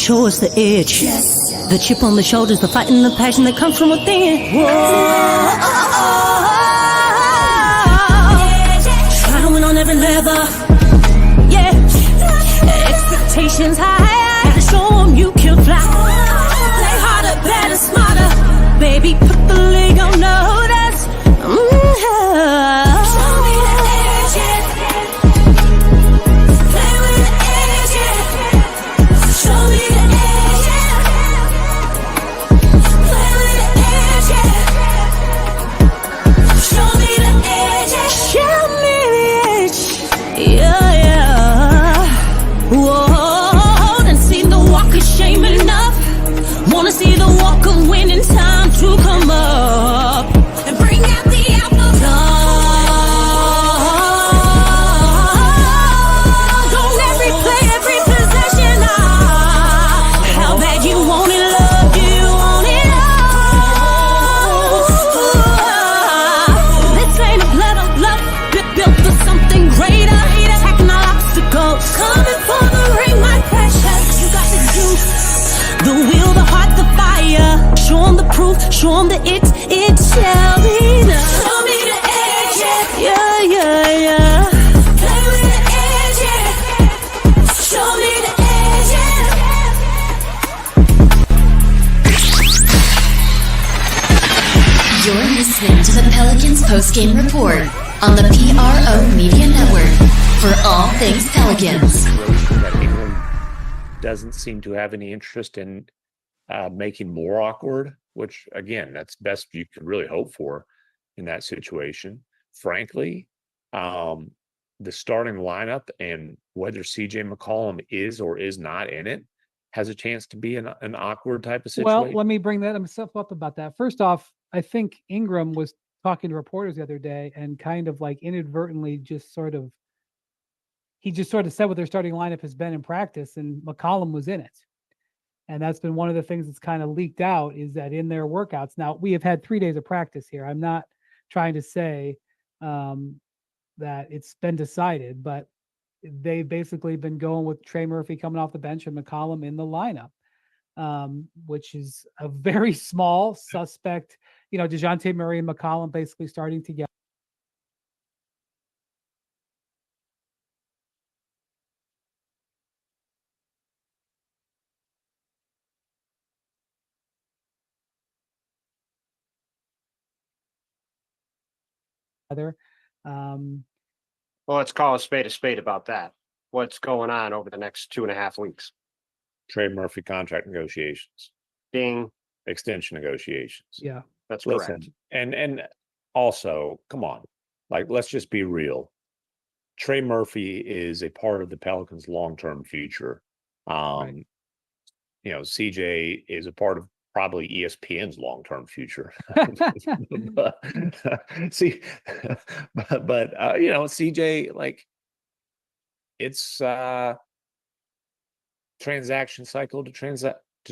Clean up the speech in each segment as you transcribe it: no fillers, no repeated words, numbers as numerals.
show us the edge. The chip on the shoulders, the fight and the passion that comes from within. Whoa. Try to win on every level. Yeah. Expectations high. Gotta show them you can fly. Play harder, better, smarter. Baby, put the league on notice. Show me the edge, yeah. Play with the edge, yeah. Show me the edge, yeah. Play with the edge, yeah. Show me the edge, yeah. Show me the edge, yeah, yeah. Whoa, then see the walk of shame enough. Wanna see the walk of winning, time to come up and bring out the apple. Don't every play, every possession. How bad you want it, love, you want it all. This ain't a blood of love, built for something greater. Attacking all obstacles, coming for the ring, my precious. You got the juice, the will, the heart, the fire. Show them the proof, show them the it shall be done. Show me the edge, yeah, yeah, yeah. Play with the edge, yeah. Show me the edge, yeah. You're listening to the Pelicans Postgame Report on the PRO Media Network for all things Pelicans. That England doesn't seem to have any interest in making more awkward, which again, that's best you could really hope for in that situation. Frankly, the starting lineup and whether CJ McCollum is or is not in it has a chance to be an awkward type of situation. Well, let me bring that myself up about that. First off, I think Ingram was talking to reporters the other day and kind of like inadvertently just sort of said what their starting lineup has been in practice, and McCollum was in it. And that's been one of the things that's kind of leaked out, is that in their workouts. Now, we have had 3 days of practice here. I'm not trying to say that it's been decided, but they've basically been going with Trey Murphy coming off the bench and McCollum in the lineup, which is a very small suspect. You know, DeJounte Murray and McCollum basically starting together. Well, let's call a spade about that. What's going on over the next 2.5 weeks? Trey Murphy contract negotiations, Ding. extension negotiations. Yeah, That's Listen, correct. and also, come on, like let's just be real. Trey Murphy is a part of the Pelicans' long-term future. Right. You know, CJ is a part of probably ESPN's long-term future. but, see, but you know, CJ, like, it's transaction cycle to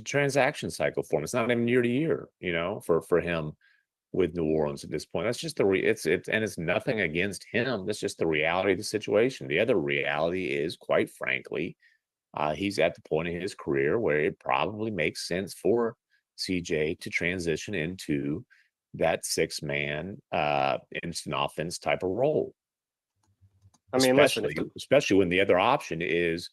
transaction cycle for him. It's not even year to year, you know, for him with New Orleans at this point. That's just it's nothing against him. That's just the reality of the situation. The other reality is, quite frankly, he's at the point in his career where it probably makes sense for CJ to transition into that 6-man instant offense type of role. I mean, especially when the other option is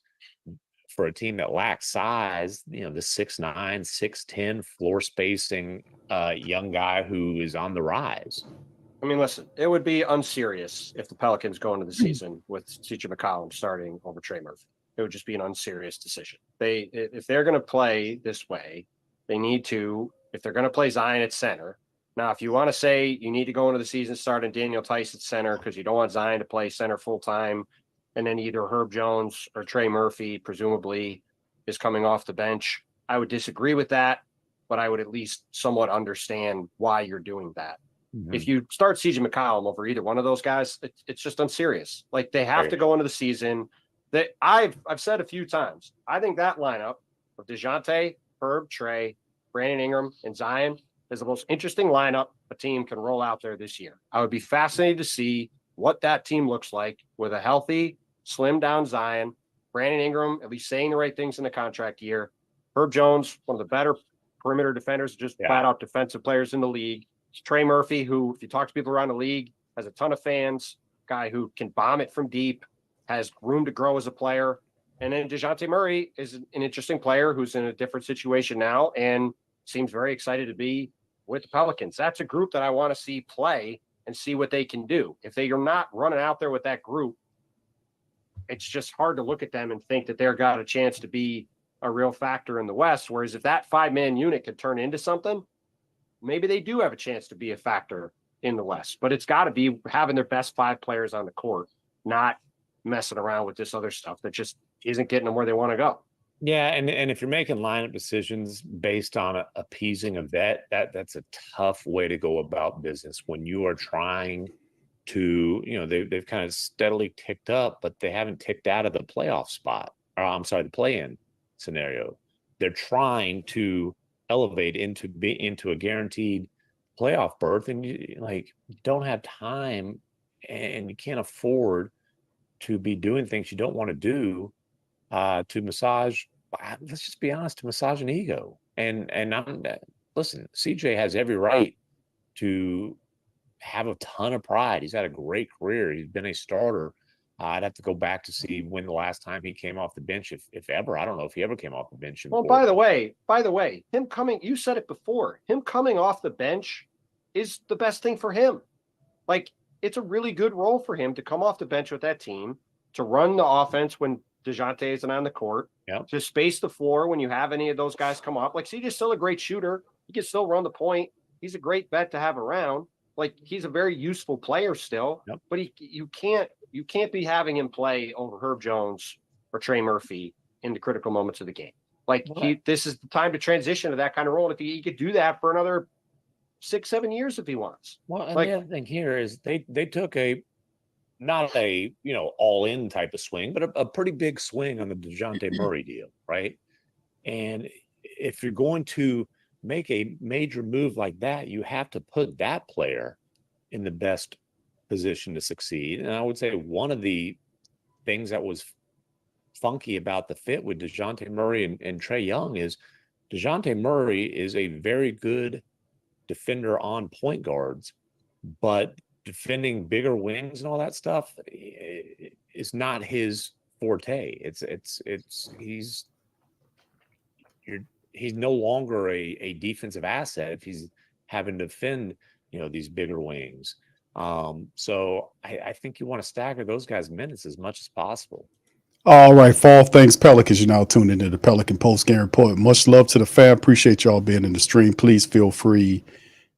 for a team that lacks size, you know, the 6'9", 6'10", floor spacing young guy who is on the rise. I mean, listen, it would be unserious if the Pelicans go into the season with CJ McCollum starting over Trey Murphy. It would just be an unserious decision. If they're going to play this way, they need to, if they're going to play Zion at center. Now, if you want to say you need to go into the season starting Daniel Tice at center because you don't want Zion to play center full time, and then either Herb Jones or Trey Murphy presumably is coming off the bench, I would disagree with that, but I would at least somewhat understand why you're doing that. Mm-hmm. If you start CJ McCollum over either one of those guys, it's just unserious. Like, they have to go into the season. That I've said a few times, I think that lineup of DeJounte, Herb, Trey, Brandon Ingram, and Zion is the most interesting lineup a team can roll out there this year. I would be fascinated to see what that team looks like with a healthy, slimmed down Zion, Brandon Ingram at least saying the right things in the contract year, Herb Jones, one of the better perimeter defenders, just flat out defensive players in the league. It's Trey Murphy, who, if you talk to people around the league, has a ton of fans, guy who can bomb it from deep, has room to grow as a player. And then DeJounte Murray is an interesting player who's in a different situation now and seems very excited to be with the Pelicans. That's a group that I want to see play and see what they can do. If they are not running out there with that group, it's just hard to look at them and think that they're got a chance to be a real factor in the West. Whereas if that 5-man unit could turn into something, maybe they do have a chance to be a factor in the West. But it's got to be having their best 5 players on the court, not messing around with this other stuff that just isn't getting them where they want to go. Yeah, and if you're making lineup decisions based on appeasing a vet, that's a tough way to go about business when you are trying to, they've kind of steadily ticked up, but they haven't ticked out of the playoff spot, or I'm sorry, the play-in scenario. They're trying to elevate into a guaranteed playoff berth, and you don't have time, and you can't afford to be doing things you don't want to do to massage. Let's just be honest, to massage an ego. And listen, CJ has every right to have a ton of pride. He's had a great career. He's been a starter. I'd have to go back to see when the last time he came off the bench, if ever. I don't know if he ever came off the bench. Well, by the way, him coming, you said it before, him coming off the bench is the best thing for him. It's a really good role for him to come off the bench with that team, to run the offense when DeJounte isn't on the court, to space the floor when you have any of those guys come off. CJ's still a great shooter. He can still run the point. He's a great vet to have around. He's a very useful player still, but you can't be having him play over Herb Jones or Trey Murphy in the critical moments of the game. This is the time to transition to that kind of role. And if he could do that for another 6-7 years if he wants. Well, and the other thing here is they took not a all-in type of swing, but a pretty big swing on the DeJounte Murray deal, right? And if you're going to make a major move like that, you have to put that player in the best position to succeed. And I would say one of the things that was funky about the fit with DeJounte Murray and Trae Young is DeJounte Murray is a very good defender on point guards, but defending bigger wings and all that stuff is not his forte. He's no longer a defensive asset if he's having to defend, these bigger wings. So I think you want to stagger those guys' minutes as much as possible. All right, Fall Things Pelicans. You're now tuned into the Pelican Postgame Report. Much love to the fam. Appreciate y'all being in the stream. Please feel free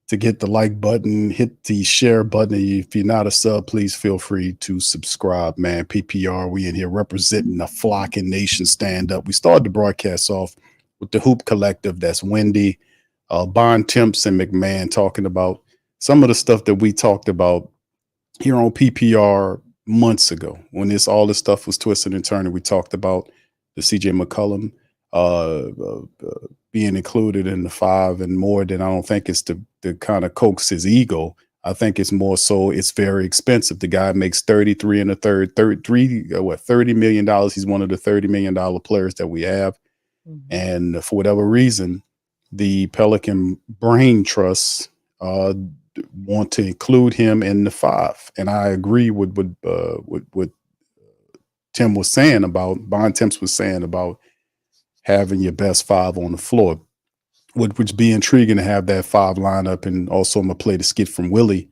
to hit the like button, hit the share button. If you're not a sub, please feel free to subscribe, man. PPR, we in here representing the Flocking Nation stand up. We started the broadcast off with the Hoop Collective. That's Wendy, Bond Temps, and McMahon talking about some of the stuff that we talked about here on PPR months ago when all this stuff was twisted and turning. We talked about the CJ McCollum being included in the 5, and more than I don't think it's to kind of coax his ego. I think it's more so it's very expensive. The guy makes 33 and a third, $30 million. He's one of the $30 million players that we have. Mm-hmm. And for whatever reason, the Pelican Brain Trust want to include him in the 5. And I agree with what Tim was saying about, Bond Temps was saying about having your best 5 on the floor. Would be intriguing to have that 5 lineup. And also I'm going to play the skit from Willie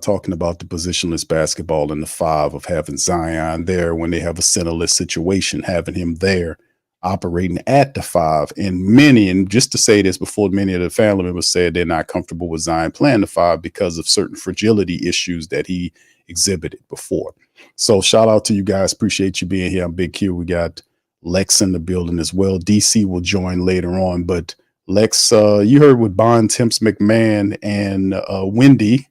talking about the positionless basketball in the 5 of having Zion there when they have a centerless situation, having him there operating at the 5. And just to say this before, many of the family members said they're not comfortable with Zion playing the 5 because of certain fragility issues that he exhibited before. So shout out to you guys. Appreciate you being here. I'm Big Q. We got Lex in the building as well. DC will join later on, but Lex, you heard with Bond Temps, McMahon, and Wendy,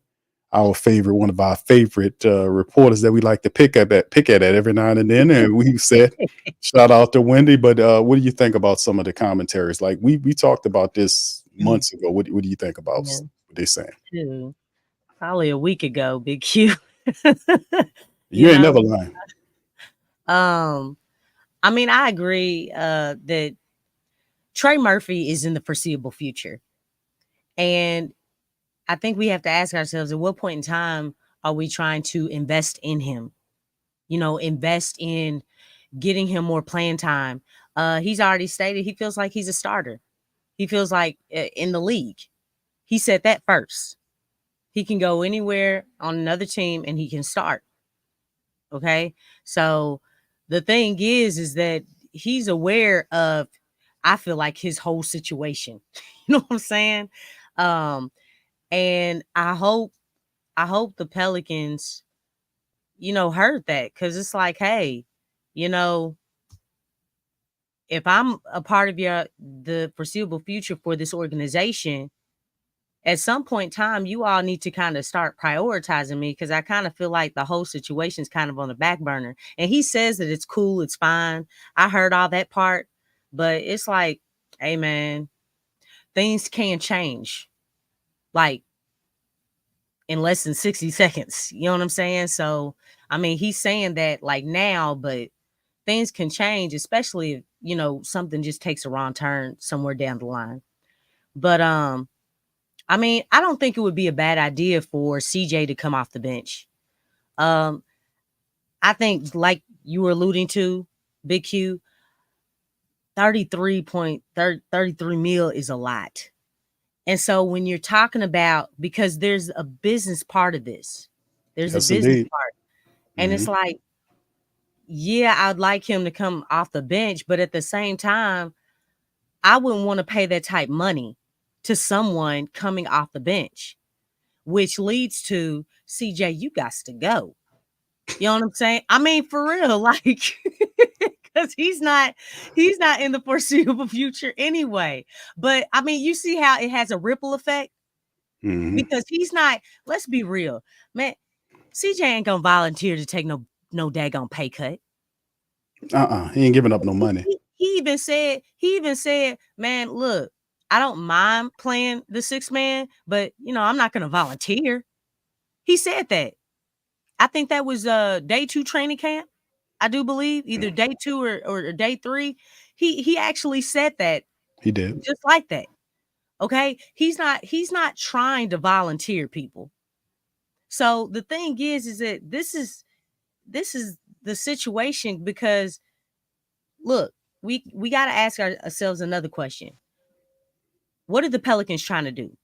one of our favorite reporters that we like to pick at every now and then. And we said, shout out to Wendy. But what do you think about some of the commentaries? We talked about this months ago. What do you think about what they're saying? Probably a week ago, Big Q. You ain't never lying. I mean, I agree that Trey Murphy is in the foreseeable future. And I think we have to ask ourselves, at what point in time are we trying to invest in him? Invest in getting him more playing time. He's already stated he feels like he's a starter. He feels like in the league. He said that first. He can go anywhere on another team and he can start. Okay. So the thing is that he's aware of, I feel like, his whole situation. You know what I'm saying? And I hope the Pelicans, heard that, because it's like, hey, if I'm a part of the foreseeable future for this organization, at some point in time, you all need to kind of start prioritizing me, because I kind of feel like the whole situation is kind of on the back burner. And he says that it's cool, it's fine. I heard all that part, but it's like, hey man, things can change like in less than 60 seconds. You know what I'm saying? So, I mean, he's saying that like now, but things can change, especially if, something just takes a wrong turn somewhere down the line. But, I mean, I don't think it would be a bad idea for CJ to come off the bench. I think, like you were alluding to, Big Q, 33 mil is a lot. And so when you're talking about, because there's a business part of this, there's Yes, a business indeed. part. And it's like, yeah, I'd like him to come off the bench, but at the same time, I wouldn't want to pay that type money to someone coming off the bench, which leads to CJ, you got to go. You know what I'm saying? I mean, for real, like, because he's not in the foreseeable future anyway. But I mean, you see how it has a ripple effect, because he's not. Let's be real, man. CJ ain't gonna volunteer to take no daggone pay cut. He ain't giving up no money. He even said, man, look, I don't mind playing the 6th man, but I'm not gonna volunteer. He said that. I think that was day 2 training camp. I do believe either day 2 or day 3. He actually said that. He did. Just like that. Okay. He's not trying to volunteer, people. So the thing is that this is the situation, because look, we got to ask ourselves another question. What are the Pelicans trying to do?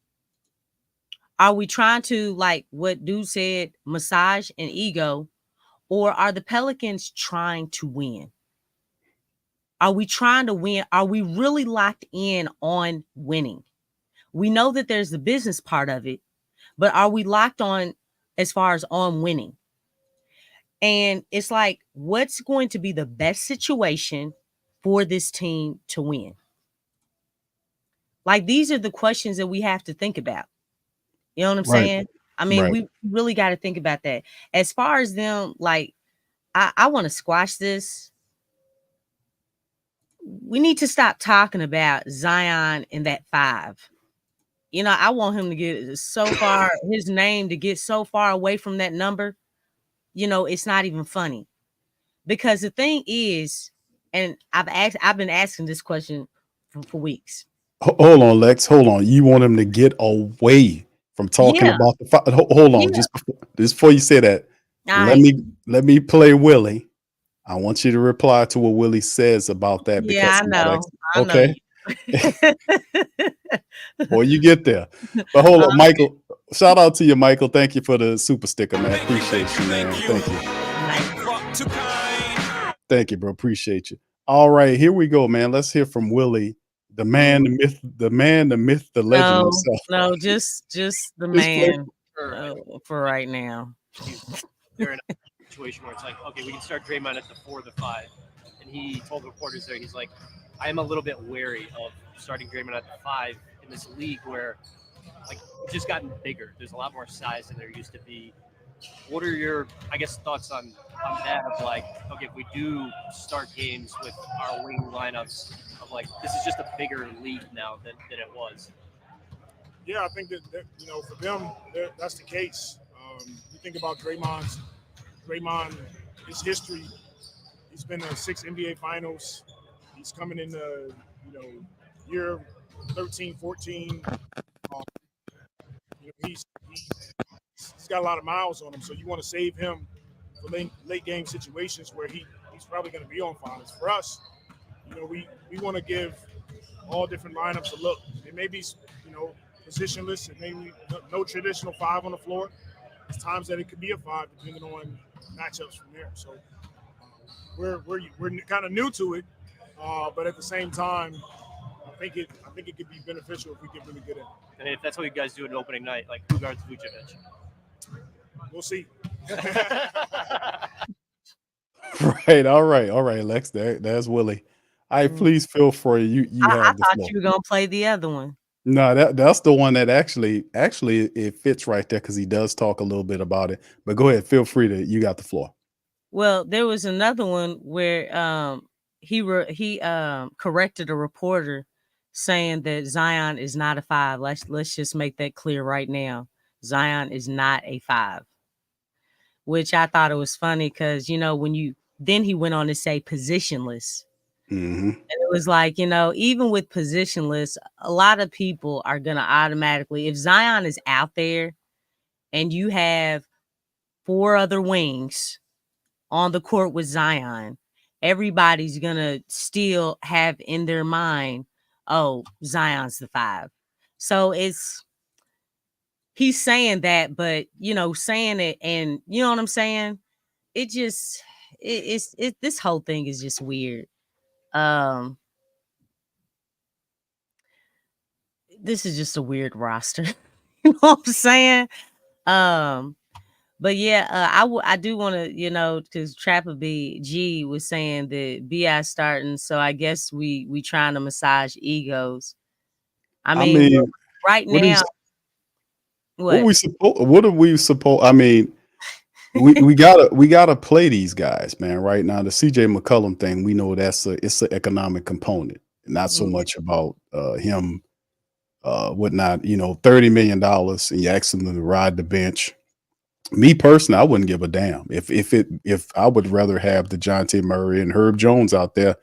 Are we trying to, like what dude said, massage an ego, or are the Pelicans trying to win? Are we trying to win? Are we really locked in on winning? We know that there's the business part of it, but are we locked on as far as on winning? And it's like, what's going to be the best situation for this team to win? Like, these are the questions that we have to think about. You know what I'm saying? I mean, we really got to think about that. As far as them, like, I want to squash this. We need to stop talking about Zion in that 5. I want him to get so far, his name to get so far away from that number. It's not even funny. Because the thing is, and I've been asking this question for weeks. Hold on, Lex. Hold on. You want him to get away from talking about the 5? Hold on, just before you say that, let me play Willie. I want you to reply to what Willie says about that. Yeah, because I know. Okay. Boy, you get there. But hold on, Michael. Shout out to you, Michael. Thank you for the super sticker, man. Appreciate you, man. Thank you. Thank you, bro. Appreciate you. All right, here we go, man. Let's hear from Willie, the man, the myth, the legend himself. No, just the man for right now. They're in a situation where it's like, okay, we can start Draymond at the 4 or the 5. And he told reporters there, he's like, I am a little bit wary of starting Draymond at the 5 in this league where, like, it's just gotten bigger. There's a lot more size than there used to be. What are your, I guess, thoughts on that of like, okay, if we do start games with our wing lineups of like, this is just a bigger league now than it was? Yeah, I think that for them, that's the case. You think about Draymond, his history. He's been to 6 NBA finals. He's coming into, year 13, 14. He's got a lot of miles on him, so you want to save him for late game situations where he's probably going to be on finals. For us, we want to give all different lineups a look. It may be positionless. It may be no traditional 5 on the floor. There's times that it could be a 5 depending on matchups from there. So we're kind of new to it, but at the same time, I think it could be beneficial if we get really good at it. And if that's what you guys do at an opening night, like who guards Vucevic? We'll see. Right. All right, Lex. That's Willie. Please feel free. You I have the thought floor. you were gonna play the other one. No, that's the one that actually it fits right there because he does talk a little bit about it. But go ahead, feel free to. You got the floor. Well, there was another one where he corrected a reporter saying that Zion is not a 5. Let's just make that clear right now. Zion is not a 5. Which I thought it was funny because then he went on to say positionless. Mm-hmm. And it was like, even with positionless, a lot of people are going to automatically, if Zion is out there and you have 4 other wings on the court with Zion, everybody's going to still have in their mind, oh, Zion's the 5. So he's saying that, but, saying it and you know what I'm saying? It just, this whole thing is just weird. This is just a weird roster. You know what I'm saying? But yeah, I do want to, because Trapper G was saying that BI starting, so I guess we trying to massage egos. I mean right now, what are we supposed? I mean, we gotta play these guys, man. Right now, the CJ McCollum thing, we know it's an economic component, not so much about him. Whatnot, $30 million, and you ask him to ride the bench. Me personally, I wouldn't give a damn if I would rather have the DeJounte Murray and Herb Jones out there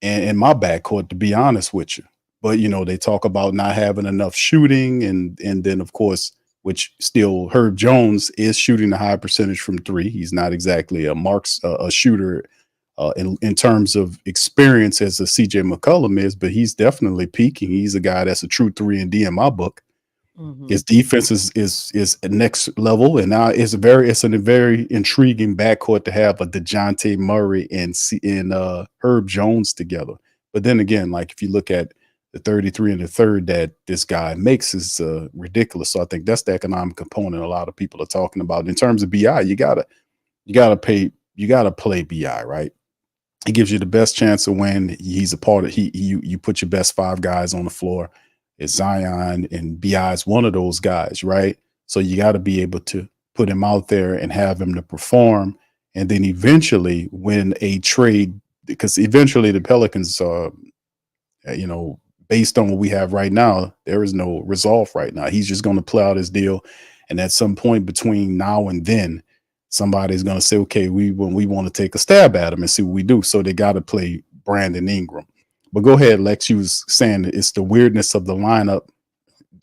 in my backcourt, to be honest with you. But they talk about not having enough shooting, and then of course, which still Herb Jones is shooting a high percentage from 3. He's not exactly a shooter in terms of experience as a CJ McCollum is, but he's definitely peaking. He's a guy that's a true 3-and-D in my book. Mm-hmm. His defense is next level, and now it's a very intriguing backcourt to have a DeJounte Murray and Herb Jones together. But then again, like if you look at the 33 and the third that this guy makes is ridiculous. So I think that's the economic component a lot of people are talking about. In terms of BI, you gotta play BI, right? It gives you the best chance to win. He's a part of you put your best 5 guys on the floor. It's Zion, and BI is one of those guys, right? So you got to be able to put him out there and have him to perform, and then eventually win a trade, because eventually the Pelicans are, based on what we have right now, there is no resolve right now. He's just going to play out his deal, and at some point between now and then, somebody's going to say, okay, we want to take a stab at him and see what we do. So they got to play Brandon Ingram. But go ahead, Lex. You was saying it's the weirdness of the lineup.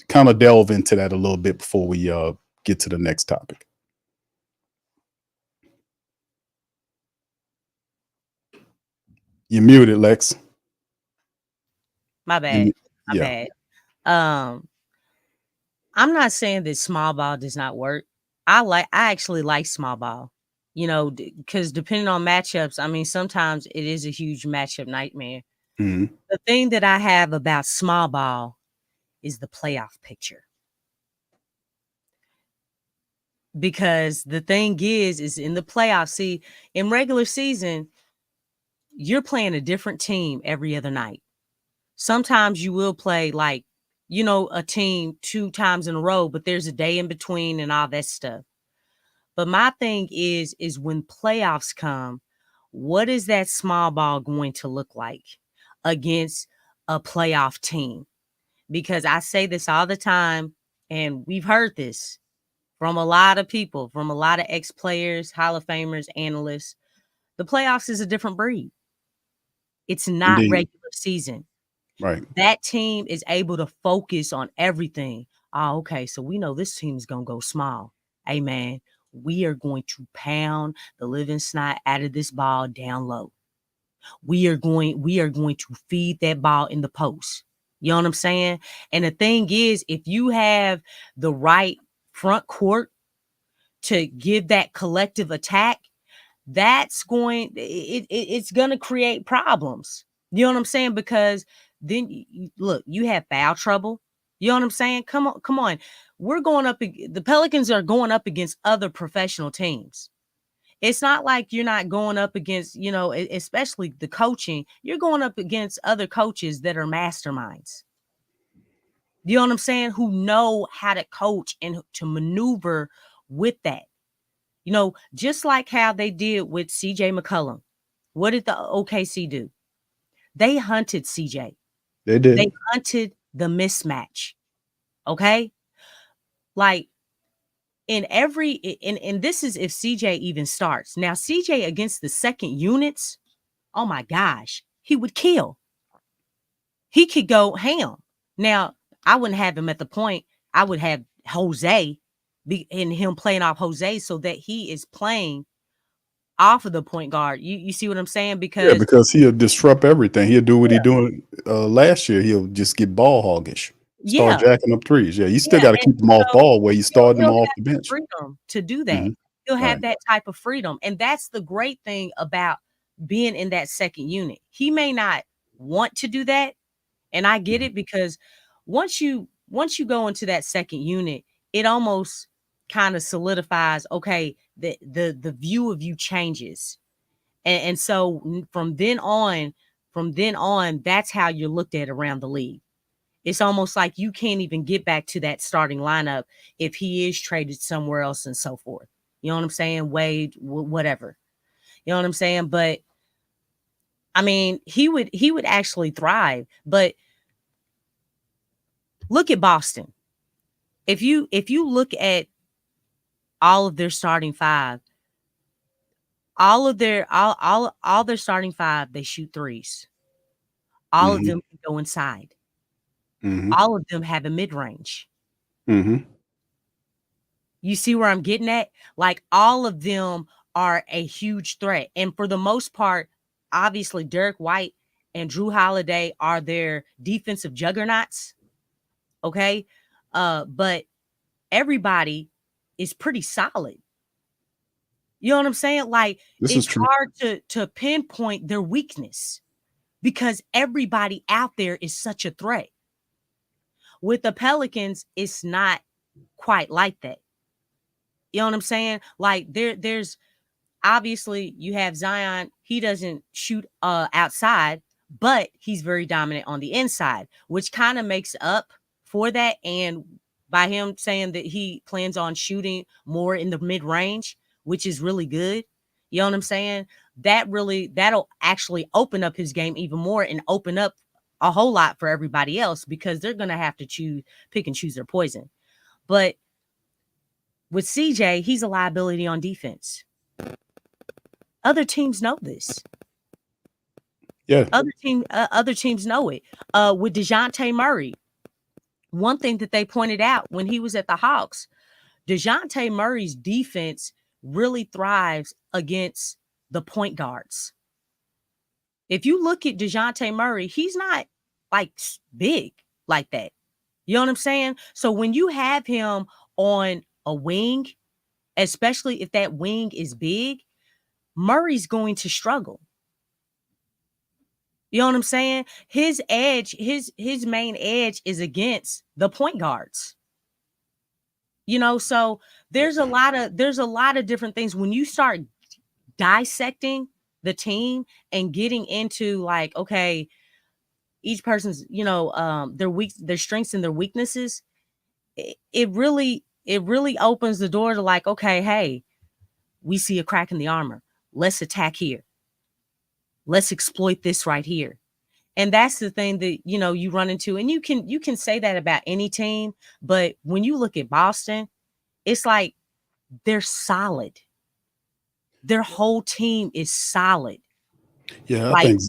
Kind of delve into that a little bit before we get to the next topic. You're muted, Lex. My bad. My bad. I'm not saying that small ball does not work. I actually like small ball, because depending on matchups, I mean, sometimes it is a huge matchup nightmare. Mm-hmm. The thing that I have about small ball is the playoff picture. Because the thing is in the playoffs, see, in regular season, you're playing a different team every other night. Sometimes you will play a team 2 times in a row, but there's a day in between and all that stuff. But my thing is when playoffs come, what is that small ball going to look like against a playoff team? Because I say this all the time, and we've heard this from a lot of people, from a lot of ex-players, Hall of Famers, analysts. The playoffs is a different breed. It's not Indeed. regular season. Right. That team is able to focus on everything. Oh, okay, so we know this team is gonna go small. Hey man, we are going to pound the living snot out of this ball down low. We are going to feed that ball in the post. You know what I'm saying? And the thing is, if you have the right front court to give that collective attack, it's going to create problems. You know what I'm saying? Because then look, you have foul trouble. You know what I'm saying? Come on. The Pelicans are going up against other professional teams. It's not like you're not going up against, especially the coaching. You're going up against other coaches that are masterminds. You know what I'm saying? Who know how to coach and to maneuver with that. Just like how they did with CJ McCollum. What did the OKC do? They hunted CJ. They did. They hunted the mismatch. Okay? Like, and this is if CJ even starts. Now, CJ against the second units, oh my gosh, he would kill. He could go ham. Now, I wouldn't have him at the point. I would have Jose and him playing off Jose so that he is playing off of the point guard. You see what I'm saying? Because he'll disrupt everything. He'll do what he doing last year. He'll just get ball hoggish. Start jacking up threes. Yeah, you still got to keep him off ball where you starting him off the bench. Freedom to do that. Mm-hmm. He'll have that type of freedom. And that's the great thing about being in that second unit. He may not want to do that. And I get it, because once you go into that second unit, it almost kind of solidifies, okay, the view of you changes. And so from then on, that's how you're looked at around the league. It's almost like you can't even get back to that starting lineup if he is traded somewhere else and so forth. You know what I'm saying? Wade, whatever. You know what I'm saying? But I mean, he would actually thrive. But look at Boston. If you look at all of their starting five, all their starting five, they shoot threes. All of them can go inside. All of them have a mid-range. You see where I'm getting at? Like, all of them are a huge threat. And for the most part, obviously, Derek White and Drew Holiday are their defensive juggernauts. Okay? But everybody is pretty solid. You know what I'm saying? Like, it's hard to pinpoint their weakness because everybody out there is such a threat. With the Pelicans, it's not quite like that. You know what I'm saying? Like, there's obviously you have Zion. He doesn't shoot outside, but he's very dominant on the inside, which kind of makes up for that. And by him saying that he plans on shooting more in the mid-range, which is really good. You know what I'm saying? That'll actually open up his game even more and open up a whole lot for everybody else, because they're going to have to pick and choose their poison. But with CJ, he's a liability on defense. Other teams know this. Yeah. Other teams know it. With DeJounte Murray, one thing that they pointed out when he was at the Hawks, DeJounte Murray's defense really thrives against the point guards. If you look at DeJounte Murray, he's not like big like that. You know what I'm saying? So when you have him on a wing, especially if that wing is big, Murray's going to struggle. You know what I'm saying? His edge, his main edge is against the point guards. So there's a lot of different things when you start dissecting the team and getting into, like, okay, each person's, their strengths and their weaknesses. It really opens the door to, like, okay, hey, we see a crack in the armor. Let's attack here. Let's exploit this right here. And that's the thing that, you run into. And you can say that about any team. But when you look at Boston, it's like they're solid. Their whole team is solid. Yeah, I like, think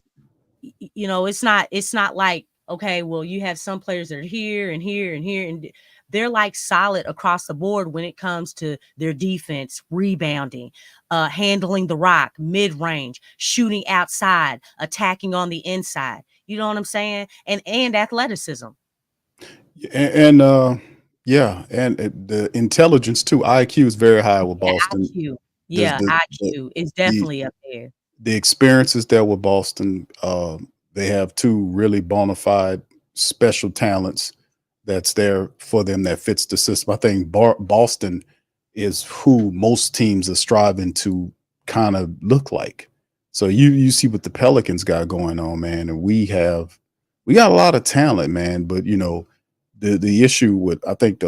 it's not like okay, well, you have some players that are here and here and here, and they're like solid across the board when it comes to their defense, rebounding, handling the rock, mid-range, shooting outside, attacking on the inside. You know what I'm saying? And athleticism. And yeah, and the intelligence too. IQ is very high with Yeah, Boston. IQ. The Yeah, IQ is the definitely up there. the experiences there with Boston. They have two really bona fide special talents that's there for them that fits the system. I think Boston is who most teams are striving to kind of look like. So you see what the Pelicans got going on, man, and we got a lot of talent, man. But the issue with, I think,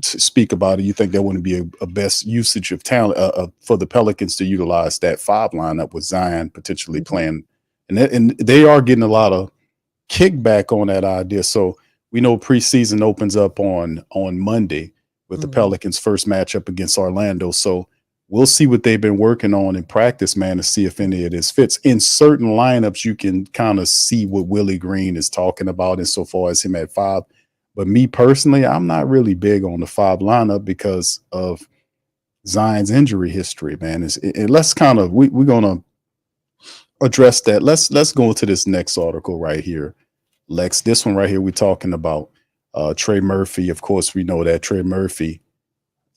speak about it. You think there wouldn't be a best usage of talent for the Pelicans to utilize that five lineup with Zion potentially playing, and they are getting a lot of kickback on that idea. So we know preseason opens up on Monday with the Pelicans' first matchup against Orlando. So we'll see what they've been working on in practice, man, to see if any of this fits. In certain lineups, you can kind of see what Willie Green is talking about insofar as him at five. But me personally, I'm not really big on the five lineup because of Zion's injury history, man. Let's kind of we're gonna address that. Let's go into this next article right here, Lex. This one right here, we're talking about Trey Murphy. Of course, we know that Trey Murphy,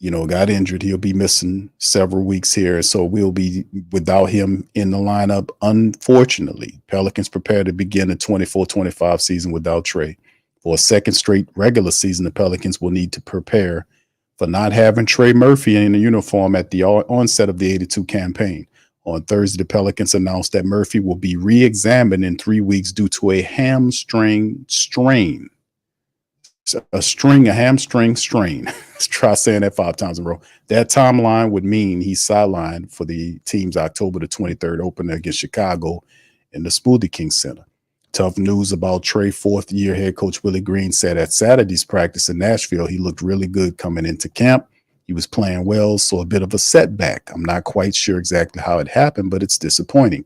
got injured. He'll be missing several weeks here. So we'll be without him in the lineup. Unfortunately, Pelicans prepare to begin the 24-25 season without Trey. For a second straight regular season, the Pelicans will need to prepare for not having Trey Murphy in the uniform at the onset of the 82 campaign. On Thursday, the Pelicans announced that Murphy will be re-examined in 3 weeks due to a hamstring strain. A hamstring strain. Let's try saying that 5 times in a row. That timeline would mean he's sidelined for the team's October the 23rd opener against Chicago in the Smoothie King Center. Tough news about Trey. Fourth-year head coach Willie Green said at Saturday's practice in Nashville, he looked really good coming into camp. He was playing well, so a bit of a setback. I'm not quite sure exactly how it happened, but it's disappointing.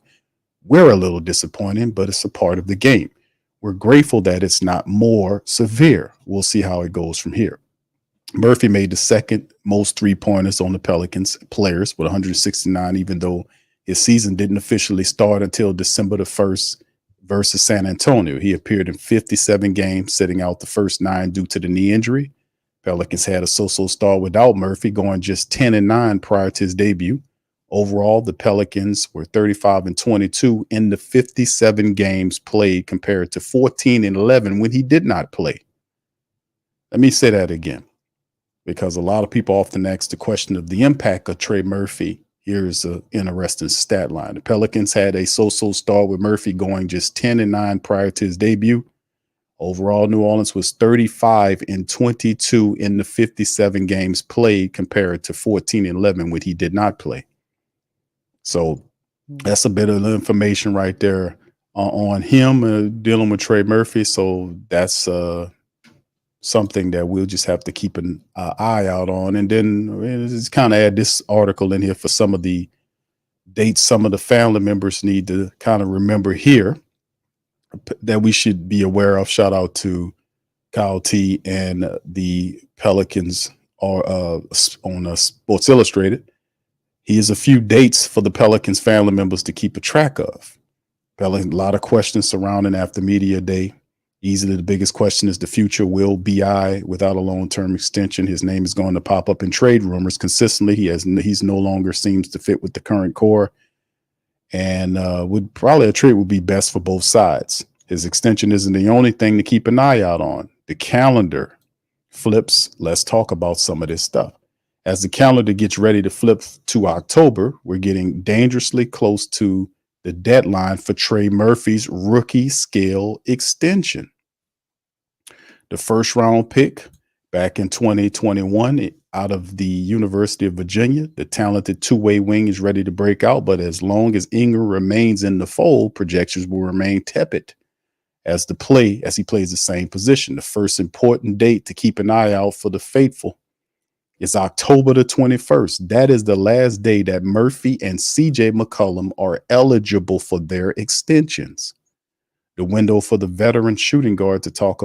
We're a little disappointed, but it's a part of the game. We're grateful that it's not more severe. We'll see how it goes from here. Murphy made the second most three-pointers on the Pelicans players with 169, even though his season didn't officially start until December the 1st versus San Antonio. He appeared in 57 games, sitting out the first 9 due to the knee injury. Pelicans had a so-so start without Murphy, going just 10-9 prior to his debut. Overall, the Pelicans were 35-22 in the 57 games played compared to 14-11 when he did not play. Let me say that again, because a lot of people often ask the question of the impact of Trey Murphy. Here's an interesting stat line. The Pelicans had a so-so start with Murphy going just 10-9 prior to his debut. Overall, New Orleans was 35-22 in the 57 games played compared to 14-11 when he did not play. So that's a bit of information right there on him dealing with Trey Murphy. So that's something that we'll just have to keep an eye out on. And then just kind of add this article in here for some of the dates some of the family members need to kind of remember here that we should be aware of. Shout out to Kyle T and the Pelicans are on Sports Illustrated. Here's a few dates for the Pelicans family members to keep a track of. A lot of questions surrounding after media day. Easily the biggest question is the future. Will BI without a long-term extension? His name is going to pop up in trade rumors consistently. He's no longer seems to fit with the current core, and a trade would be best for both sides. His extension isn't the only thing to keep an eye out on. The calendar flips. Let's talk about some of this stuff. As the calendar gets ready to flip to October, we're getting dangerously close to the deadline for Trey Murphy's rookie scale extension. The first round pick back in 2021 out of the University of Virginia, the talented two-way wing is ready to break out, but as long as Ingram remains in the fold, projections will remain tepid as he plays the same position. The first important date to keep an eye out for the faithful is October the 21st. That is the last day that Murphy and CJ McCollum are eligible for their extensions. The window for the veteran shooting guard to talk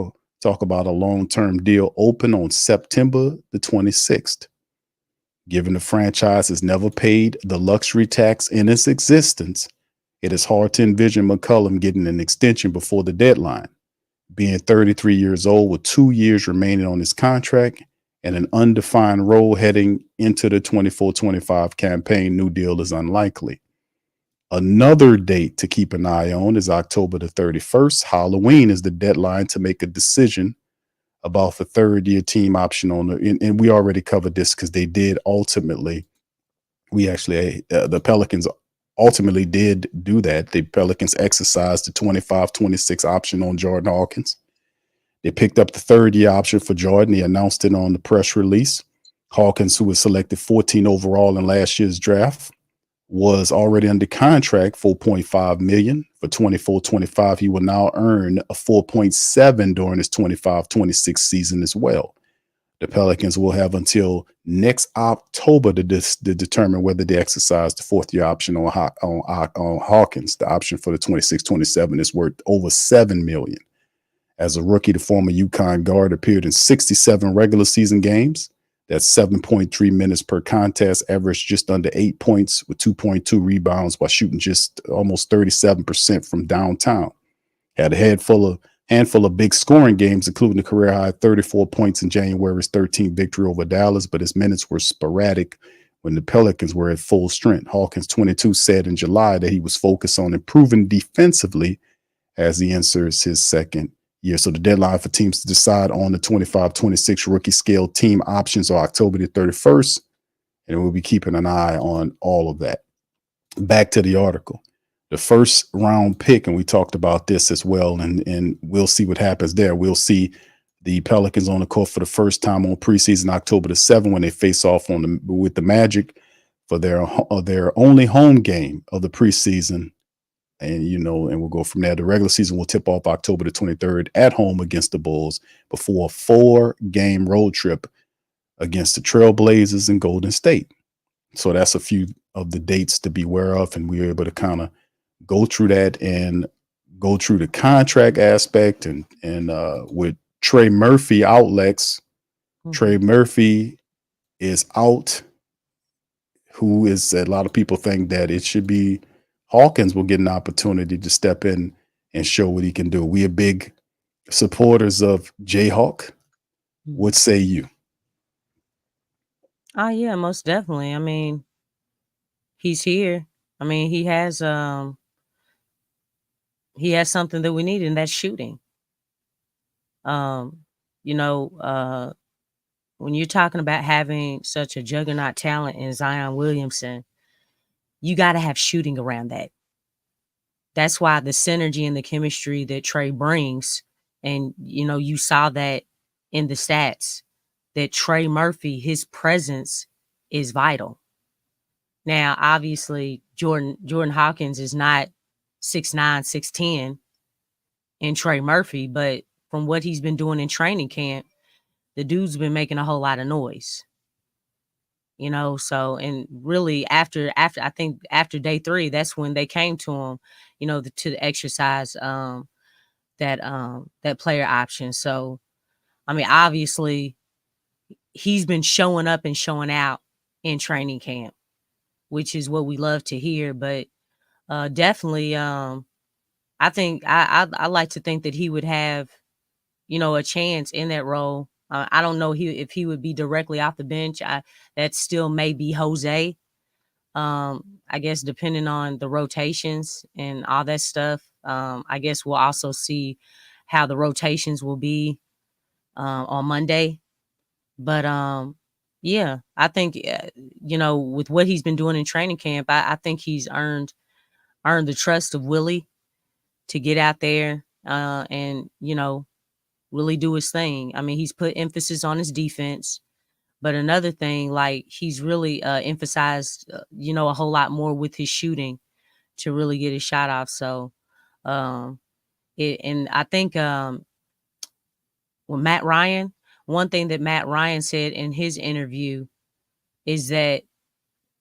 about a long-term deal open on September the 26th. Given the franchise has never paid the luxury tax in its existence, it is hard to envision McCollum getting an extension before the deadline. Being 33 years old with 2 years remaining on his contract and an undefined role heading into the 24-25 campaign, new deal is unlikely. Another date to keep an eye on is October the 31st. Halloween is the deadline to make a decision about the third-year team option on and we already covered this because they did ultimately. The Pelicans ultimately did do that. The Pelicans exercised the 25-26 option on Jordan Hawkins. They picked up the third-year option for Jordan. They announced it on the press release. Hawkins, who was selected 14 overall in last year's draft, was already under contract, $4.5 million for 24-25. He will now earn a 4.7 during his 25-26 season as well. The Pelicans will have until next October to determine whether they exercise the fourth-year option on Hawkins. The option for the 26-27 is worth over $7 million. As a rookie, the former UConn guard appeared in 67 regular season games. That's 7.3 minutes per contest, averaged just under 8 points with 2.2 rebounds while shooting just almost 37% from downtown. Had a handful of big scoring games, including the career high 34 points in January's 13th victory over Dallas, but his minutes were sporadic when the Pelicans were at full strength. Hawkins, 22, said in July that he was focused on improving defensively as he enters his second year. So the deadline for teams to decide on the 25-26 rookie scale team options are October the 31st, and we'll be keeping an eye on all of that. Back to the article. The first round pick, and we talked about this as well, and we'll see what happens there. We'll see the Pelicans on the court for the first time on preseason October the 7th when they face off with the Magic for their only home game of the preseason. And, and we'll go from there. The regular season will tip off October the 23rd at home against the Bulls before a 4-game road trip against the Trailblazers and Golden State. So that's a few of the dates to be aware of. And we were able to kind of go through that and go through the contract aspect and with Trey Murphy out, Lex. Trey Murphy is out, who is a lot of people think that it should be Hawkins will get an opportunity to step in and show what he can do. We are big supporters of Jayhawk. What say you? Oh yeah, most definitely. I mean, he's here. I mean, he has something that we need, and that's shooting. When you're talking about having such a juggernaut talent in Zion Williamson, you got to have shooting around that. That's why the synergy and the chemistry that Trey brings, and you saw that in the stats, that Trey Murphy, his presence is vital. Now, obviously, Jordan Hawkins is not 6'9", 6'10", and Trey Murphy, but from what he's been doing in training camp, the dude's been making a whole lot of noise. So, and really after I think after day 3, that's when they came to him, to exercise that player option. So, I mean, obviously he's been showing up and showing out in training camp, which is what we love to hear. But definitely, I think I like to think that he would have, a chance in that role. I don't know if he would be directly off the bench. That still may be Jose. I guess depending on the rotations and all that stuff. I guess we'll also see how the rotations will be on Monday. But yeah, I think with what he's been doing in training camp, I think he's earned the trust of Willie to get out there and really do his thing. I mean, he's put emphasis on his defense, but another thing, like he's really emphasized, a whole lot more with his shooting to really get his shot off. So, and I think one thing that Matt Ryan said in his interview is that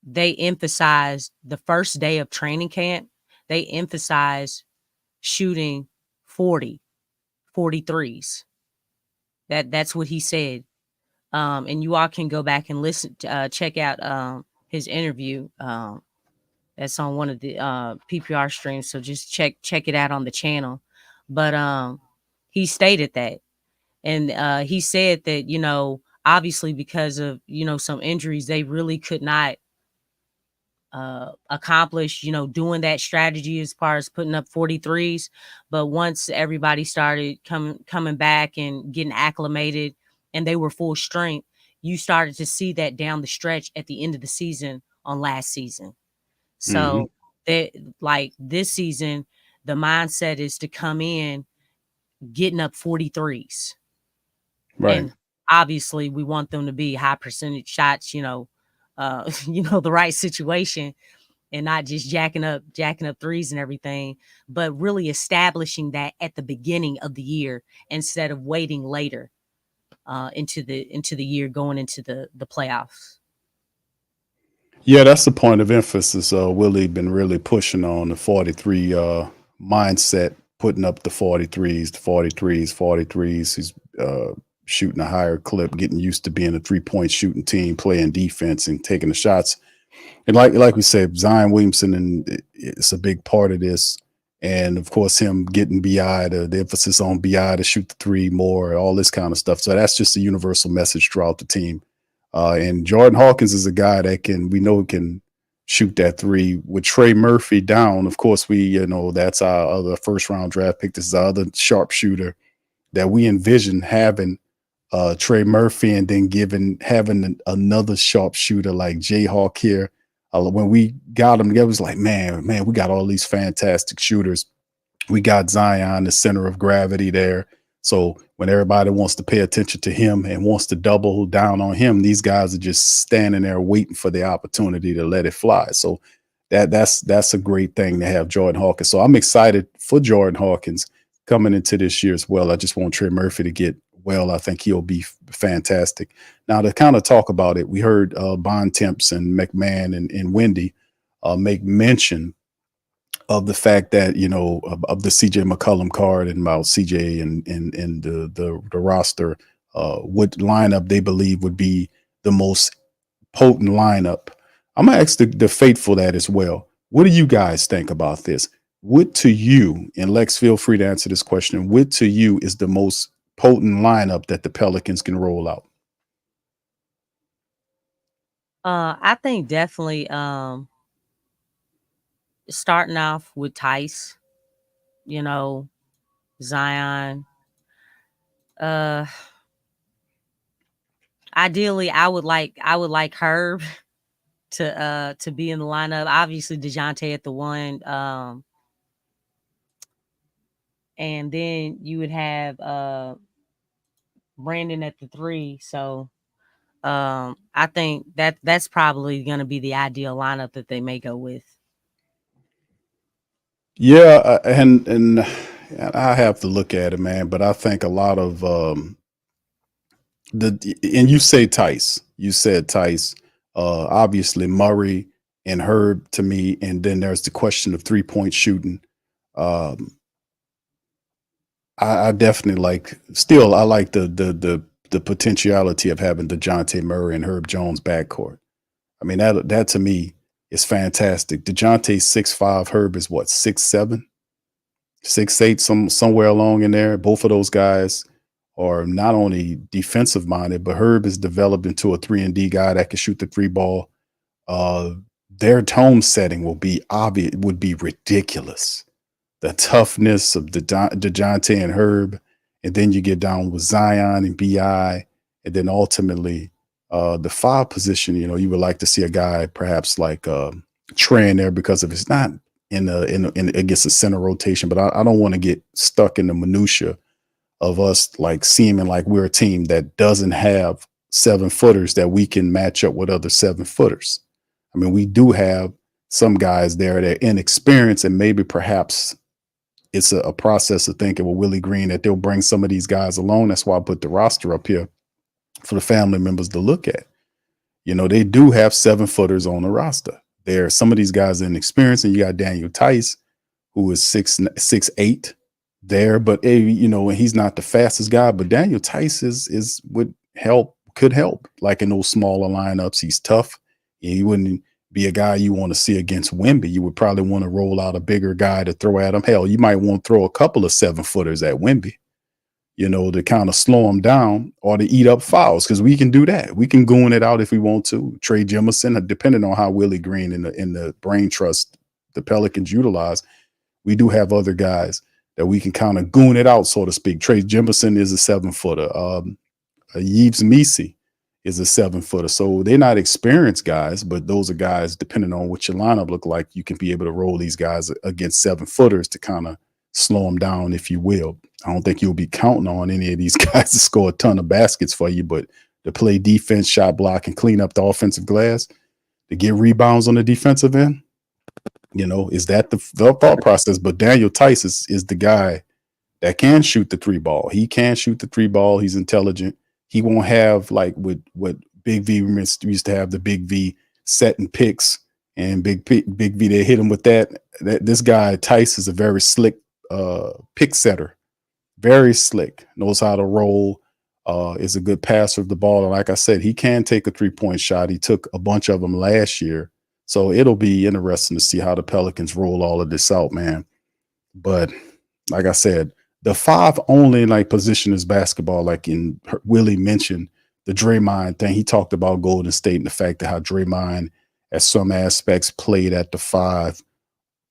they emphasized the first day of training camp. They emphasized shooting 43s. That's what he said. And you all can go back and listen, check out his interview. That's on one of the PPR streams. So just check it out on the channel. But he stated that. And he said that, you know, obviously because of, you know, some injuries, they really could not accomplish, you know, doing that strategy as far as putting up 43s. But once everybody started coming back and getting acclimated and they were full strength, you started to see that down the stretch at the end of the season on last season. So that, like, this season, the mindset is to come in getting up 43s. Right. And obviously we want them to be high percentage shots, you know, the right situation, and not just jacking up threes and everything, but really establishing that at the beginning of the year instead of waiting later into the year going into the playoffs. Yeah, that's the point of emphasis. Willie been really pushing on the 43 mindset, putting up the 43s. He's shooting a higher clip, getting used to being a 3-point shooting team, playing defense and taking the shots. And like we said, Zion Williamson, and it's a big part of this. And of course, him getting BI, the emphasis on BI to shoot the three more, all this kind of stuff. So that's just a universal message throughout the team. And Jordan Hawkins is a guy that can shoot that three. With Trey Murphy down, of course, that's our other first round draft pick. This is our other sharpshooter that we envision having Trey Murphy, and then having another sharpshooter like Jayhawk here. When we got him together, it was like, man, we got all these fantastic shooters. We got Zion, the center of gravity there. So when everybody wants to pay attention to him and wants to double down on him, these guys are just standing there waiting for the opportunity to let it fly. So that's a great thing to have Jordan Hawkins. So I'm excited for Jordan Hawkins coming into this year as well. I just want Trey Murphy to get well. I think he'll be fantastic. Now, to kind of talk about it, we heard Bon Temps and McMahon and Wendy make mention of the fact that, of the CJ McCollum card and about CJ and the roster, what lineup they believe would be the most potent lineup. I'm going to ask the faithful that as well. What do you guys think about this? What to you, and Lex, feel free to answer this question, what to you is the most potent lineup that the Pelicans can roll out? I think definitely starting off with Tice, Zion. Ideally, I would like Herb to be in the lineup. Obviously, DeJounte at the 1, and then you would have Brandon at the 3. So I think that's probably going to be the ideal lineup that they may go with. Yeah, and I have to look at it, man. But I think a lot of and you said Tice. Obviously Murray and Herb to me, and then there's the question of 3-point shooting. I definitely like the potentiality of having DeJounte Murray and Herb Jones backcourt. I mean, that to me is fantastic. DeJounte's 6'5", Herb is what, 6'7", 6'8", somewhere along in there. Both of those guys are not only defensive minded, but Herb is developed into a 3-and-D guy that can shoot the 3 ball. Their tone setting would be ridiculous. The toughness of DeJounte and Herb, and then you get down with Zion and BI, and then ultimately the 5 position. You would like to see a guy perhaps like Trey in there, because if it's not in against a center rotation. But I don't want to get stuck in the minutia of us like seeming like we're a team that doesn't have 7-footers that we can match up with other 7-footers. I mean, we do have some guys there that are inexperienced, and maybe perhaps it's a process of thinking with Willie Green that they'll bring some of these guys along. That's why I put the roster up here for the family members to look at. They do have 7-footers on the roster. Some of these guys are inexperienced, and you got Daniel Tice, who is 6'8", there, but and he's not the fastest guy. But Daniel Tice could help, like in those smaller lineups. He's tough. He wouldn't be a guy you want to see against Wemby. You would probably want to roll out a bigger guy to throw at him. Hell, you might want to throw a couple of 7-footers at Wemby, to kind of slow him down or to eat up fouls, because we can do that. We can goon it out if we want to. Trey Jemison, depending on how Willie Green in the brain trust the Pelicans utilize, we do have other guys that we can kind of goon it out, so to speak. Trey Jemison is a 7-footer. Yves Misi is a 7-footer. So they're not experienced guys, but those are guys, depending on what your lineup look like, you can be able to roll these guys against 7-footers to kind of slow them down, if you will. I don't think you'll be counting on any of these guys to score a ton of baskets for you, but to play defense, shot block, and clean up the offensive glass, to get rebounds on the defensive end, is that the thought process? But Daniel Tice is the guy that can shoot the 3-ball. He can shoot the 3-ball. He's intelligent. He won't have like what Big V used to have, the Big V setting picks, and Big V, they hit him with that. This guy Tice is a very slick pick setter, very slick, knows how to roll, is a good passer of the ball. And like I said, he can take a 3-point shot. He took a bunch of them last year. So it'll be interesting to see how the Pelicans roll all of this out, man. But like I said, the 5 only like position is basketball. Like Willie mentioned the Draymond thing. He talked about Golden State and the fact that how Draymond, at some aspects, played at the 5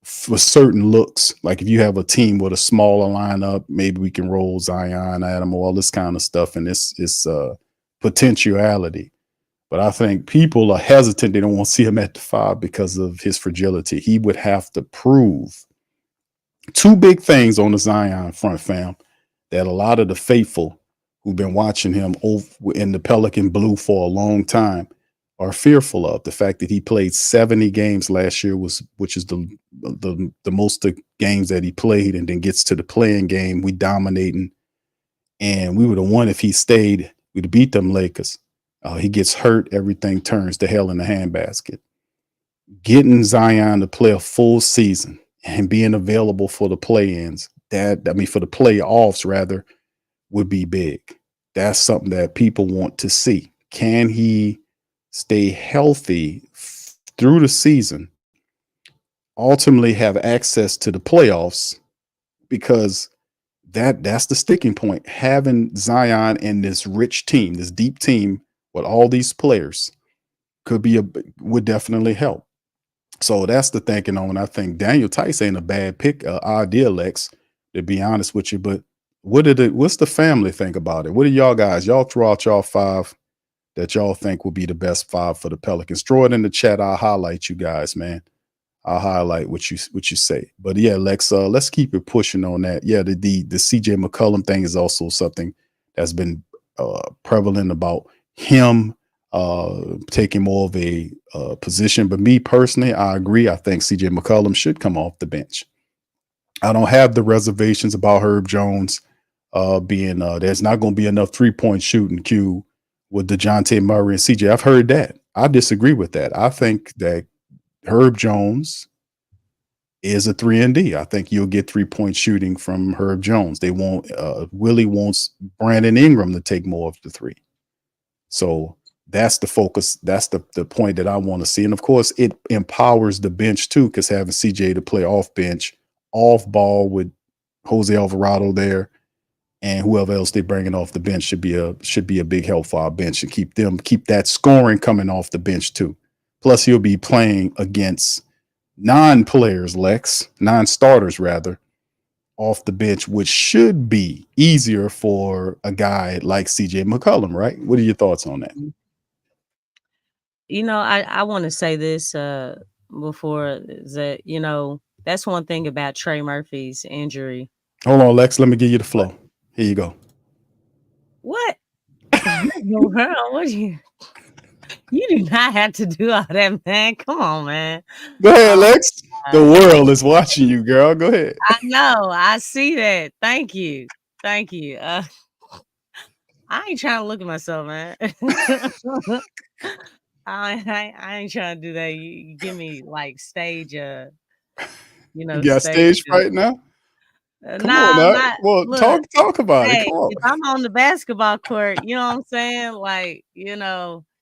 for certain looks. Like if you have a team with a smaller lineup, maybe we can roll Zion, Adam, all this kind of stuff, and it's potentiality. But I think people are hesitant. They don't want to see him at the 5 because of his fragility. He would have to prove 2 big things on the Zion front, fam, that a lot of the faithful who've been watching him in the Pelican blue for a long time are fearful of. The fact that he played 70 games last year, which is the most of games that he played, and then gets to the playing game, we dominating, and we would have won if he stayed. We'd have beat them Lakers. He gets hurt, everything turns to hell in the handbasket. Getting Zion to play a full season and being available for the play-ins, for the playoffs rather, would be big. That's something that people want to see. Can he stay healthy through the season, ultimately have access to the playoffs? Because that's the sticking point. Having Zion and this rich team, this deep team with all these players, would definitely help. So that's the thinking on. I think Daniel Tice ain't a bad pick, idea, Lex, to be honest with you. But what's the family think about it? What do y'all guys? Y'all throw out y'all 5 that y'all think will be the best 5 for the Pelicans. Throw it in the chat. I'll highlight you guys, man. I'll highlight what you say. But yeah, Lex, let's keep it pushing on that. Yeah, the CJ McCollum thing is also something that's been prevalent about him taking more of a position. But me personally, I agree. I think CJ McCollum should come off the bench. I don't have the reservations about Herb Jones being there's not going to be enough 3-point shooting Q with DeJounte Murray and CJ. I've heard that. I disagree with that. I think that Herb Jones is a 3-and-D. I think you'll get 3-point shooting from Herb Jones. They won't. Willie wants Brandon Ingram to take more of the 3. So that's the focus. That's the point that I want to see. And of course, it empowers the bench too, because having CJ to play off bench, off ball with Jose Alvarado there, and whoever else they're bringing off the bench should be a big help for our bench, and keep that scoring coming off the bench too. Plus, he'll be playing against non-starters rather, off the bench, which should be easier for a guy like CJ McCollum, right? What are your thoughts on that? I want to say this before that, that's one thing about Trey Murphy's injury. Hold on, Lex. Let me give you the flow. Here you go. What? What you do not have to do all that, man. Come on, man. Go ahead, Lex. The world is watching you, girl. Go ahead. I know. I see that. Thank you. I ain't trying to look at myself, man. I ain't trying to do that. You give me like stage, you got stage fright now? Come on No, now. not Well, look. talk about it. Hey, Come on. if I'm on the basketball court, you know what I'm saying? Like,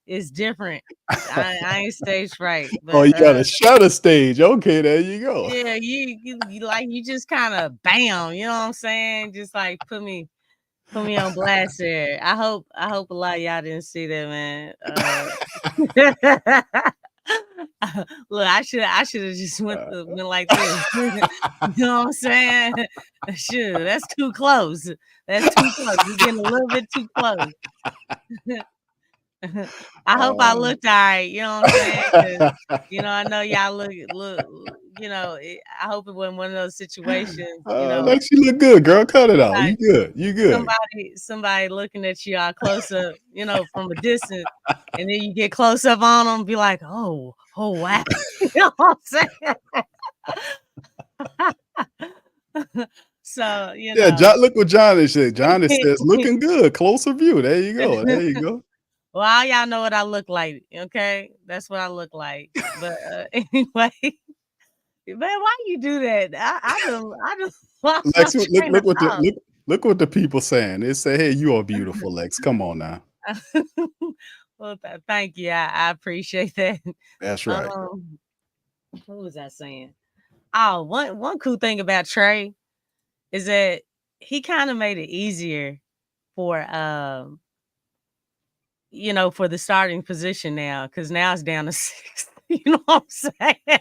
it's different. I ain't stage fright, Oh, but you got a shutter stage. Okay, there you go. yeah, you just kind of bam, you know what I'm saying? Just like put me on blast there. I hope a lot of y'all didn't see that, man. Look, I should have just went like this. You know what I'm saying? Shoot, that's too close. That's too close. You're getting a little bit too close. I hope I looked all right. You know what I'm saying? 'Cause, I know y'all look. I hope it wasn't one of those situations. Like she look good, girl. Cut it out. Like You good. You good. somebody looking at you all close up, from a distance, and then you get close up on them, be like, oh wow. You know what I'm saying? So, Yeah, John, look what Johnny said. Johnny says, looking good. Closer view. There you go. There you go. Well, all y'all know what I look like, okay? That's what I look like. But anyway, man, why you do that? I just lost my Lex, train of thought. look what the people saying. They say, hey, you are beautiful, Lex. Come on now. Well, thank you. I appreciate that. That's right. What was I saying? Oh, one cool thing about Trey is that he kind of made it easier for for the starting position now, because now it's down to 6. You know what I'm saying?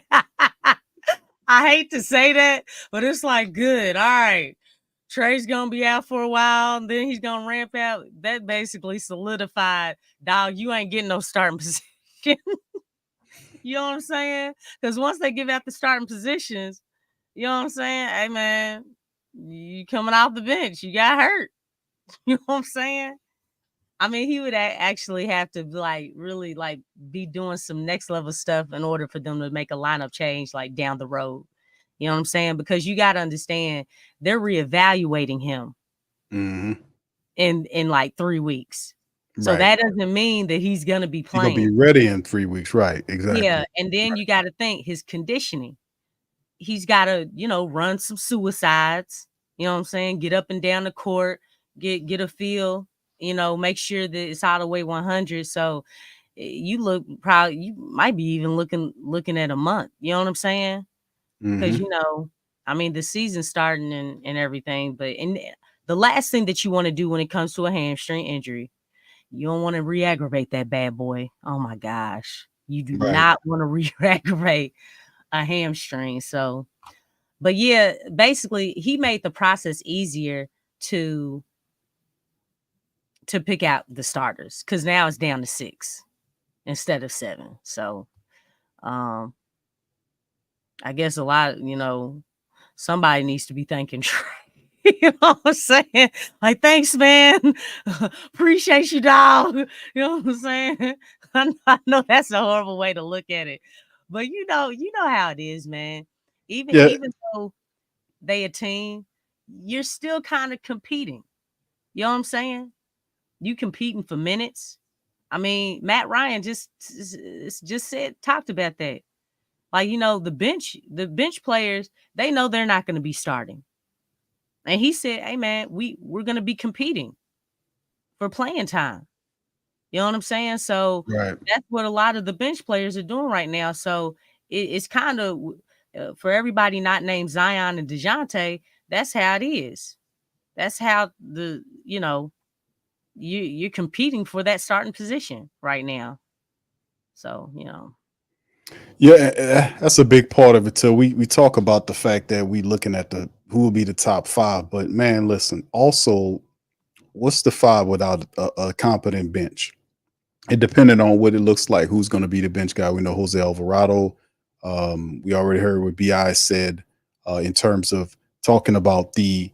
I hate to say that, but it's like, good. All right. Trey's gonna be out for a while, and then he's gonna ramp out. That basically solidified, dog, you ain't getting no starting position. You know what I'm saying? Because once they give out the starting positions, you know what I'm saying? Hey man, you coming off the bench, you got hurt. You know what I'm saying? I mean, he would actually have to really be doing some next level stuff in order for them to make a lineup change down the road. You know what I'm saying? Because you got to understand, they're reevaluating him in 3 weeks. So Right. that doesn't mean that he's going to be He's playing. gonna be ready in 3 weeks. Right. Exactly. Yeah. And then you got to think his conditioning. He's got to, run some suicides. You know what I'm saying? Get up and down the court, get a feel, make sure that it's all the way 100. So you might be even looking at a month. You know what I'm saying? Because, I mean, the season's starting and everything. But the last thing that you want to do when it comes to a hamstring injury, you don't want to re-aggravate that bad boy. Oh my gosh. You do not want to re-aggravate a hamstring. So, but yeah, basically he made the process easier to pick out the starters, because now it's down to 6 instead of 7. So I guess a lot, somebody needs to be thanking Trey. You know what I'm saying? Like, thanks, man. Appreciate you, dog. You know what I'm saying? I know that's a horrible way to look at it. But you know how it is, man. Even though they a team, you're still kind of competing. You know what I'm saying? You competing for minutes. I mean, Matt Ryan just talked about that. Like, the bench players, they know they're not going to be starting. And he said, hey man, we're going to be competing for playing time. You know what I'm saying? So that's what a lot of the bench players are doing right now. So it's kind of for everybody not named Zion and DeJounte, that's how it is. That's how you're competing for that starting position right now. So, Yeah, that's a big part of it too. We talk about the fact that we looking at who will be the top 5, but man, listen, also, what's the 5 without a competent bench? It depended on what it looks like, who's going to be the bench guy. We know Jose Alvarado. We already heard what BI said in terms of talking about the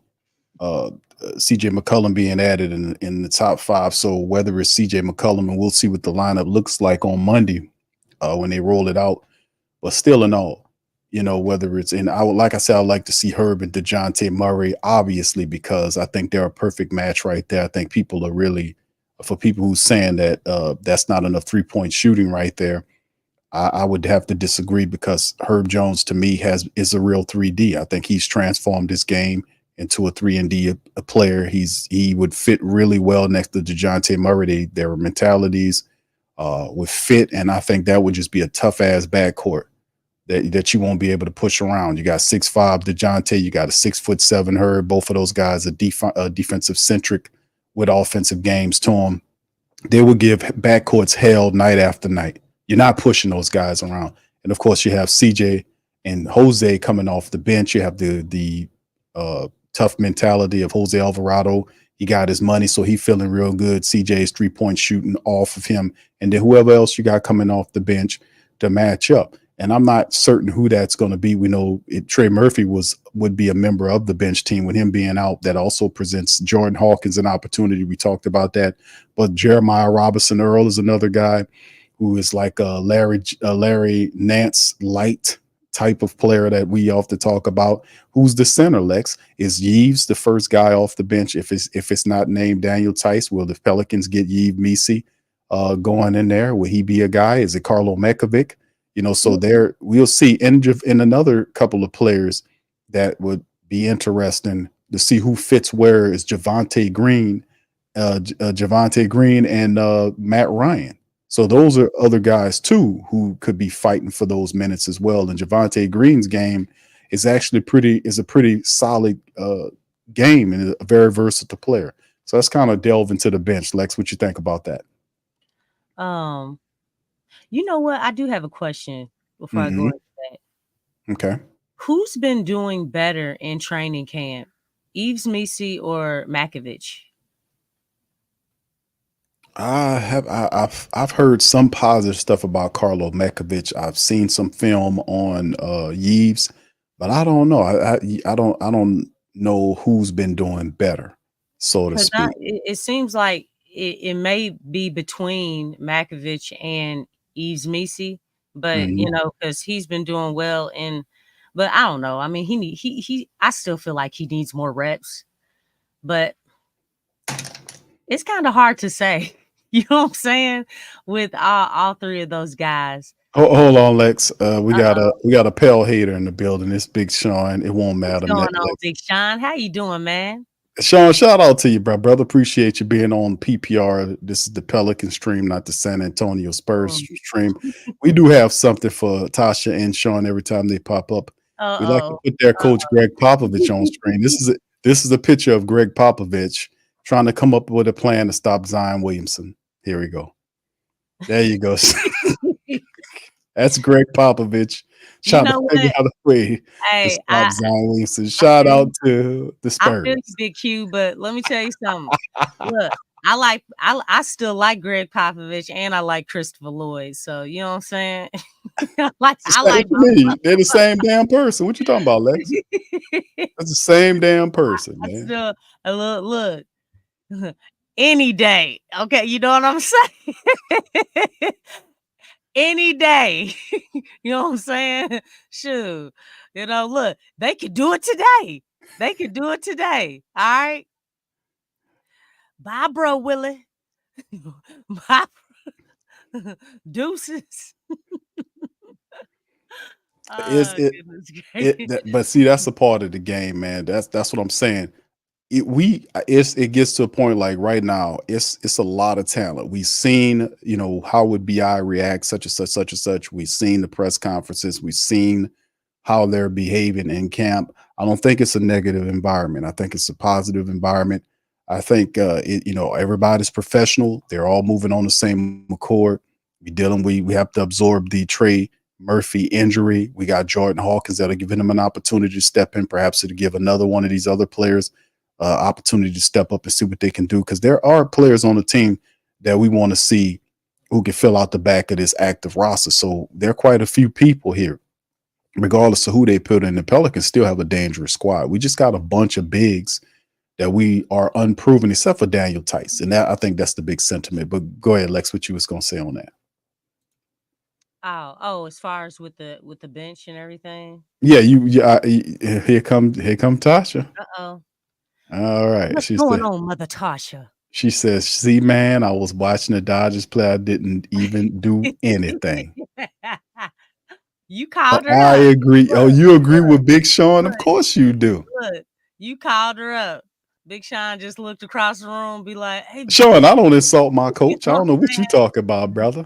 CJ McCollum being added in the top 5. So whether it's CJ McCollum, and we'll see what the lineup looks like on Monday when they roll it out. But still in all, whether it's like I said, I'd like to see Herb and DeJounte Murray, obviously, because I think they're a perfect match right there. I think people are really, for people who's saying that that's not enough 3-point shooting right there, I would have to disagree, because Herb Jones to me is a real 3D. I think he's transformed his game into a 3-and-D a player. He would fit really well next to DeJounte Murray. Their mentalities would fit, and I think that would just be a tough ass backcourt that you won't be able to push around. You got 6'5" DeJounte, you got a 6'7" Herb. Both of those guys are defensive centric with offensive games to them. They will give backcourts hell night after night. You're not pushing those guys around. And of course, you have CJ and Jose coming off the bench. You have the tough mentality of Jose Alvarado. He got his money, so he's feeling real good. CJ's 3-point shooting off of him. And then whoever else you got coming off the bench to match up. And I'm not certain who that's going to be. We know Trey Murphy would be a member of the bench team. With him being out, that also presents Jordan Hawkins an opportunity. We talked about that. But Jeremiah Robinson Earl is another guy who is like a Larry Nance light type of player that we often talk about. Who's the center, Lex? Is Yves the first guy off the bench? If it's not named Daniel Tice, will the Pelicans get Yves Misi going in there? Will he be a guy? Is it Karlo Mekovic? So there we'll see in another couple of players that would be interesting to see who fits where is Javonte Green and Matt Ryan. So those are other guys too who could be fighting for those minutes as well. And Javonte Green's game is actually a pretty solid game and a very versatile player. So let's kind of delve into the bench. Lex, what you think about that? You know what? I do have a question before I go into that. Okay. Who's been doing better in training camp, Yves Misi or Makovich? I've heard some positive stuff about Karlo Mekovic. I've seen some film on Yves, but I don't know. I don't know who's been doing better, so to speak. It seems like it may be between Makovich and Yves Misi, but because he's been doing well but I don't know. I mean, I still feel like he needs more reps, but it's kind of hard to say. You know what I'm saying? With all three of those guys. Hold on, Lex. We got a pale hater in the building. It's Big Sean. It won't matter. What's going on, Big Sean? How you doing, man? Sean, shout out to you, brother. Appreciate you being on PPR. This is the Pelican stream, not the San Antonio Spurs stream. We do have something for Tasha and Sean every time they pop up. We like to put their coach Greg Popovich on screen. This is a picture of Greg Popovich trying to come up with a plan to stop Zion Williamson. Here we go. There you go. That's Greg Popovich trying to figure out a way to stop Zion Williamson. Shout out to the Spurs. I feel you, Big Q, but let me tell you something. Look, I still like Greg Popovich and I like Christopher Lloyd. So you know what I'm saying? I like me. They're the same damn person. What you talking about, Lex? That's the same damn person, man. Still, look. Any day. Okay, you know what I'm saying? Any day. You know what I'm saying? Shoot. Look, they could do it today. They could do it today. All right. Bye, bro, Willie. Bye. Deuces. But see, that's a part of the game, man. That's what I'm saying. It gets to a point like right now, it's a lot of talent. We've seen, how would BI react, such and such. We've seen the press conferences. We've seen how they're behaving in camp. I don't think it's a negative environment. I think it's a positive environment. I think everybody's professional. They're all moving on the same accord. We have to absorb the Trey Murphy injury. We got Jordan Hawkins that'll give him an opportunity to step in, perhaps to give another one of these other players opportunity to step up and see what they can do, because there are players on the team that we want to see who can fill out the back of this active roster. So there are quite a few people here, regardless of who they put in. The Pelicans still have a dangerous squad. We just got a bunch of bigs that we are unproven, except for Daniel Tice, and I think that's the big sentiment. But go ahead, Lex, what you was gonna say on that? Oh, as far as with the bench and everything. Yeah, here come Tasha. Uh-oh. All right. What's going on, Mother Tasha? She says, see, man, I was watching the Dodgers play. I didn't even do anything. You called her. I agree. Oh, you agree with Big Sean? Of course you do. Look, You called her up. Big Sean just looked across the room, be like, "Hey, Sean, I don't insult my coach. I know don't know what what you talking about, brother.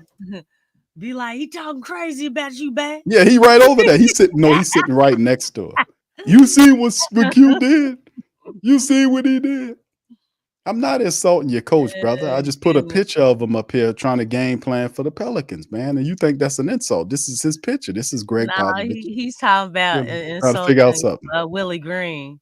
be like, he talking crazy about you, back." Yeah, he right over there. He's sitting. No, he's sitting right next to her. You see what Q did? You see what he did? I'm not insulting your coach, brother. I just put a Goodness. picture of him up here trying to game plan for the Pelicans, man. And you think that's an insult? This is his picture. This is Greg Nah, Popovich he's talking about trying to figure out insulting something. Willie Green.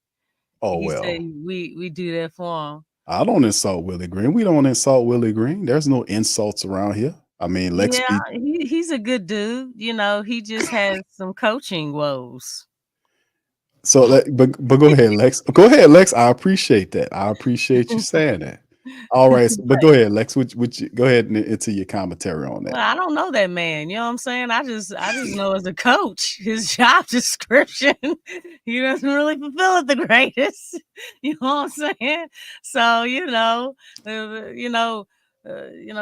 Oh He said well, we do that for him. I don't insult Willie Green. We don't insult Willie Green. There's no insults around here. I mean, Lex Yeah, be he's a good dude. You know, he just has some coaching woes. so. But go ahead, Lex. Go ahead, Lex. I appreciate that. I appreciate you saying that. All right, but go ahead, Lex. Go ahead and into your commentary on that. Well, I don't know that man. You know what I'm saying? I just know as a coach, his job description, he doesn't really fulfill it the greatest. You know what I'm saying? So,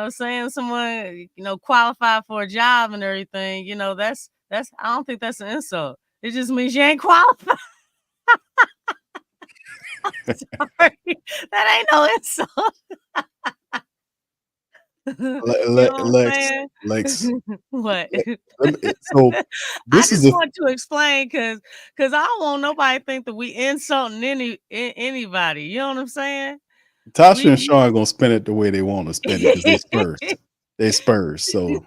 saying someone, qualified for a job and everything, that's I don't think that's an insult. It just means you ain't qualified. Sorry. That ain't no insult. Lex. What? So I this is just want to explain because I don't want nobody to think that we insulting anybody. You know what I'm saying? Tasha and Sean are gonna spend it the way they want to spend it because they Spurs. They Spurs. So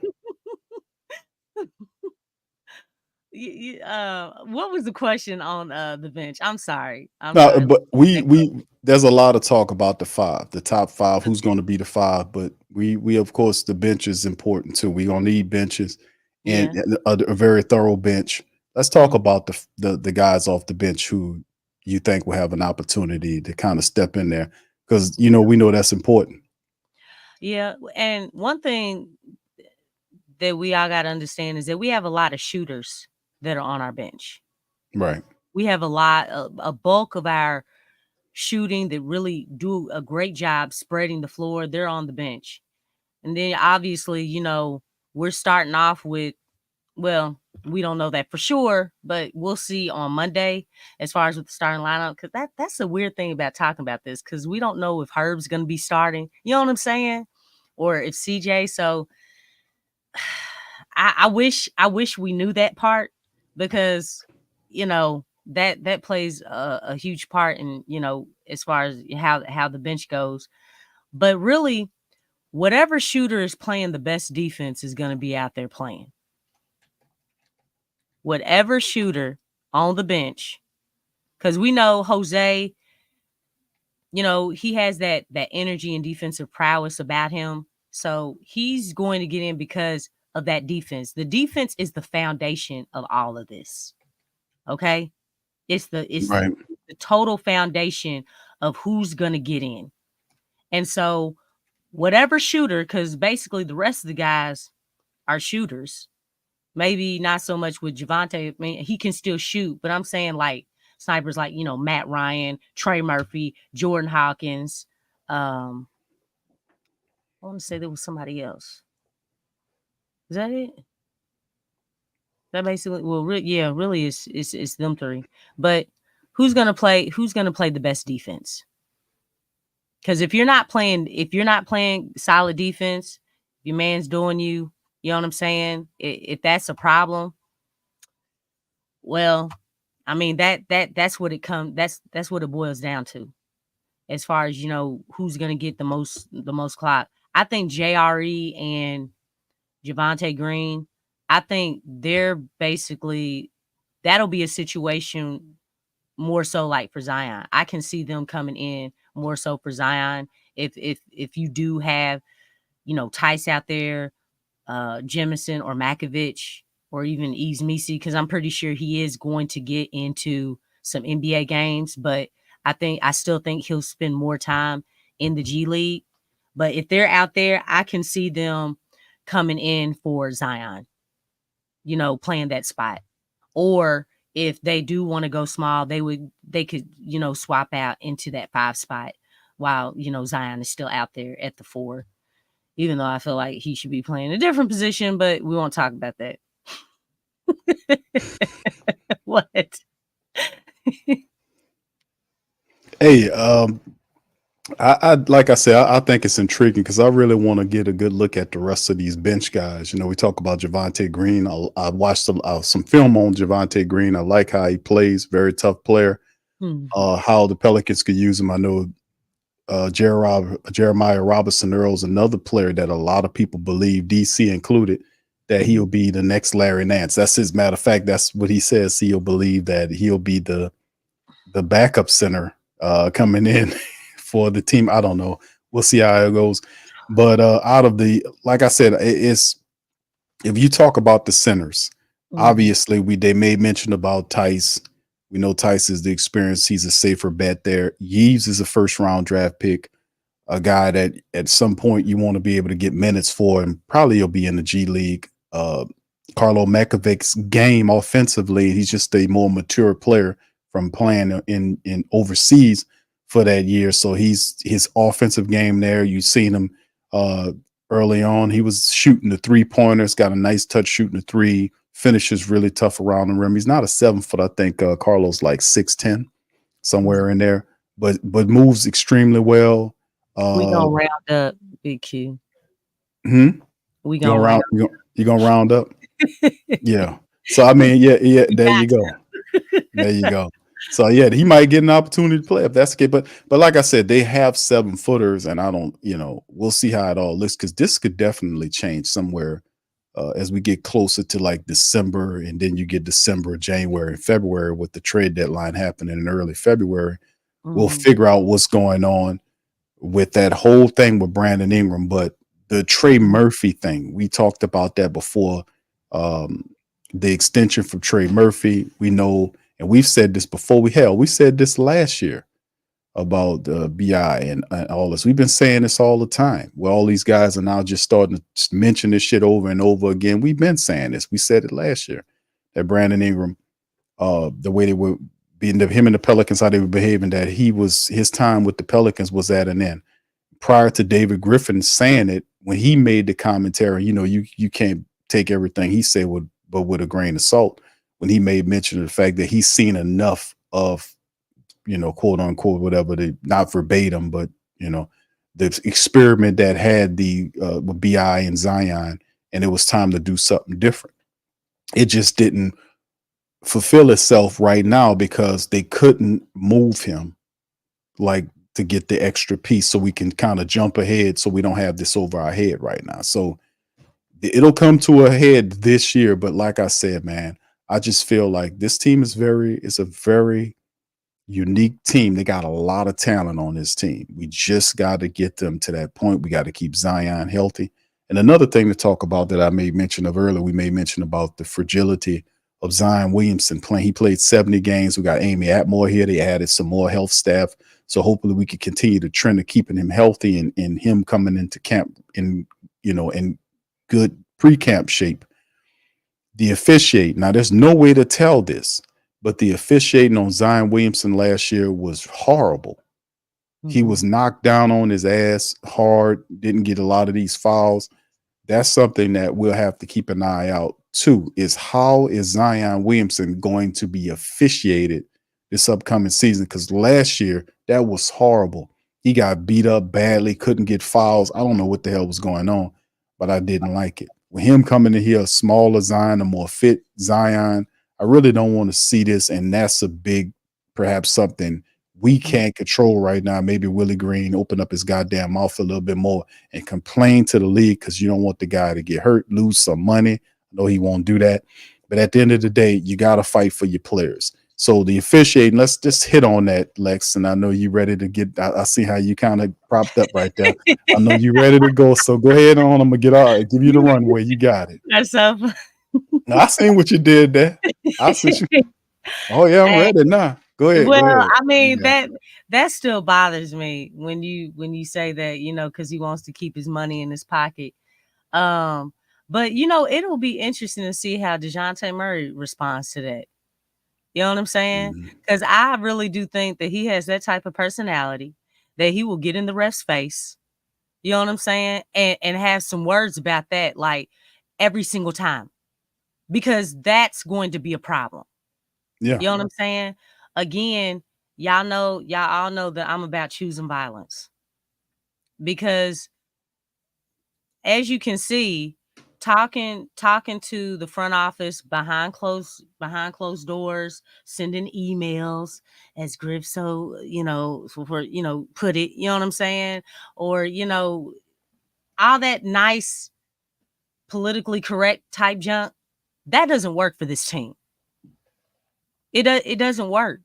what was the question on the bench? I'm sorry. but we there's a lot of talk about the top five, who's going to be the five. But we of course the bench is important too. We're gonna need benches and a very thorough bench. Let's talk about the guys off the bench who you think will have an opportunity to kind of step in there because we know that's important. Yeah, and one thing that we all got to understand is that we have a lot of shooters that are on our bench. Right. We have a bulk of our shooting that really do a great job spreading the floor. They're on the bench. And then obviously, we're starting off with, well, we don't know that for sure, but we'll see on Monday as far as with the starting lineup. Cause that's the weird thing about talking about this. Cause we don't know if Herb's going to be starting, you know what I'm saying? Or if CJ. So I wish we knew that part because, that plays a huge part in, as far as how the bench goes. But really, whatever shooter is playing the best defense is going to be out there playing. Whatever shooter on the bench, because we know Jose, he has that energy and defensive prowess about him. So he's going to get in because of that defense. The defense is the foundation of all of this. Okay? It's the total foundation of who's going to get in. And so whatever shooter, because basically the rest of the guys are shooters. Maybe not so much with Javonte. I mean, he can still shoot, but I'm saying like snipers like, Matt Ryan, Trey Murphy, Jordan Hawkins. I want to say there was somebody else. Is that it? That basically, well, really it's them three. But who's gonna play the best defense? Because if you're not playing solid defense, your man's doing you. You know what I'm saying? If that's a problem, well, I mean that's what that's what it boils down to. As far as who's gonna get the most clock. I think JRE and Javonte Green, I think they're basically that'll be a situation more so like for Zion. I can see them coming in more so for Zion. If you do have, Tice out there, Jemison or Makovich or even Yves Missi, because I'm pretty sure he is going to get into some NBA games, but I still think he'll spend more time in the G League. But if they're out there, I can see them coming in for Zion, playing that spot. Or if they do want to go small, they could, swap out into that 5 spot while, Zion is still out there at the 4. Even though I feel like he should be playing a different position, but we won't talk about that. What? Hey, I like I said, I think it's intriguing because I really want to get a good look at the rest of these bench guys. You know, we talk about Javante Green. I watched some film on Javante Green. I like how he plays, very tough player. Hmm. How the Pelicans could use him. I know Jeremiah Robinson Earl is another player that a lot of people believe, DC included, that he'll be the next Larry Nance. That's his matter of fact. That's what he says. He'll believe that he'll be the backup center coming in for the team. I don't know. We'll see how it goes. But out of the, like I said, it's if you talk about the centers, obviously they made mention about Tice. We know Tice is the experience. He's a safer bet there. Yves is a first round draft pick, a guy that at some point you want to be able to get minutes for, and probably he'll be in the G League. Carlo Makovic's game offensively, he's just a more mature player from playing in overseas for that year. So his offensive game there, you've seen him early on. He was shooting the 3-pointers, got a nice touch shooting the three, finishes really tough around the rim. He's not a 7-foot. I think Carlos like 6'10", somewhere in there, but moves extremely well. We gonna round up, Big Q. Hmm? We gonna round. You gonna round up? Yeah. So I mean, yeah. There you go. There you go. So yeah, he might get an opportunity to play if that's the case. But like I said, they have 7-footers, and I don't, we'll see how it all looks, because this could definitely change somewhere as we get closer to like December, and then you get December, January, and February with the trade deadline happening in early February. We'll figure out what's going on with that whole thing with Brandon Ingram. But the Trey Murphy thing, we talked about that before. The extension from Trey Murphy, we know, and we've said this before. We said this last year about BI and all this. We've been saying this all the time. Well, all these guys are now just starting to mention this shit over and over again. We've been saying this. We said it last year that Brandon Ingram, the way they were being, him and the Pelicans, how they were behaving, that his time with the Pelicans was at an end. Prior to David Griffin saying it, when he made the commentary, you can't take everything he said but with a grain of salt. When he made mention of the fact that he's seen enough of, quote unquote, whatever, not verbatim, but the experiment that had the with BI and Zion, and it was time to do something different. It just didn't fulfill itself right now because they couldn't move him like to get the extra piece, so we can kind of jump ahead, so we don't have this over our head right now. So it'll come to a head this year. But like I said, man, I just feel like this team is a very unique team. They got a lot of talent on this team. We just got to get them to that point. We got to keep Zion healthy. And another thing to talk about that I made mention of earlier, we made mention about the fragility of Zion Williamson playing. He played 70 games. We got Amy Atmore here. They added some more health staff. So hopefully we can continue the trend of keeping him healthy and him coming into camp in good pre-camp shape. The officiate. Now, there's no way to tell this, but the officiating on Zion Williamson last year was horrible. He was knocked down on his ass hard, didn't get a lot of these fouls. That's something that we'll have to keep an eye out too, is how is Zion Williamson going to be officiated this upcoming season? Because last year, that was horrible. He got beat up badly, couldn't get fouls. I don't know what the hell was going on, but I didn't like it. With him coming in here, a smaller Zion, a more fit Zion, I really don't want to see this, and that's a big, perhaps something we can't control right now. Maybe Willie Green open up his goddamn mouth a little bit more and complain to the league, because you don't want the guy to get hurt, lose some money. I know he won't do that. But at the end of the day, you got to fight for your players. So the officiating, let's just hit on that, Lex. And I know you ready to get, I see how you kind of propped up right there. I know you ready to go. So go ahead on. I'm going to get all right. Give you the runway. You got it. That's up. Now, I seen what you did there. I see you. Oh, yeah, I'm ready now. Go ahead. Well, go ahead. I mean, Yeah. that still bothers me when you say that, because he wants to keep his money in his pocket. But it'll be interesting to see how DeJounte Murray responds to that. You know what I'm saying? Because I really do think that he has that type of personality that he will get in the ref's face. You know what I'm saying? And have some words about that, like every single time, because that's going to be a problem. Yeah. You know what I'm saying? Again, y'all all know that I'm about choosing violence. Because as you can see, talking to the front office behind closed doors, sending emails, as Griff put it, you know what I'm saying? Or, all that nice politically correct type junk, that doesn't work for this team. It doesn't work.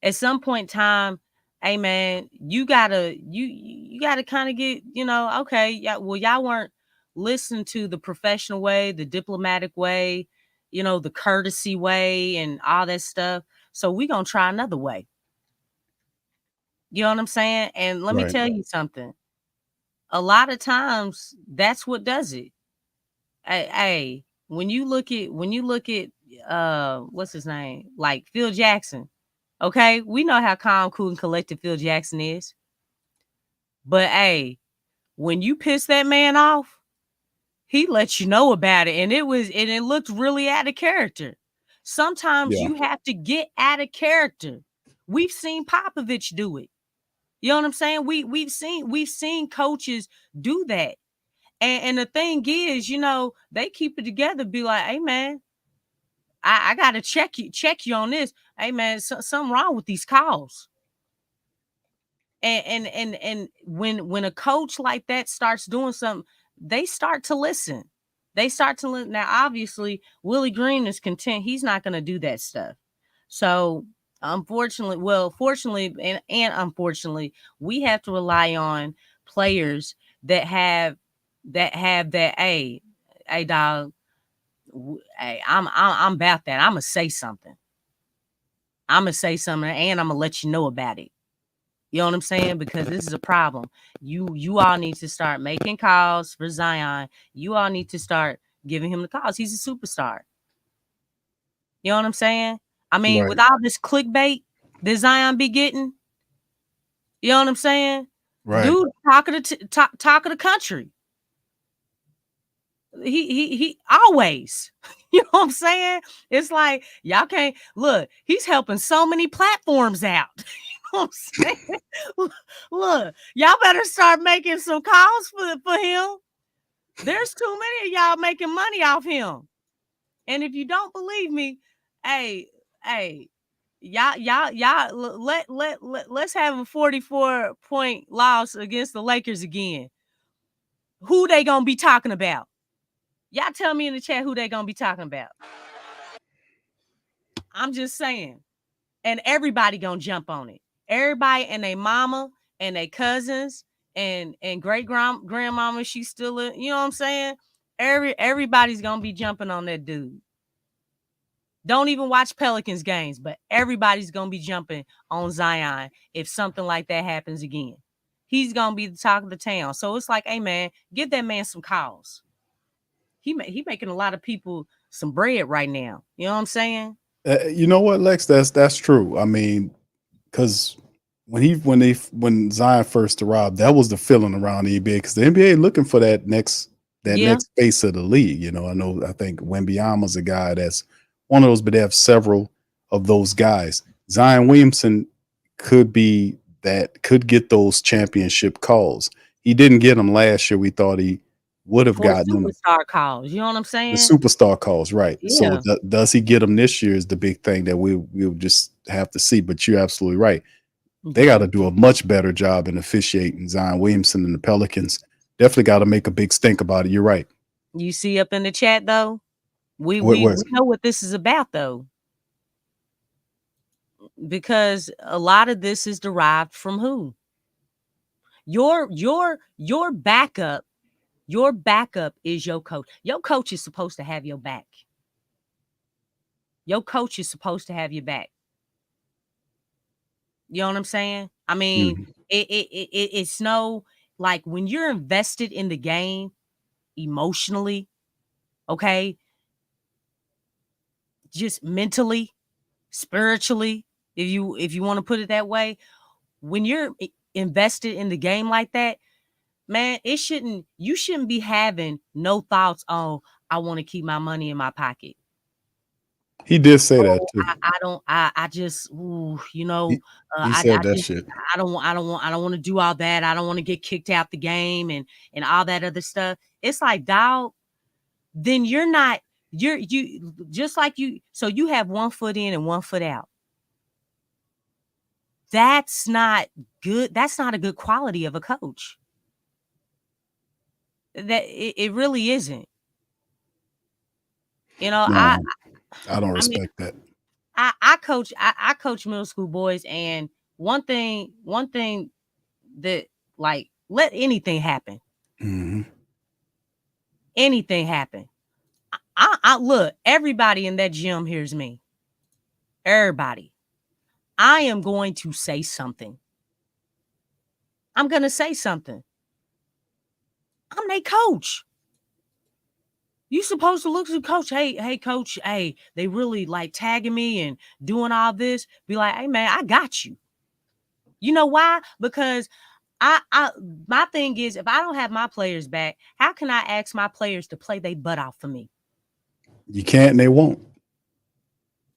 At some point in time, hey man, you gotta kind of get, okay, yeah, well, y'all weren't listening to the professional way, the diplomatic way, the courtesy way and all that stuff. So we gonna try another way. You know what I'm saying? And let me Right. tell you something. A lot of times that's what does it. Hey, when you look at what's his name? Like Phil Jackson. Okay, we know how calm, cool, and collected Phil Jackson is. But hey, when you piss that man off, he lets you know about it. And it looked really out of character. Sometimes Yeah. you have to get out of character. We've seen Popovich do it. You know what I'm saying? We've seen coaches do that. And the thing is, they keep it together, be like, hey man, I gotta check you on this. Hey man, something wrong with these calls. And when a coach like that starts doing something, they start to listen. They start to listen. Now, obviously, Willie Green is content. He's not going to do that stuff. So, fortunately, and unfortunately, we have to rely on players that have that. Hey, dog. Hey, I'm about that. I'm gonna say something. And I'm gonna let you know about it. You know what I'm saying? Because this is a problem. You all need to start making calls for Zion. You all need to start giving him the calls. He's a superstar. You know what I'm saying? I mean, Right. with all this clickbait that Zion be getting, you know what I'm saying? Right. Dude, talk of the country. He always. You know what I'm saying? It's like y'all can't look. He's helping so many platforms out. You know what I'm saying? Look, y'all better start making some calls for him. There's too many of y'all making money off him. And if you don't believe me, hey, y'all let's have a 44-point loss against the Lakers again. Who they gonna be talking about? Y'all tell me in the chat who they gonna be talking about. I'm just saying. And everybody gonna jump on it. Everybody and their mama and their cousins and great grandmama, she's still in, you know what I'm saying? Everybody's gonna be jumping on that dude. Don't even watch Pelicans games, but everybody's gonna be jumping on Zion if something like that happens again. He's gonna be the talk of the town. So it's like, hey man, give that man some calls. He making a lot of people some bread right now. You know what I'm saying? You know what, Lex? That's true. I mean, because when Zion first arrived, that was the feeling around the NBA because the NBA looking for that next Yeah. face of the league. I think Wembanyama's a guy that's one of those, but they have several of those guys. Zion Williamson could get those championship calls. He didn't get them last year. We thought he would have For gotten them. superstar calls. You know what I'm The saying? superstar calls, right? So Yeah. does he get them this year? Is the big thing that we'll just have to see. But you're absolutely right. They got to do a much better job in officiating. Zion Williamson and the Pelicans definitely got to make a big stink about it. You're right. You see up in the chat though, we Where know what this is about though, because a lot of this is derived from who? Your backup. Your backup is your coach. Your coach is supposed to have your back. Your coach is supposed to have your back. You know what I'm saying? I mean, it's no, like when you're invested in the game emotionally, okay, just mentally, spiritually, if you want to put it that way, when you're invested in the game like that, man, you shouldn't be having no thoughts on I want to keep my money in my pocket. He did say that Oh, too. I don't. I just, ooh, you know, He, he I said that just, shit. I don't want to do all that. I don't want to get kicked out the game and all that other stuff. It's like, dog, then you're not, you just like you. So you have 1 foot in and 1 foot out. That's not good. That's not a good quality of a coach. That it really isn't. You know, No, I don't I mean, respect that. I coach middle school boys, and one thing that, like, let anything happen. Hmm. Anything happen. I look, everybody in that gym hears me. Everybody. I am going to say something. I'm gonna say something. I'm their coach. You supposed to look to coach. Hey, coach. Hey, they really like tagging me and doing all this. Be like, hey man, I got you. You know why? Because I my thing is, if I don't have my players back, how can I ask my players to play their butt off for me? You can't and they won't.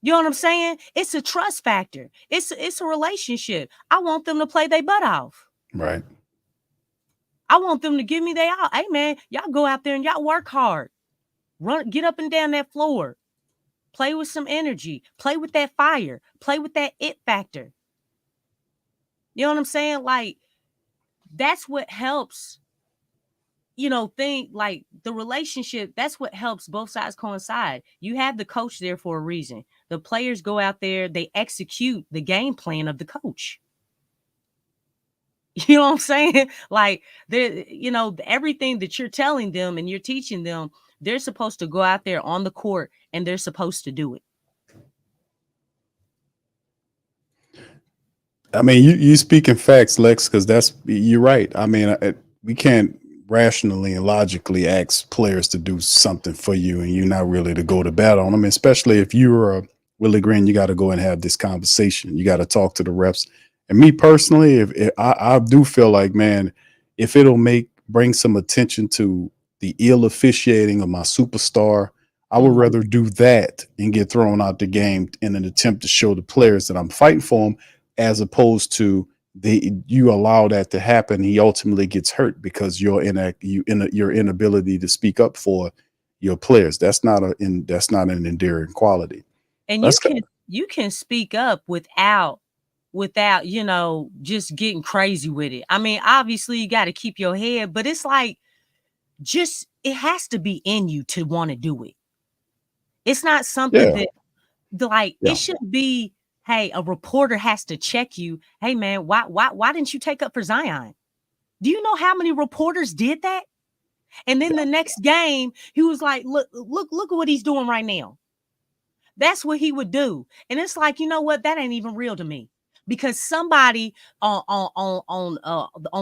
You know what I'm saying? It's a trust factor. It's a relationship. I want them to play their butt off. Right. I want them to give me their all. Hey man, y'all go out there and y'all work hard. Run, get up and down that floor. Play with some energy. Play with that fire. Play with that it factor. You know what I'm saying? Like, that's what helps, think like the relationship. That's what helps both sides coincide. You have the coach there for a reason. The players go out there, they execute the game plan of the coach. You know what I'm saying? Like, everything that you're telling them and you're teaching them, they're supposed to go out there on the court and they're supposed to do it. I mean, you speaking facts, Lex, because you're right. I mean, we can't rationally and logically ask players to do something for you, and you're not really to go to bat on them. Especially if you're Willie Green, you got to go and have this conversation. You got to talk to the reps. And me personally, if I do feel like, man, if it'll bring some attention to the ill officiating of my superstar, I would rather do that and get thrown out the game in an attempt to show the players that I'm fighting for them, as opposed to you allow that to happen. He ultimately gets hurt because your inability to speak up for your players. That's not an endearing quality. And you can speak up without just getting crazy with it. I mean, obviously you got to keep your head, but it's like, it has to be in you to want to do it. It's not something that it shouldn't be, hey, a reporter has to check you. Hey man, why didn't you take up for Zion? Do you know how many reporters did that? And then the next game, he was like, look at what he's doing right now. That's what he would do. And it's like, you know what? That ain't even real to me. Because somebody on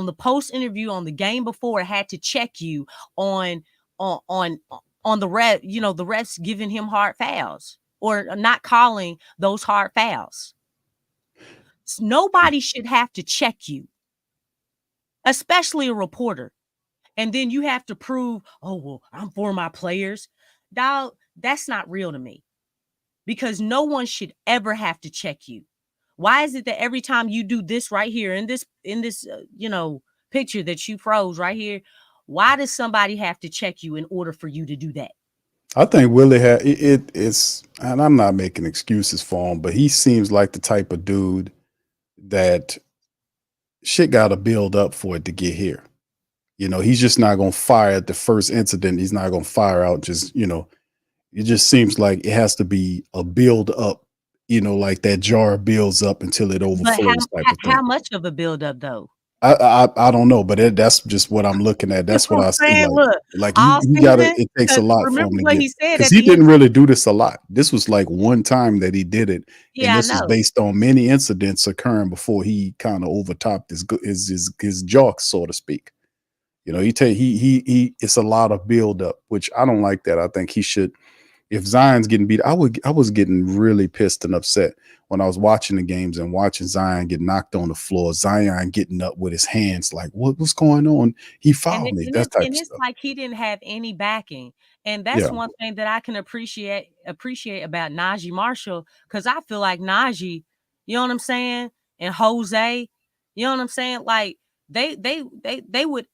the post interview on the game before had to check you on the ref, the refs giving him hard fouls or not calling those hard fouls. Nobody should have to check you, especially a reporter. And then you have to prove, oh, well, I'm for my players. Dog, that's not real to me, because no one should ever have to check you. Why is it that every time you do this right here in this picture that you froze right here, why does somebody have to check you in order for you to do that? I think Willie had it's, and I'm not making excuses for him, but he seems like the type of dude that shit got to build up for it to get here. He's just not going to fire at the first incident. He's not going to fire out just, it just seems like it has to be a build up, like that jar builds up until it overflows. How much of a build up though? I don't know, but that's just what I'm looking at. That's what I see. Like he got it. It takes a lot for him to get, because he didn't really do this a lot. This was like one time that he did it, and this is based on many incidents occurring before he kind of overtopped his jaw, so to speak. It's a lot of build up, which I don't like that. I think he should if Zion's getting beat, I was getting really pissed and upset when I was watching the games and watching Zion get knocked on the floor. Zion getting up with his hands like, what's going on? He fouled me. That type of it's stuff. like he didn't have any backing. And that's Yeah. one thing that I can appreciate about Najee Marshall, because I feel like Najee, you know what I'm saying, and Jose, you know what I'm saying, like they would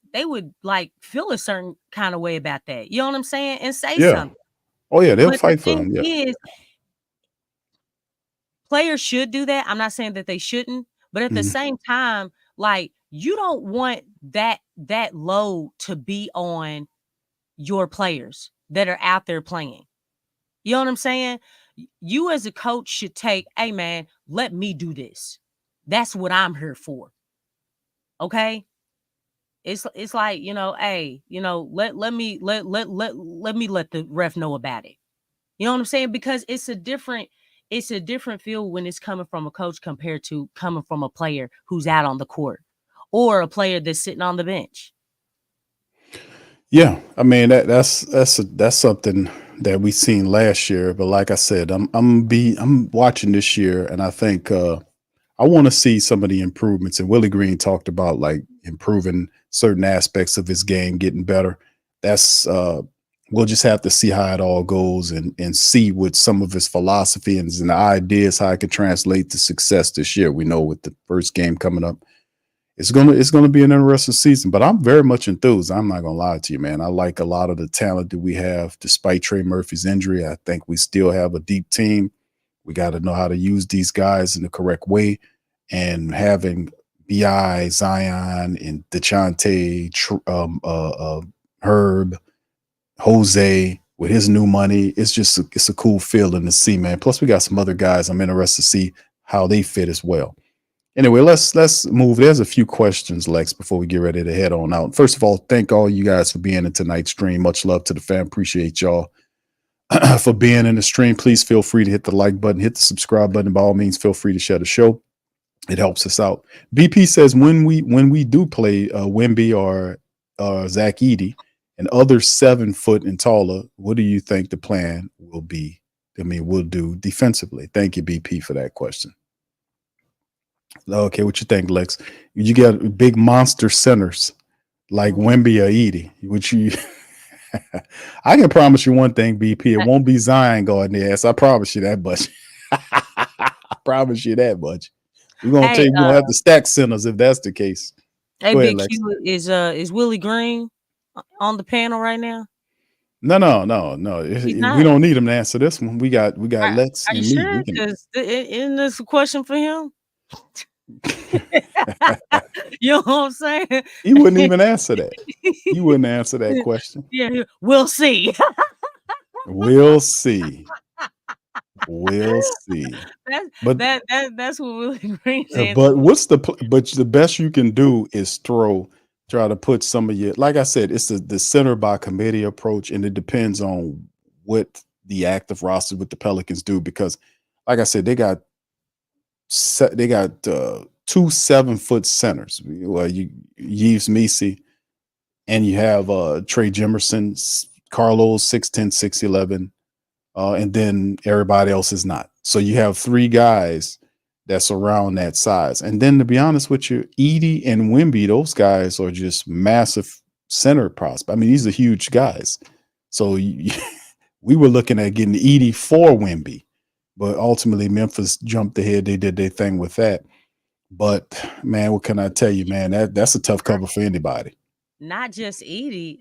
like feel a certain kind of way about that. You know what I'm saying, and say Yeah. something. Oh yeah, they'll But the fight for thing him. Yeah. is, players should do that. I'm not saying that they shouldn't, but at the Mhm. same time, like, you don't want that load to be on your players that are out there playing. You know what I'm saying? You as a coach should take, hey man, let me do this. That's what I'm here for. Okay? It's like, hey, let me let the ref know about it. You know what I'm saying? Because it's a different feel when it's coming from a coach compared to coming from a player who's out on the court or a player that's sitting on the bench. Yeah, I mean that's something that we seen last year, but like I said, I'm watching this year, and I think I want to see some of the improvements. And Willie Green talked about like improving certain aspects of his game, getting better. That's we'll just have to see how it all goes and see what some of his philosophy and the ideas how it can translate to success this year. We know with the first game coming up, it's gonna be an interesting season, but I'm very much enthused. I'm not gonna lie to you, man. I like a lot of the talent that we have, despite Trey Murphy's injury. I think we still have a deep team. We got to know how to use these guys in the correct way, and having Bi, Zion, and Dechante, Herb, Jose with his new money. It's a cool feeling to see, man. Plus, we got some other guys. I'm interested to see how they fit as well. Anyway, let's move. There's a few questions, Lex, before we get ready to head on out. First of all, thank all you guys for being in tonight's stream. Much love to the fam. Appreciate y'all for being in the stream. Please feel free to hit the like button, hit the subscribe button. By all means, feel free to share the show. It helps us out. BP says when we do play Wemby or Zach Edey and other 7 foot and taller, what do you think the plan will be? I mean, we'll do defensively. Thank you, BP, for that question. Okay, what you think, Lex? You got big monster centers like Wemby or Edey, which you I can promise you one thing, BP. It won't be Zion guarding the ass. I promise you that much. I promise you that much. We're gonna have to stack centers if that's the case. Hey, Go ahead, Big Lex. Q, is Willie Green on the panel right now? No. He's We not. don't need him to answer this one. We got Lex Are you and me. sure? We can. Because isn't this a question for him? You know what I'm saying? He wouldn't even answer that. He wouldn't answer that question. Yeah, we'll see. We'll see. We'll see. But That's what Willie Green said. but but the best you can do is try to put some of your, like I said, it's the center by committee approach, and it depends on what the active roster with the Pelicans do, because like I said, they got 2 7-foot centers. Well, Yves Misi, and you have Trey Jimerson, Carlos 6'10", 6'11", and then everybody else is not. So you have 3 guys that's around that size. And then to be honest with you, Edey and Wemby, those guys are just massive center prospects. I mean, these are huge guys. So we were looking at getting Edey for Wemby, but ultimately Memphis jumped ahead. They did their thing with that. But man, what can I tell you, man? That's a tough cover for anybody. Not just Edey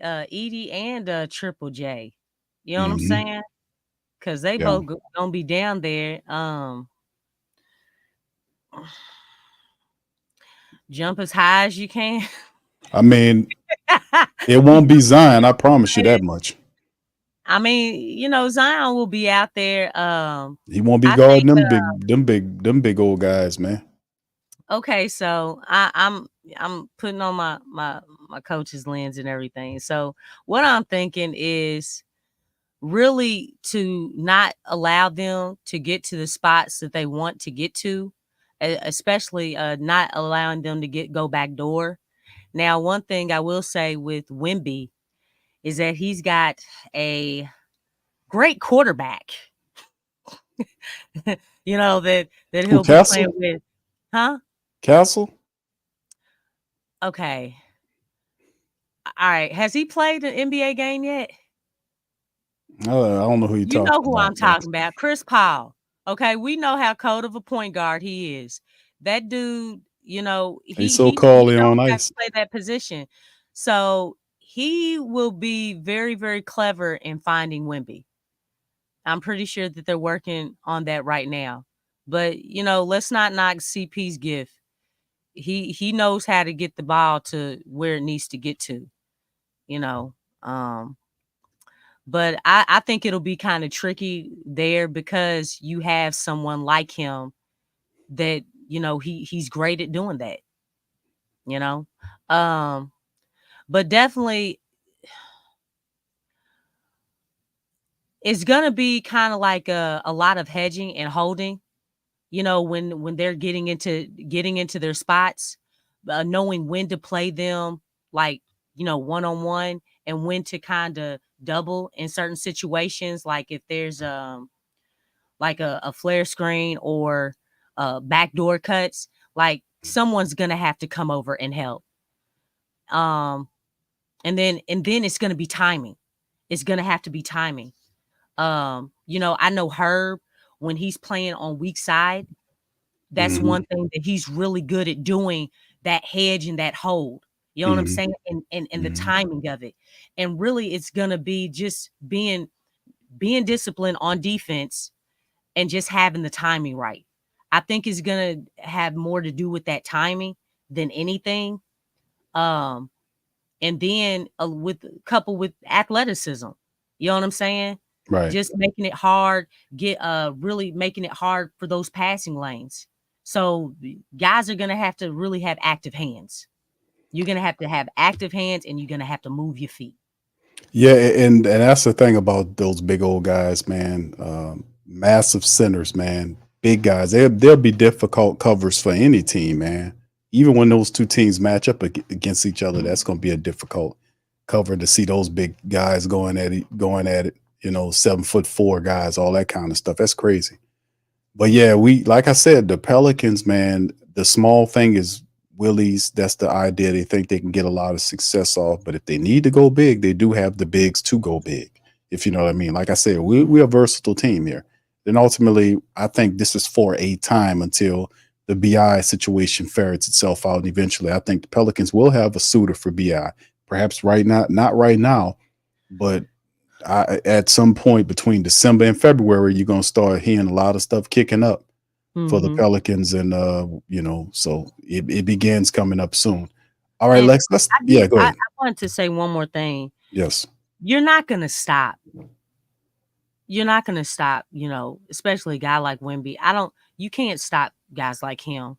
and Triple J. You know what I'm saying? Because they both gonna be down there. Jump as high as you can. I mean, it won't be Zion. I promise you that much. I mean, Zion will be out there. He won't be guarding them big old guys, man. Okay, so I'm putting on my coach's lens and everything. So what I'm thinking is really to not allow them to get to the spots that they want to get to, especially not allowing them to go back door. Now, one thing I will say with Wemby is that he's got a great quarterback. You know, that Who, he'll be playing Castle? with. Huh? Castle? Okay. All right. Has he played an NBA game yet? I don't know who you're You talking know who I'm about. Lex. talking about. Chris Paul. Okay. We know how cold of a point guard he is. That dude, you know, He's so he cold on knows how to ice. play that position. So he will be very, very clever in finding Wemby. I'm pretty sure that they're working on that right now. But you know, let's not knock CP's gift. He knows how to get the ball to where it needs to get to, you know. But I think it'll be kind of tricky there because you have someone like him that, you know, he's great at doing that, you know. But definitely it's gonna be kind of like a lot of hedging and holding, you know, when they're getting into their spots, knowing when to play them, like, you know, one on one, and when to kind of double in certain situations, like if there's like a flare screen or backdoor cuts, like someone's gonna have to come over and help. Um, and then it's gonna be timing. It's gonna have to be timing. You know, I know Herb, when he's playing on weak side, that's Hmm. one thing that he's really good at doing, that hedge and that hold. You know what I'm Hmm. saying? And the Hmm. timing of it. And really it's gonna be just being disciplined on defense and just having the timing right. I think it's gonna have more to do with that timing than anything. Um, and then with coupled with athleticism. You know what I'm saying? Right. Just making it hard, really making it hard for those passing lanes. So guys are gonna have to really have active hands. You're gonna have to have active hands and you're gonna have to move your feet. Yeah, and that's the thing about those big old guys, man. Massive centers, man. Big guys. They'll be difficult covers for any team, man. Even when those two teams match up against each other, that's going to be a difficult cover to see those big guys going at it. Going at it. You know, 7'4" guys, all that kind of stuff. That's crazy. But yeah, we like I said, the Pelicans, man, the small thing is Willie's. That's the idea. They think they can get a lot of success off. But if they need to go big, they do have the bigs to go big. If you know what I mean. Like I said, we're a versatile team here. Then ultimately, I think this is for a time until the BI situation ferrets itself out. And eventually, I think the Pelicans will have a suitor for BI. Perhaps right now, not right now, but at some point between December and February, you're gonna start hearing a lot of stuff kicking up for the Mhm. Pelicans, and you know, so it begins coming up soon. All right, And Lex, let's go I ahead. wanted to say one more thing. Yes. You're not gonna stop. You're not gonna stop, you know, especially a guy like Wemby. You can't stop guys like him.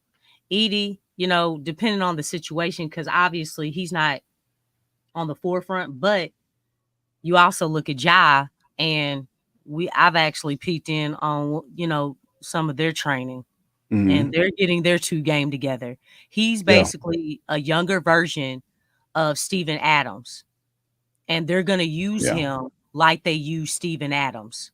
Edie, you know, depending on the situation, because obviously he's not on the forefront, but you also look at Ja, and I've actually peeked in on, you know, some of their training, Hmm. and they're getting their two game together. He's Yeah. basically a younger version of Steven Adams, and they're gonna use Yeah. him like they use Steven Adams.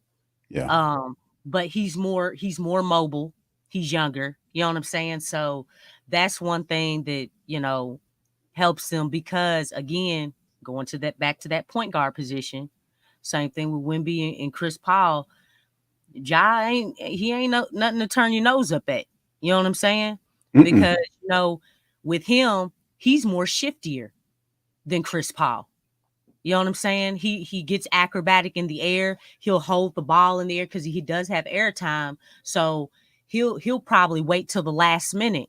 Yeah. Um, but he's more mobile. He's younger. You know what I'm saying? So that's one thing that, you know, helps them because again, going to that back to that point guard position. Same thing with Wemby and Chris Paul. He ain't nothing to turn your nose up at. You know what I'm saying? Mm-mm. Because you know, with him, he's more shiftier than Chris Paul. You know what I'm saying? He gets acrobatic in the air. He'll hold the ball in the air because he does have air time. So he'll probably wait till the last minute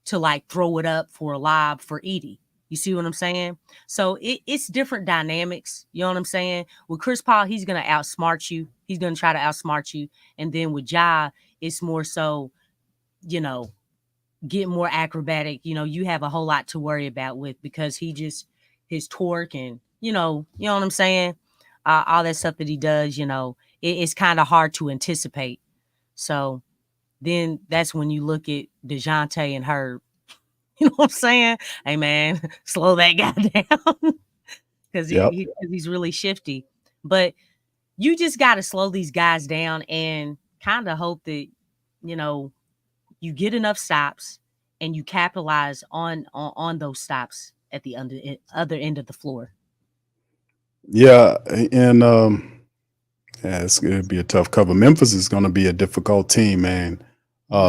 to like throw it up for a lob for Edie. You see what I'm saying? So it's different dynamics. You know what I'm saying? With Chris Paul, he's gonna outsmart you. He's gonna try to outsmart you. And then with Ja, it's more so, you know, get more acrobatic. You know, you have a whole lot to worry about with because his torque and you know what I'm saying. All that stuff that he does, you know, it's kind of hard to anticipate. So then that's when you look at DeJounte and Herb. You know what I'm saying? Hey man, slow that guy down because Yep. he's really shifty. But you just got to slow these guys down and kind of hope that, you know, you get enough stops and you capitalize on those stops at the other end of the floor. Yeah, and yeah, it's gonna be a tough cover. Memphis is gonna be a difficult team, man.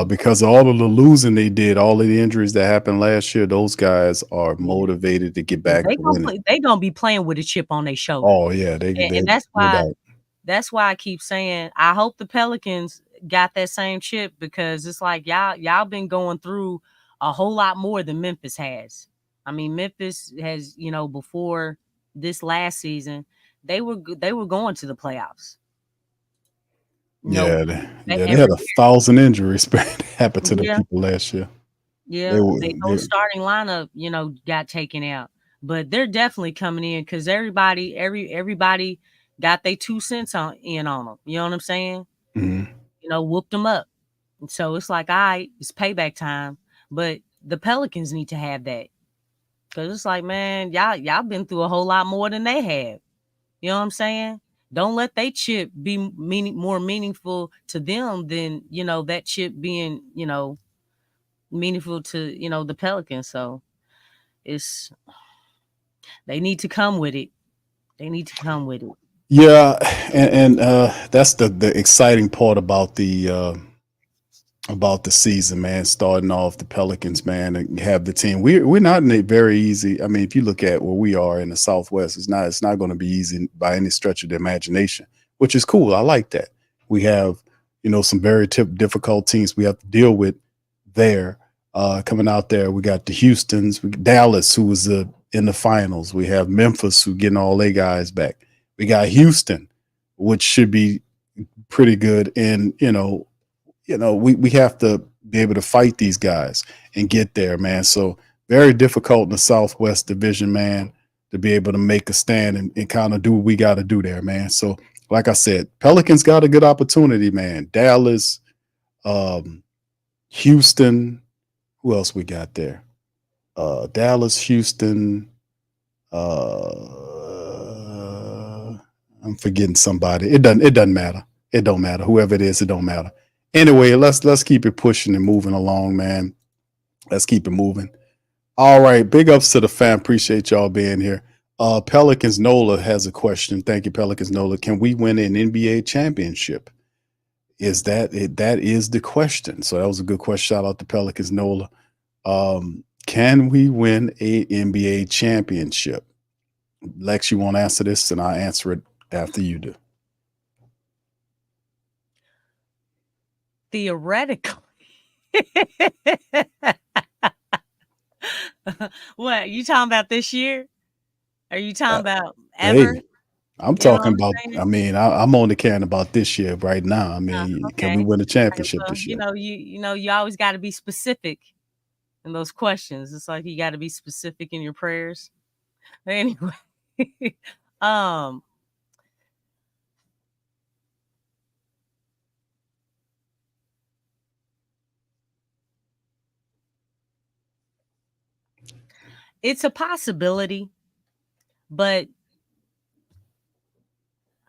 Because of all of the losing they did, all of the injuries that happened last year, those guys are motivated to get back to winning. They gonna be playing with a chip on their shoulder. Oh yeah, And that's no why doubt. that's why I keep saying I hope the Pelicans got that same chip, because it's like y'all been going through a whole lot more than Memphis has. I mean, Memphis has, you know, before this last season, they were going to the playoffs. Yeah, they every had 1,000 injuries happened to the Yeah. people last year. Yeah, They were the whole starting lineup, you know, got taken out. But they're definitely coming in because everybody got their 2 cents on them. You know what I'm saying? Mhm. You know, whooped them up. And so it's like, all right, it's payback time. But the Pelicans need to have that. Because it's like, man, y'all been through a whole lot more than they have. You know what I'm saying? Don't let they chip be more meaningful to them than, you know, that chip being, you know, meaningful to, you know, the Pelicans. So they need to come with it. They need to come with it. Yeah, and that's the exciting part about the season, man. Starting off the Pelicans, man, and have the team. We're not in a very easy. I mean, if you look at where we are in the Southwest, it's not going to be easy by any stretch of the imagination, which is cool. I like that. We have, you know, some very difficult teams we have to deal with there. Coming out there, we got the Houston's, Dallas, who was in the finals. We have Memphis, who getting all their guys back. We got Houston, which should be pretty good, and we have to be able to fight these guys and get there, man. So very difficult in the Southwest Division, man, to be able to make a stand and kind of do what we got to do there, man. So, like I said, Pelicans got a good opportunity, man. Dallas, Houston, who else we got there? Dallas, Houston. I'm forgetting somebody. It doesn't matter. It don't matter. Whoever it is, it don't matter. Anyway, let's keep it pushing and moving along, man. Let's keep it moving. All right. Big ups to the fam. Appreciate y'all being here. Pelicans Nola has a question. Thank you, Pelicans Nola. Can we win an NBA championship? That is the question. So that was a good question. Shout out to Pelicans Nola. Can we win a NBA championship? Lex, you want to answer this, and I'll answer it after you do. Theoretically. What, you talking about this year? Are you talking about ever? Hey, I'm talking about, I mean, I'm only caring about this year right now. I mean, can we win a championship Well, this year? you always got to be specific in those questions. It's like you got to be specific in your prayers. Anyway, it's a possibility, but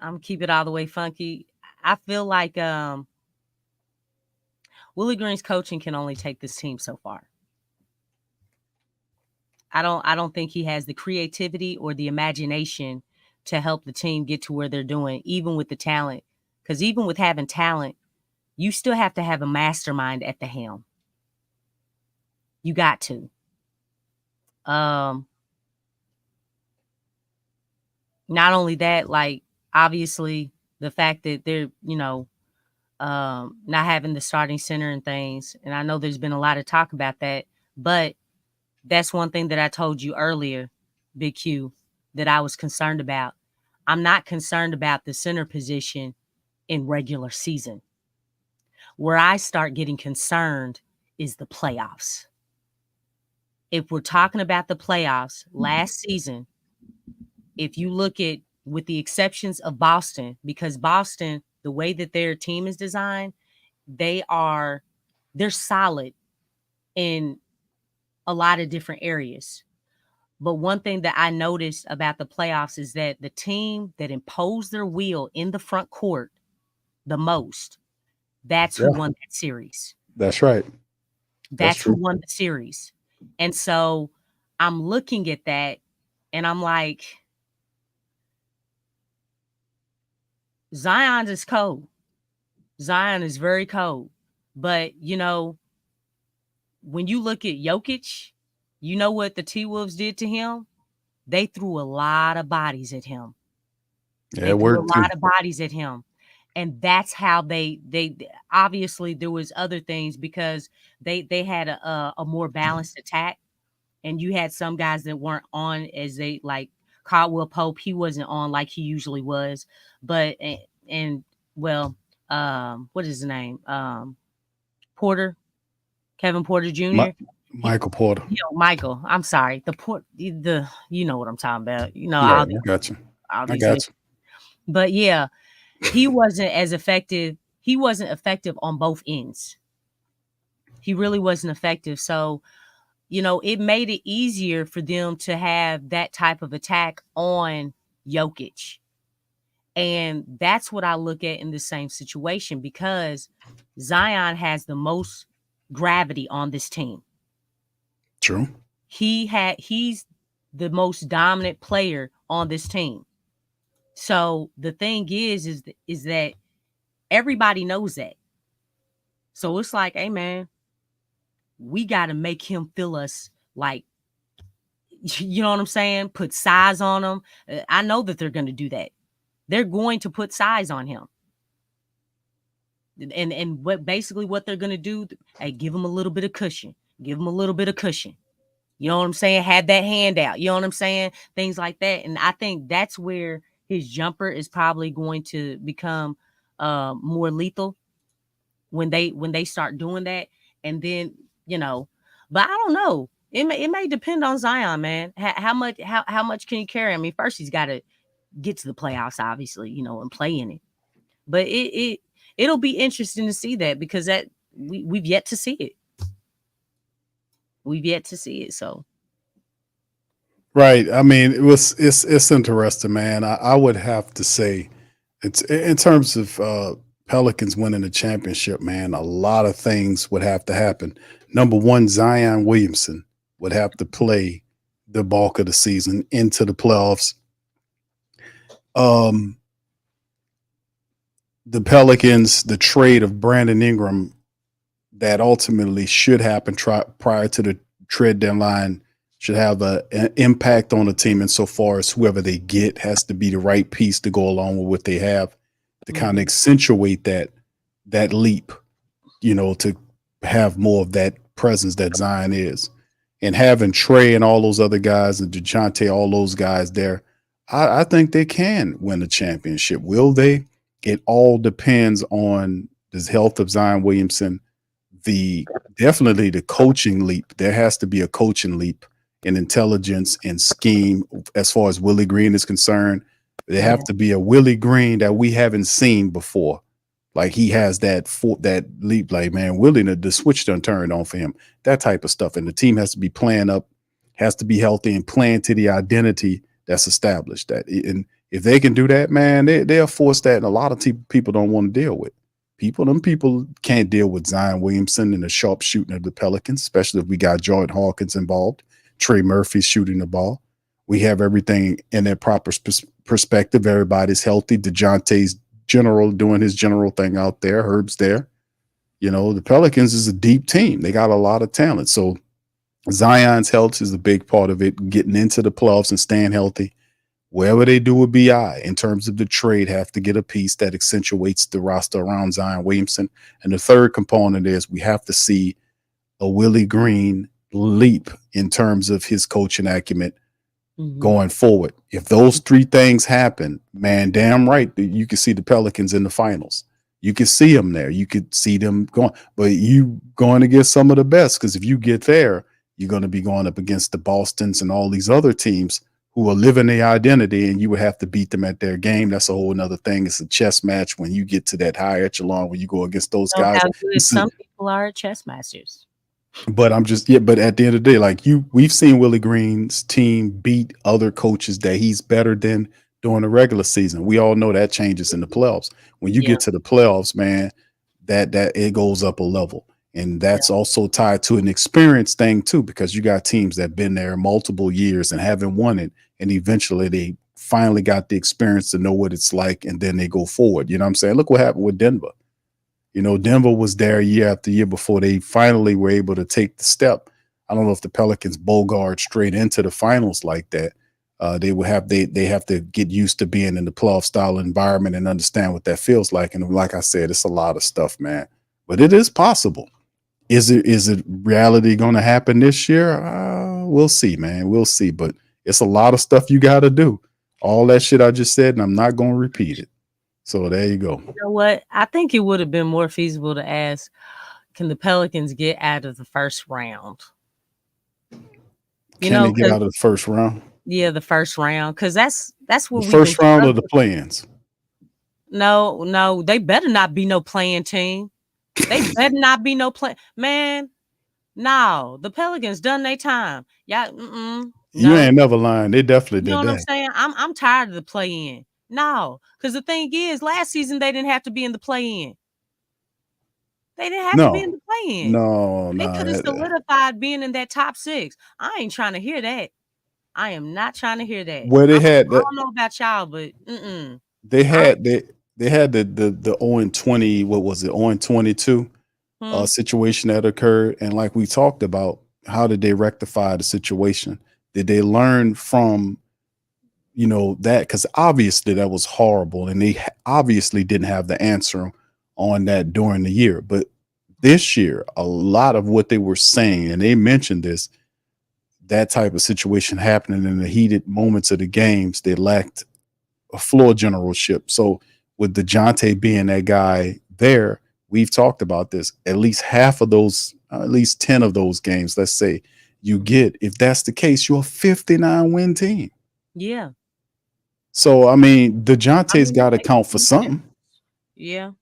I'm keep it all the way funky. I feel like Willie Green's coaching can only take this team so far. I don't think he has the creativity or the imagination to help the team get to where they're doing, even with the talent. Because even with having talent, you still have to have a mastermind at the helm. You got to. Not only that, like, obviously the fact that they're, not having the starting center and things. And I know there's been a lot of talk about that, but that's one thing that I told you earlier, Big Q, that I was concerned about. I'm not concerned about the center position in regular season. Where I start getting concerned is the playoffs. If we're talking about the playoffs last season, if you look at, with the exceptions of Boston, because Boston, the way that their team is designed, they're solid in a lot of different areas. But one thing that I noticed about the playoffs is that the team that imposed their will in the front court the most, that's who Yeah. won that series. That's right. That's who true. won the series. And so I'm looking at that and I'm like, Zion is cold. Zion is very cold. But, you know, when you look at Jokic, you know what the T-Wolves did to him? They threw a lot of bodies at him. Yeah, They it threw a worked too. lot of bodies at him. And that's how they obviously there was other things because they had a more balanced attack. And you had some guys that weren't on as they like Caldwell Pope. He wasn't on like he usually was. But and well, what is his name? Porter, Kevin Porter Jr. Michael Porter. Michael. I'm sorry. The you know what I'm talking about. You know, Yeah, all I got you. all I these got names. you. But yeah, he wasn't as effective. He wasn't effective on both ends. He really wasn't effective. So, you know, it made it easier for them to have that type of attack on Jokic. And that's what I look at in the same situation because Zion has the most gravity on this team. True. He's the most dominant player on this team. So the thing is that everybody knows that. So it's like, hey man, we got to make him feel us like, you know what I'm saying? Put size on him. I know that they're going to do that. They're going to put size on him. And what they're going to do, hey, give him a little bit of cushion. Give him a little bit of cushion. You know what I'm saying? Have that hand out. You know what I'm saying? Things like that. And I think that's where his jumper is probably going to become more lethal when they start doing that. And then, you know, but I don't know. It may depend on Zion, man. How much can you carry? I mean, first he's got to get to the playoffs, obviously, you know, and play in it. But it'll be interesting to see that because that we've yet to see it. We've yet to see it. So Right. I mean, it's interesting, man. I would have to say it's in terms of Pelicans winning the championship, man, a lot of things would have to happen. Number one, Zion Williamson would have to play the bulk of the season into the playoffs. The Pelicans, the trade of Brandon Ingram that ultimately should happen prior to the trade deadline should have an impact on the team insofar as whoever they get has to be the right piece to go along with what they have to kind of accentuate that leap, you know, to have more of that presence that Zion is. And having Trey and all those other guys and DeJounte, all those guys there, I think they can win the championship. Will they? It all depends on the health of Zion Williamson, definitely the coaching leap. There has to be a coaching leap in intelligence and scheme as far as Willie Green is concerned. There have to be a Willie Green that we haven't seen before. Like he has that leap, like, man, Willie, the switch done turned on for him, that type of stuff. And the team has to be playing up, has to be healthy and playing to the identity that's established. And if they can do that, man, they'll force that. And a lot of people don't want to deal with. Them people can't deal with Zion Williamson and the sharp shooting of the Pelicans, especially if we got Jordan Hawkins involved. Trey Murphy shooting the ball. We have everything in their proper perspective. Everybody's healthy. DeJounte's doing his general thing out there. Herb's there. You know, the Pelicans is a deep team. They got a lot of talent. So Zion's health is a big part of it. Getting into the playoffs and staying healthy. Wherever they do with BI in terms of the trade, have to get a piece that accentuates the roster around Zion Williamson. And the third component is we have to see a Willie Green leap in terms of his coaching acumen going forward. If those three things happen, man, damn right, you can see the Pelicans in the finals. You can see them there. You could see them going, but you going to get some of the best because if you get there, you're going to be going up against the Bostons and all these other teams who are living their identity, and you would have to beat them at their game. That's a whole nother thing. It's a chess match when you get to that high echelon, when you go against those guys. How good some people are chess masters. But but at the end of the day, like we've seen Willie Green's team beat other coaches that he's better than during the regular season. We all know that changes in the playoffs. When you Yeah, get to the playoffs, man, that it goes up a level. And yeah, that's also tied to an experience thing too, because you got teams that been there multiple years and haven't won it. And eventually they finally got the experience to know what it's like, and then they go forward. You know what I'm saying? Look what happened with Denver. You know, Denver was there year after year before they finally were able to take the step. I don't know if the Pelicans bogart straight into the finals like that. They have to get used to being in the playoff style environment and understand what that feels like. And like I said, it's a lot of stuff, man. But it is possible. Is it reality going to happen this year? We'll see, man. We'll see. But it's a lot of stuff you got to do. All that shit I just said, and I'm not going to repeat it. So there you go. You know what? I think it would have been more feasible to ask, can the Pelicans get out of the first round? Can they get out of the first round? Yeah, the first round, because that's what The we've been first round of the struggling. play-ins. No, they better not be no playing team. They better not be no play. Man, no, the Pelicans done their time. Yeah, You no. ain't never lying. They definitely You know did what I'm that. saying? I'm tired of the play in. No, because the thing is, last season they didn't have to be in the play in. They didn't have to be in No, the play in. no, They could have no. solidified being in that top 6. I ain't trying to hear that. I am not trying to hear that. Where they I had that, don't know about y'all, but they I had they had the 0-20. What was it? 0-22 hmm, situation that occurred, and like we talked about, how did they rectify the situation? Did they learn from that? Because obviously that was horrible, and they obviously didn't have the answer on that during the year. But this year, a lot of what they were saying, and they mentioned this, that type of situation happening in the heated moments of the games, they lacked a floor generalship. So with DeJounte being that guy there, we've talked about this. At least half of those, at least 10 of those games, let's say you get, if that's the case, you're a 59 win team. yeah. So I mean, DeJounte's That got to makes count for sense. something. Yeah.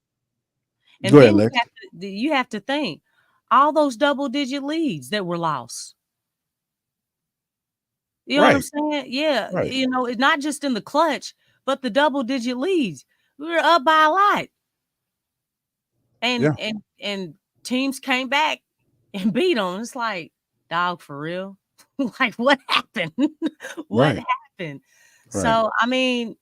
Go And ahead, then Lex. you have to think all those double-digit leads that were lost. You know what I'm Right, saying? Yeah, right. it's not just in the clutch, but the double-digit leads. We were up by a lot. And Yeah, and teams came back and beat them. It's like, dog, for real? Like, what happened? What right, happened? right. So, I mean,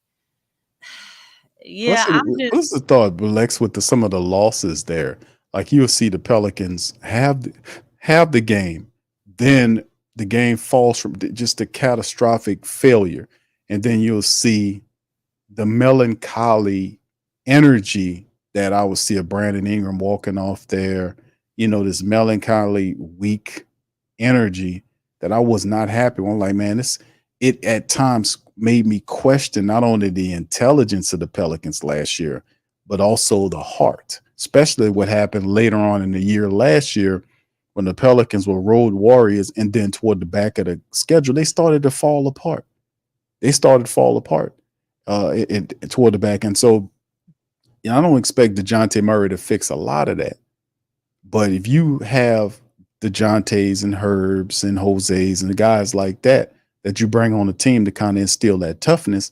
yeah, What's the thought, Lex, with some of the losses there? Like you'll see the Pelicans have the game, then the game falls from just a catastrophic failure, and then you'll see the melancholy energy that I would see of Brandon Ingram walking off there. This melancholy, weak energy that I was not happy with. I'm like, man, it at times made me question not only the intelligence of the Pelicans last year, but also the heart, especially what happened later on in the year last year when the Pelicans were road warriors. And then toward the back of the schedule, they started to fall apart. Toward the back. And so I don't expect DeJounte Murray to fix a lot of that. But if you have DeJounte's and Herbs and Jose's and the guys like that you bring on the team to kind of instill that toughness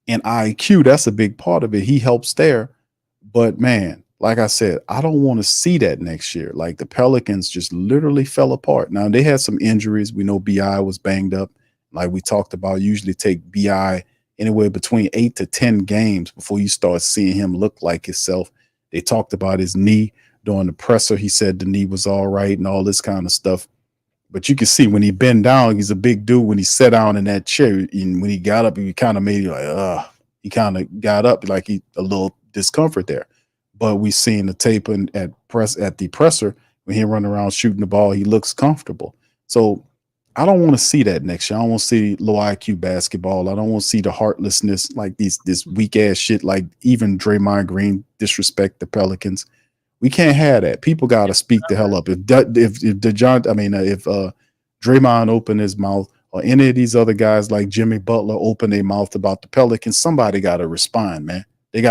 and IQ, that's a big part of it. He helps there. But man, like I said, I don't want to see that next year. Like the Pelicans just literally fell apart. Now they had some injuries. We know BI was banged up. Like we talked about, usually take BI anywhere between 8 to 10 games before you start seeing him look like himself. They talked about his knee during the presser. He said the knee was all right and all this kind of stuff. But you can see when he bent down, he's a big dude. When he sat down in that chair, and when he got up, he kind of made it like, he kind of got up like he a little discomfort there. But we seen the tape at the presser when he run around shooting the ball, he looks comfortable. So I don't want to see that next year. I don't want to see low IQ basketball. I don't want to see the heartlessness, like this weak ass shit. Like even Draymond Green disrespect the Pelicans. We can't have that. People got to speak the hell up. If Draymond opened his mouth, or any of these other guys like Jimmy Butler open their mouth about the Pelicans, somebody got to respond, man. You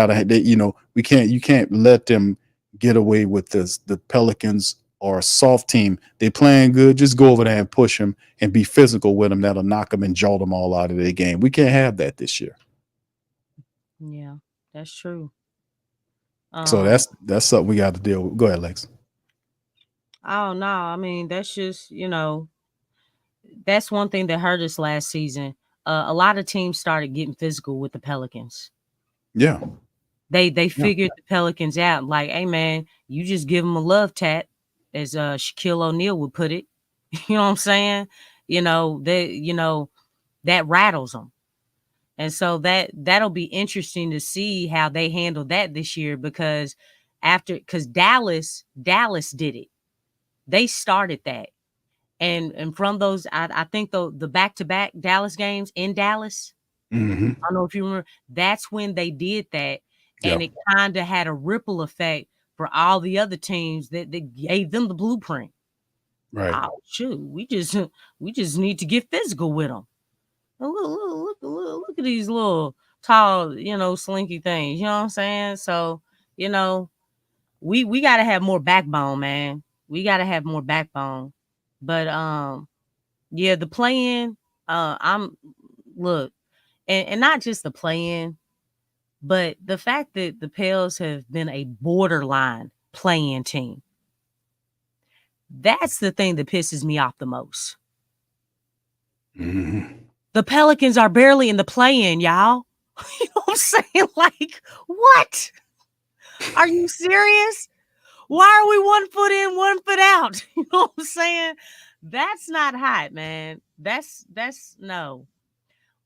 can't let them get away with this. The Pelicans or a soft team, they playing good, just go over there and push them and be physical with them. That'll knock them and jolt them all out of their game. We can't have that this year. Yeah, that's true. So that's something we got to deal with. Go ahead, Lex. Oh no, I mean that's just that's one thing that hurt us last season. A lot of teams started getting physical with the Pelicans. Yeah. They figured the Pelicans out. Like, hey man, you just give them a love tap, as Shaquille O'Neal would put it. You know what I'm saying? That rattles them. And so that'll be interesting to see how they handle that this year, because Dallas did it. They started that. And from those, I think the back-to-back Dallas games in Dallas, Mm-hmm. I don't know if you remember, that's when they did that. And Yep. it kind of had a ripple effect for all the other teams that gave them the blueprint. Right. Oh, shoot, we just need to get physical with them. Look at these little tall, slinky things. You know what I'm saying? So, we got to have more backbone, man. We got to have more backbone. But yeah, the play-in, and not just the play-in, but the fact that the Pels have been a borderline play-in team. That's the thing that pisses me off the most. Mm-hmm. The Pelicans are barely in the play-in, y'all. You know what I'm saying? Like, what? Are you serious? Why are we 1 foot in, 1 foot out? You know what I'm saying? That's not hot, man. That's no.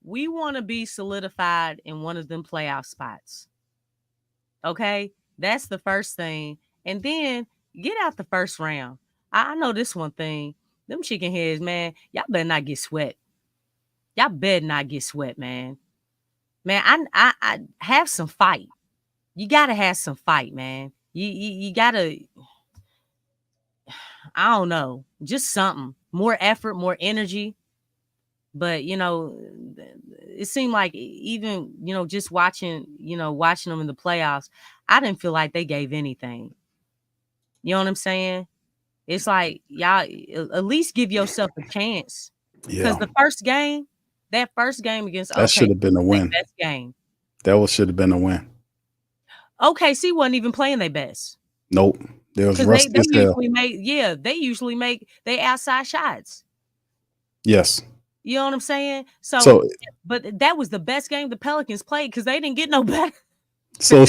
We want to be solidified in one of them playoff spots. Okay? That's the first thing. And then get out the first round. I know this one thing. Them chicken heads, man, y'all better not get sweat. Y'all better not get sweat, man. Man, I have some fight. You gotta have some fight, man. You gotta, I don't know, just something. More effort, more energy. But it seemed like even just watching them in the playoffs, I didn't feel like they gave anything. You know what I'm saying? It's like, y'all at least give yourself a chance. Because Yeah. that first game against That should have been a win. best game. That should have been a win. OKC wasn't even playing their best. Nope. There was Because rusty as hell. they usually make their outside shots. Yes. You know what I'm saying? So But that was the best game the Pelicans played because they didn't get no better. So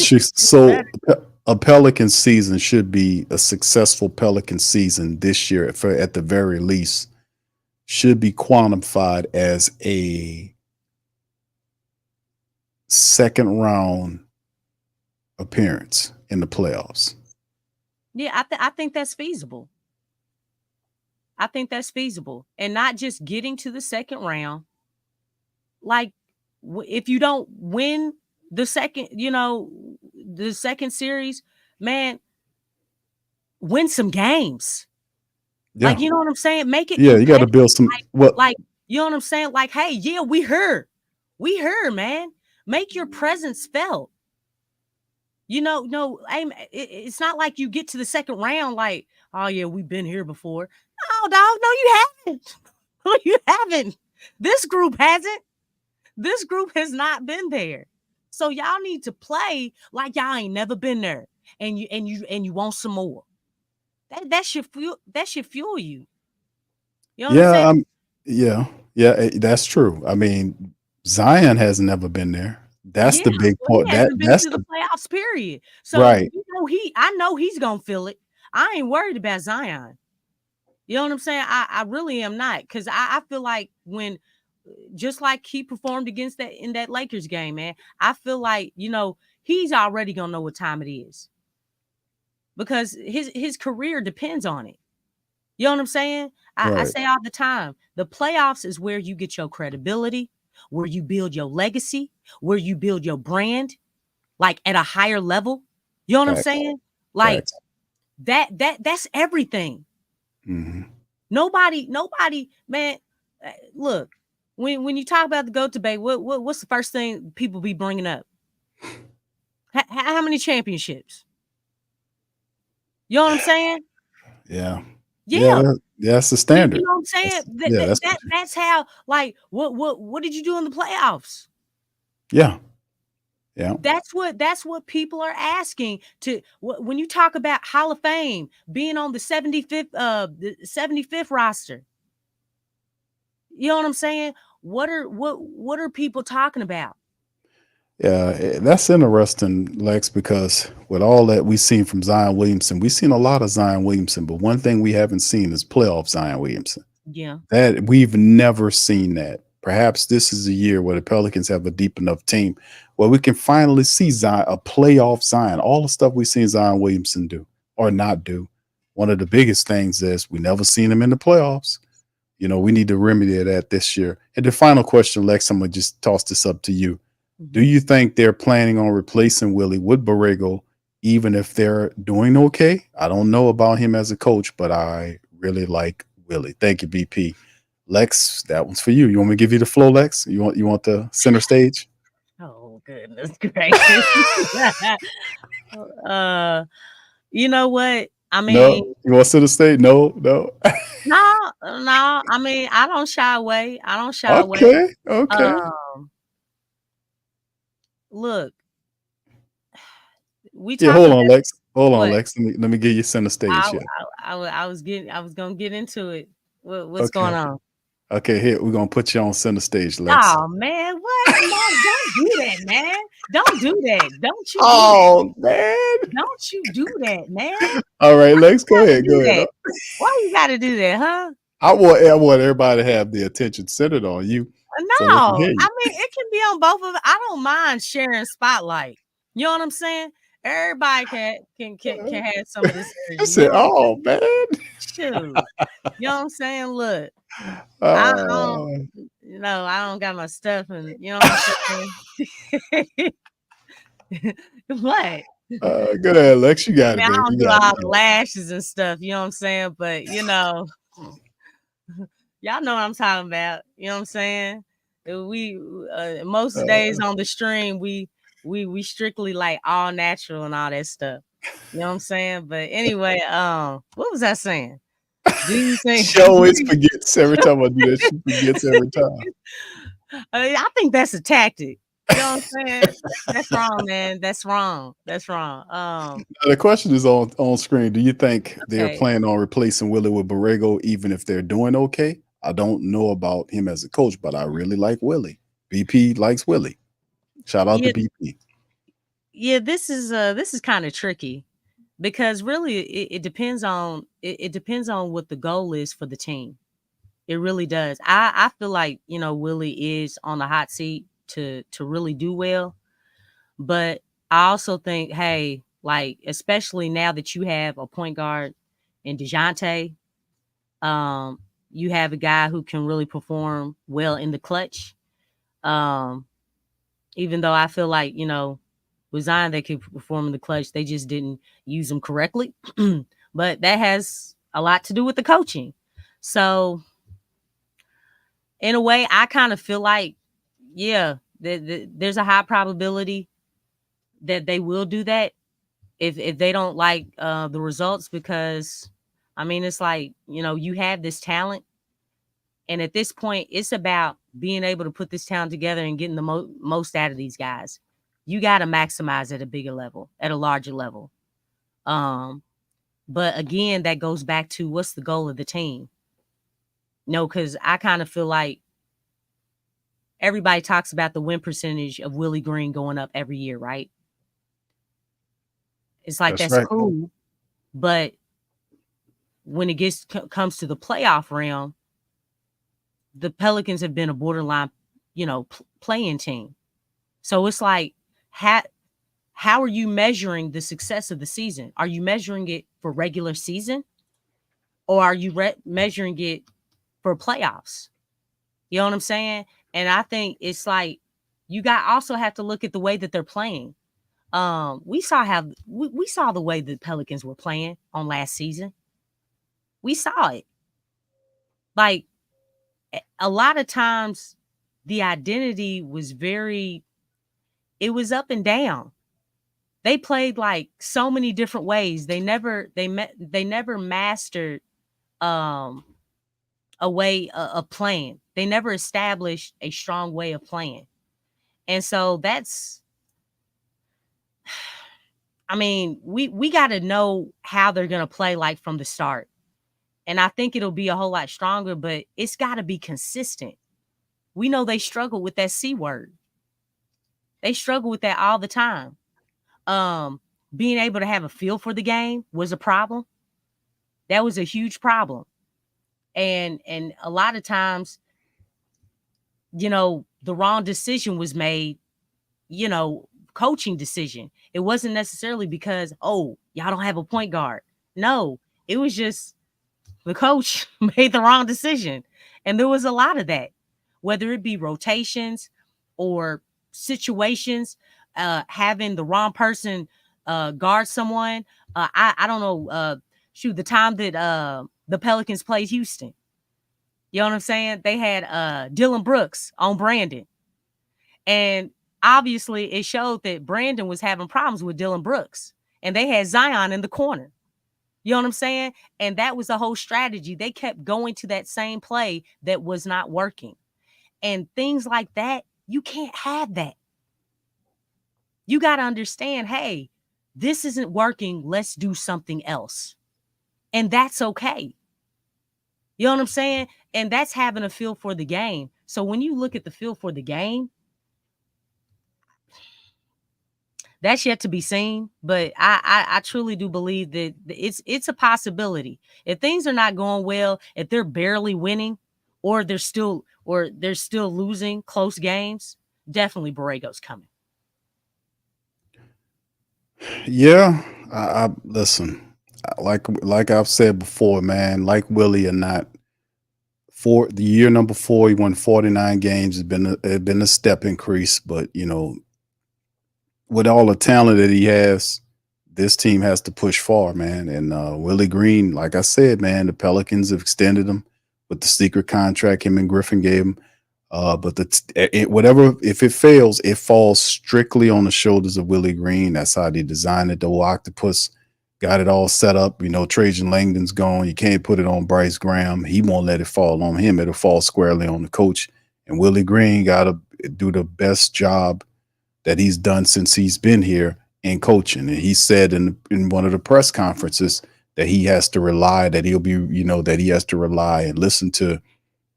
a Pelican season should be a successful Pelican season this year, at the very least, should be quantified as a second round appearance in the playoffs. Yeah, I think that's feasible. I think that's feasible. And not just getting to the second round. Like, if you don't win the second series, man, win some games. Yeah. Like, you know what I'm saying? Make it. Yeah, you got to build some. Like, you know what I'm saying? Like, hey, yeah, we heard, man. Make your presence felt. No, it's not like you get to the second round like, oh yeah, we've been here before. No, dog, no, you haven't. No, you haven't. This group hasn't. This group has not been there. So y'all need to play like y'all ain't never been there, and you want some more. That should fuel you. You know what I'm saying? Yeah, that's true. I mean, Zion has never been there. That's the big point. That's the playoffs period. So right. I know he's gonna feel it. I ain't worried about Zion. You know what I'm saying? I really am not, because I feel like when, just like he performed against in that Lakers game, man, I feel like he's already gonna know what time it is, because his career depends on it. You know what I'm saying? I say all the time, the playoffs is where you get your credibility, where you build your legacy, where you build your brand, like at a higher level. You know what I'm saying? Like that's everything. Mm-hmm. Nobody, man. Look, when you talk about the GOAT debate, what's the first thing people be bringing up? How many championships? You know what I'm saying? Yeah. Yeah. That's the You standard. know what I'm saying? That's how, like, what did you do in the playoffs? Yeah. Yeah. That's what people are asking to when you talk about Hall of Fame being on the 75th roster. You know what I'm saying? What are people talking about? Yeah, that's interesting, Lex, because with all that we've seen from Zion Williamson, we've seen a lot of Zion Williamson, but one thing we haven't seen is playoff Zion Williamson. Yeah. That we've never seen that. Perhaps this is a year where the Pelicans have a deep enough team where we can finally see Zion, a playoff Zion. All the stuff we've seen Zion Williamson do or not do. One of the biggest things is we never seen him in the playoffs. You know, we need to remedy that this year. And the final question, Lex, I'm gonna just toss this up to you. Do you think they're planning on replacing Willie with Borrego, even if they're doing okay? I don't know about him as a coach, but I really like Willie. Thank you, BP. Lex, that one's for you. You want me to give you the flow, Lex? You want the center stage? Oh goodness gracious. You know what? I No, mean, you want center stage? No. no. I mean, I don't shy away. Okay. Um, look, we Yeah, talk hold about on, Lex. Hold on, what Lex. Let me give you center stage I, here. I was gonna get into it. What's going Okay. on? Okay, here we're gonna put you on center stage, Lex. Oh man, what? No, don't do that, man. Don't do that. Don't you do that. Oh man. Don't you do that, man. All right, Lex, go Why you ahead. gotta Go do ahead. that? Why you gotta do that, huh? I want everybody to have the attention centered on you so they can No, hear I you. mean it can be on both of them. I don't mind sharing spotlight. You know what I'm saying? Everybody can have some of this I energy. You said, know, "Oh man." shoot. You know what I'm saying? Look, I don't, Uh, I don't got my stuff, and you know what I'm saying. What? go ahead, Lex. You I got mean, it, I baby. don't You do got all it. the lashes and stuff. You know what I'm saying? But y'all know what I'm talking about. You know what I'm saying? We most days on the stream we strictly like all natural and all that stuff. You know what I'm saying? But anyway, what was I saying? Do you think? She always forgets every time I do that. She forgets every time. I think that's a tactic. You know what I'm saying? That's wrong, man. That's wrong. That's wrong. Now, the question is on screen. Do you think they're Okay. planning on replacing Willie with Borrego, even if they're doing okay? I don't know about him as a coach, but I really like Willie. BP likes Willie. Shout out Yeah, to BP. yeah. This is kind of tricky because really it depends on it depends on what the goal is for the team. It really does. I feel like Willie is on the hot seat to really do well, but I also think, hey, like especially now that you have a point guard in Dejounte, um, you have a guy who can really perform well in the clutch. Um, Even though I feel like with Zion they could perform in the clutch, they just didn't use him correctly. But that has a lot to do with the coaching. So in a way, I kind of feel like, yeah, there's a high probability that they will do that if they don't like the results, because I mean it's like you have this talent, and at this point it's about being able to put this talent together and getting the most out of these guys. You got to maximize at a bigger level, at a larger level. But again, that goes back to what's the goal of the team. No, because I kind of feel like everybody talks about the win percentage of Willie Green going up every year, right? It's like That's that's right. cool, but when it comes to the playoff realm, the Pelicans have been a borderline, playing team. So it's like, how are you measuring the success of the season? Are you measuring it for regular season, or are you measuring it for playoffs? You know what I'm saying? And I think it's like also have to look at the way that they're playing. We saw we saw the way the Pelicans were playing on last season. We saw it. Like a lot of times the identity was it was up and down. They played like so many different ways. They never mastered a way of playing. They never established a strong way of playing. And so that's, I mean, we got to know how they're going to play like from the start. And I think it'll be a whole lot stronger, but it's got to be consistent. We know they struggle with that C word. They struggle with that all the time. Being able to have a feel for the game was a problem. That was a huge problem. And a lot of times, you know, the wrong decision was made, you know, coaching decision. It wasn't necessarily because, oh, y'all don't have a point guard. No, it was just the coach made the wrong decision. And there was a lot of that, whether it be rotations or situations, having the wrong person guard someone. I don't know. Shoot, the time that the Pelicans played Houston, you know what I'm saying? They had Dylan Brooks on Brandon. And obviously it showed that Brandon was having problems with Dylan Brooks. And they had Zion in the corner. You know what I'm saying? And that was the whole strategy. They kept going to that same play that was not working. And things like that, you can't have that. You got to understand, hey, this isn't working. Let's do something else. And that's okay. You know what I'm saying? And that's having a feel for the game. So when you look at the feel for the game, that's yet to be seen, but I truly do believe that it's a possibility. If things are not going well, if they're barely winning, or they're still losing close games, definitely Borrego's coming. Yeah, I listen. Like I've said before, man. Like Willie or not, for the year number 4, he won 49 games. It's been a step increase, but you know, with all the talent that he has, this team has to push far, man. And Willie Green, like I said, man, the Pelicans have extended him with the secret contract him and Griffin gave him. But whatever, if it fails, it falls strictly on the shoulders of Willie Green. That's how they designed it. The octopus got it all set up. You know, Trajan Langdon's gone. You can't put it on Bryce Graham. He won't let it fall on him. It'll fall squarely on the coach. And Willie Green got to do the best job that he's done since he's been here in coaching. And he said in one of the press conferences that he has to rely, that he'll be, you know, that he has to rely and listen to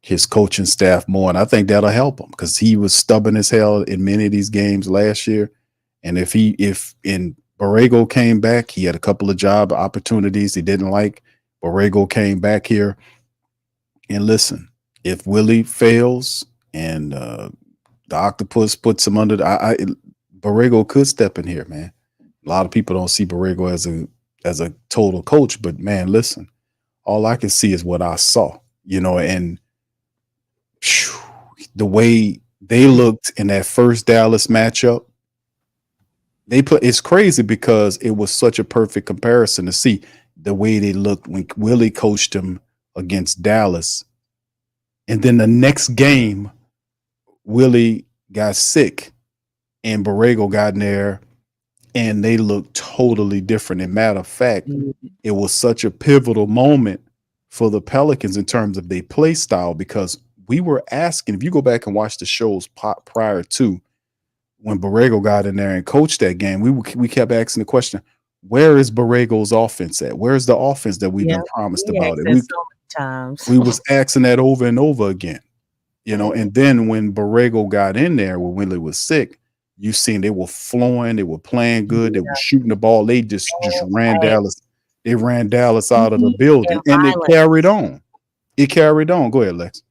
his coaching staff more. And I think that'll help him because he was stubborn as hell in many of these games last year. And if Borrego came back, he had a couple of job opportunities he didn't like. Borrego came back here. And listen, if Willie fails and the octopus puts him under, Borrego could step in here, man. A lot of people don't see Borrego as a total coach, but man, listen, all I can see is what I saw, you know, and the way they looked in that first Dallas matchup, it's crazy because it was such a perfect comparison to see the way they looked when Willie coached them against Dallas. And then the next game, Willie got sick and Borrego got in there and they looked totally different. As a matter of fact, it was such a pivotal moment for the Pelicans in terms of their play style, because we were asking, if you go back and watch the shows prior to when Borrego got in there and coached that game, we kept asking the question, where is Borrego's offense at? Where's the offense that we've been promised about it? We was asking that over and over again. You know, and then when Borrego got in there when Willie was sick, you seen they were flowing, they were playing good, they were shooting the ball. They just ran Dallas. They ran Dallas out of the building, and it carried on. It carried on. Go ahead, Lex.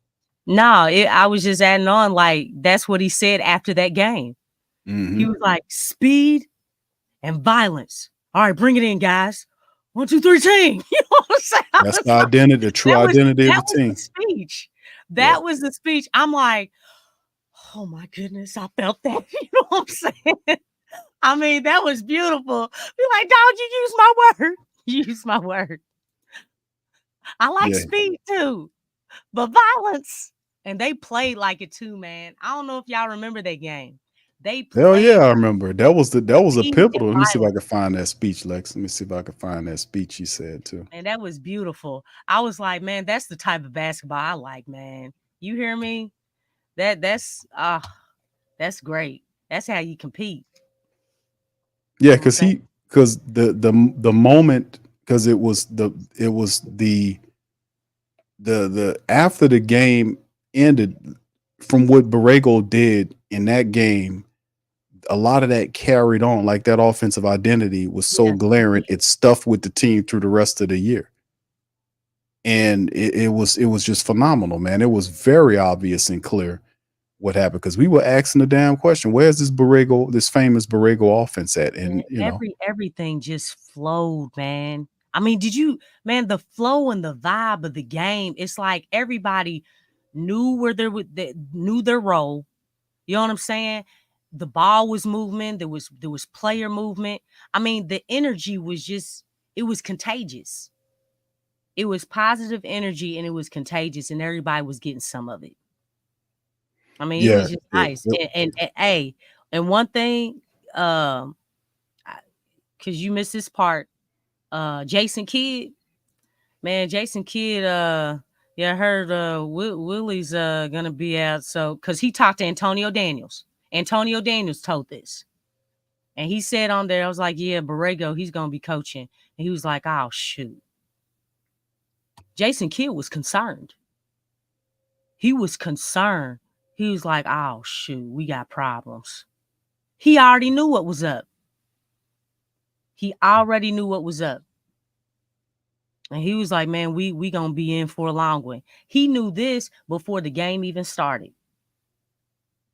No, I was just adding on, like, that's what he said after that game. Mm-hmm. He was like, speed and violence. All right, bring it in, guys. 1, 2, 3, team. You know what I'm saying? That's the identity, the true identity of the team. The speech. That was the speech. I'm like, oh my goodness, I felt that. You know what I'm saying? I mean, that was beautiful. Be like, dog, you use my word. You use my word. I like speed too, but violence. And they played like it too, man. I don't know if y'all remember that game. They Hell yeah, played I remember. That was a speed and pivotal. Let me see if I violence, can find that speech, Lex. Let me see if I can find that speech he said too. and that was beautiful. I was like, man, that's the type of basketball I like, man. You hear me? That's great. That's how you compete. You Yeah, know what I'm saying? because the moment, because it was the after the game ended, from what Borrego did in that game, a lot of that carried on. Like, that offensive identity was so Yeah. glaring, it stuffed with the team through the rest of the year. And it was just phenomenal, man. It was very obvious and clear what happened, because we were asking the damn question, where's this famous Borrego offense at? Man, And everything just flowed, man. I mean, the flow and the vibe of the game, it's like everybody knew where they knew their role. You know what I'm saying? The ball was movement, there was player movement. I mean, the energy was it was contagious. It was positive energy and it was contagious, and everybody was getting some of it. I mean, it yeah, was just nice. And one thing, because you missed this part, Jason Kidd, man, Jason Kidd, yeah, I heard Willie's gonna be out, so because he talked to Antonio Daniels. Antonio Daniels told this, and he said on there, I was like, yeah, Borrego, he's gonna be coaching, and he was like, oh shoot. Jason Kidd was concerned. He was concerned. He was like, oh shoot, we got problems. He already knew what was up. He already knew what was up. And he was like, man, we gonna be in for a long one. He knew this before the game even started.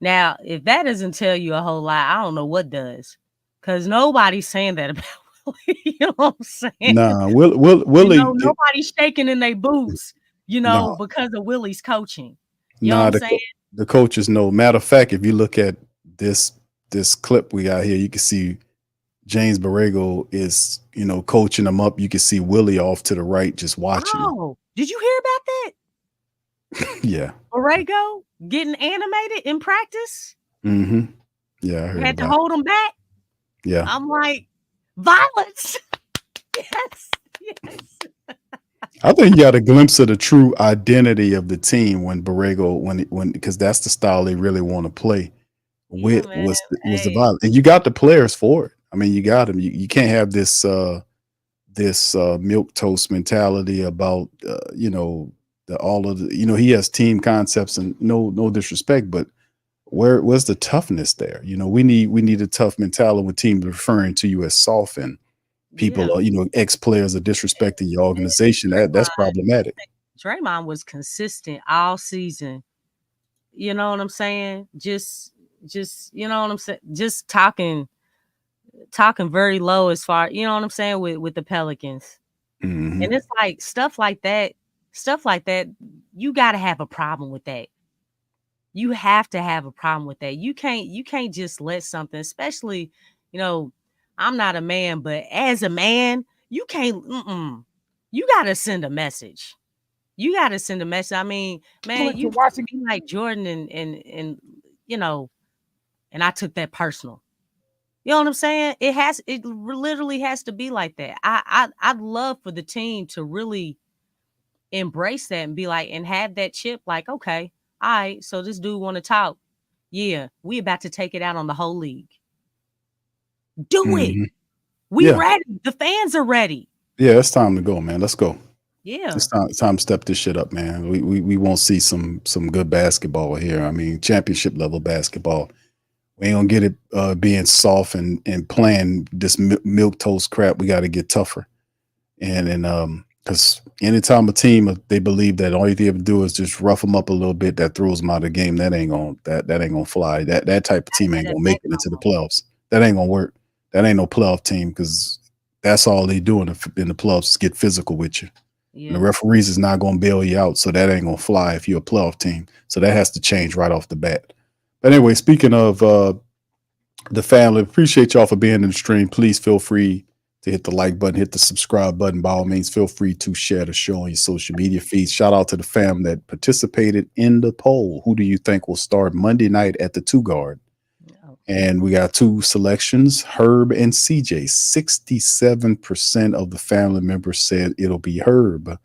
Now, if that doesn't tell you a whole lot, I don't know what does. Because nobody's saying that about Willie. You know what I'm saying? nah, Willie, Nobody's shaking in their boots, nah, because of Willie's coaching. You know nah. what I'm saying? The coaches know. Matter of fact, if you look at this clip we got here, you can see James Borrego is, coaching them up. You can see Willie off to the right just watching them. Oh, did you hear about that? Yeah. Borrego getting animated in practice? Mm-hmm. Yeah, I heard Had to about it. hold him back. Yeah. I'm like, violence. Yes. I think you got a glimpse of the true identity of the team when Borrego, because that's the style they really want to play with, man. was the Hey. violence. And you got the players for it. I mean, you got them. You can't have this milk toast mentality about he has team concepts, and no disrespect, but where's the toughness there? We need a tough mentality when teams are referring to you as soft, and people Yeah. are, ex-players are disrespecting your organization. That's problematic. Draymond was consistent all season. You know what I'm saying? Just you know what I'm saying? Just talking very low as far, you know what I'm saying, with the Pelicans. Mhm. And it's like stuff like that, you got to have a problem with that. You have to have a problem with that. You can't just let something, especially, I'm not a man, but as a man, you can't, you got to send a message. You got to send a message. I mean, man, you be like Jordan and and I took that personal. You know what I'm saying? It literally has to be like that. I'd love for the team to really embrace that and be like, and have that chip like, okay, all right, so this dude want to talk. Yeah, we about to take it out on the whole league. Do it. Mhm. We Yeah. ready. The fans are ready. Yeah, it's time to go, man. Let's go. Yeah. It's time to step this shit up, man. We won't see some good basketball here. I mean, championship level basketball. We ain't gonna get it being soft and playing this milk toast crap. We got to get tougher. And because anytime a team, they believe that all you have to do is just rough them up a little bit, that throws them out of the game. That ain't gonna fly. That type of team ain't gonna make it into the playoffs. That ain't gonna work. That ain't no playoff team, because that's all they do in the playoffs is get physical with you. And the referees is not gonna bail you out, so that ain't gonna fly if you're a playoff team. So that has to change right off the bat. But anyway, speaking of the family, appreciate y'all for being in the stream. Please feel free to hit the like button, hit the subscribe button. By all means, feel free to share the show on your social media feeds. Shout out to the fam that participated in the poll. Who do you think will start Monday night at the 2 guard? And we got 2 selections, Herb and CJ. 67% of the family members said it'll be Herb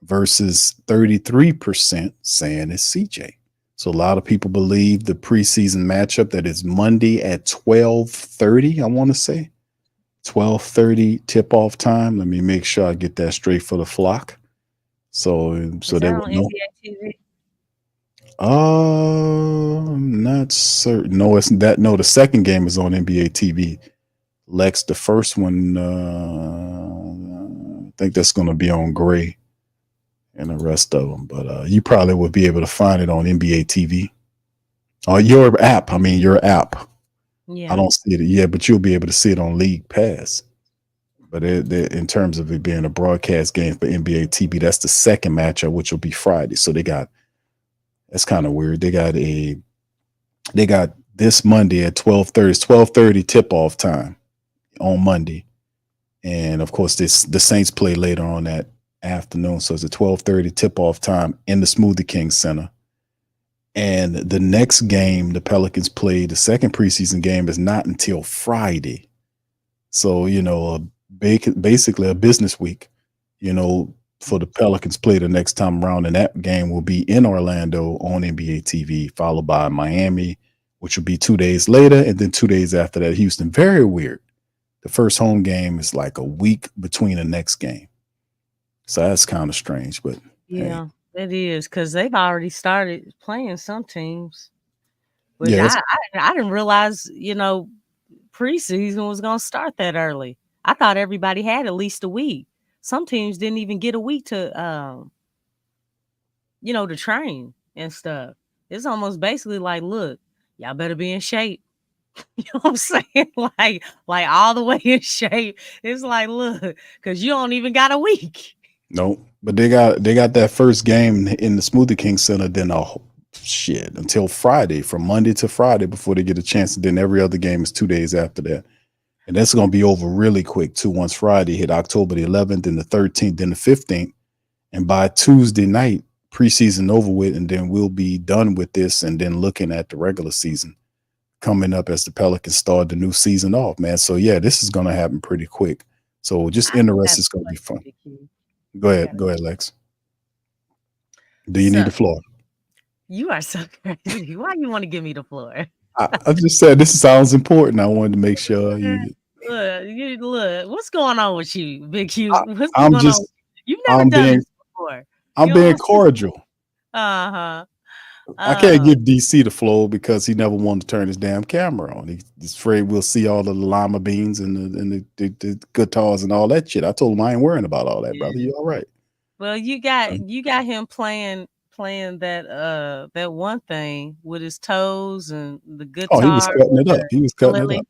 versus 33% saying it's CJ. So a lot of people believe the preseason matchup that is Monday at 12:30, I want to say. 12:30 tip-off time. Let me make sure I get that straight for the flock. So Is they that will on know. NBA TV? I'm not certain. No, it's that. No, the second game is on NBA TV. Lex, the first one, I think that's going to be on Gray and the rest of them. But you probably would be able to find it on NBA TV or your app. I mean, your app. I Yeah. don't see it yet, but you'll be able to see it on League Pass. But in terms of it being a broadcast game for NBA TV, that's the second matchup, which will be Friday. So that's kind of weird. They got this Monday at 12:30. It's 12:30 tip-off time on Monday. And of course, the Saints play later on that afternoon. So it's a 12:30 tip-off time in the Smoothie King Center. And the next game the Pelicans play, the second preseason game, is not until Friday. So, basically a business week, for the Pelicans play the next time around. And that game will be in Orlando on NBA TV, followed by Miami, which will be 2 days later. And then 2 days after that, Houston. Very weird. The first home game is like a week between the next game. So that's kind of strange, but Yeah, it is because they've already started playing some teams. But yeah, I didn't realize, preseason was going to start that early. I thought everybody had at least a week. Some teams didn't even get a week to, to train and stuff. It's almost basically like, look, y'all better be in shape. You know what I'm saying? Like all the way in shape. It's like, look, because you don't even got a week. no, but they got that first game in the Smoothie King Center. Then until Friday, from Monday to Friday before they get a chance. And then every other game is 2 days after that, and that's going to be over really quick too. Once Friday hit, October the 11th, then the 13th, then the 15th, and by Tuesday night, preseason over with, and then we'll be done with this, and then looking at the regular season coming up as the Pelicans start the new season off, man. So yeah, this is going to happen pretty quick. So just interesting. It's going to be fun. Go ahead, Lex. Do you need the floor? You are so crazy. Why you want to give me the floor? I just said this sounds important. I wanted to make sure you. Look, what's going on with you, Big Q? What's I'm going just. on? You've never done this before. I'm being cordial. I can't give DC the floor because he never wanted to turn his damn camera on. He's afraid we'll see all the lima beans and the guitars and all that shit. I told him I ain't worrying about all that, brother. You all right? Well, you got him playing that one thing with his toes and the guitar. Oh, he was cutting it up. He was cutting it up.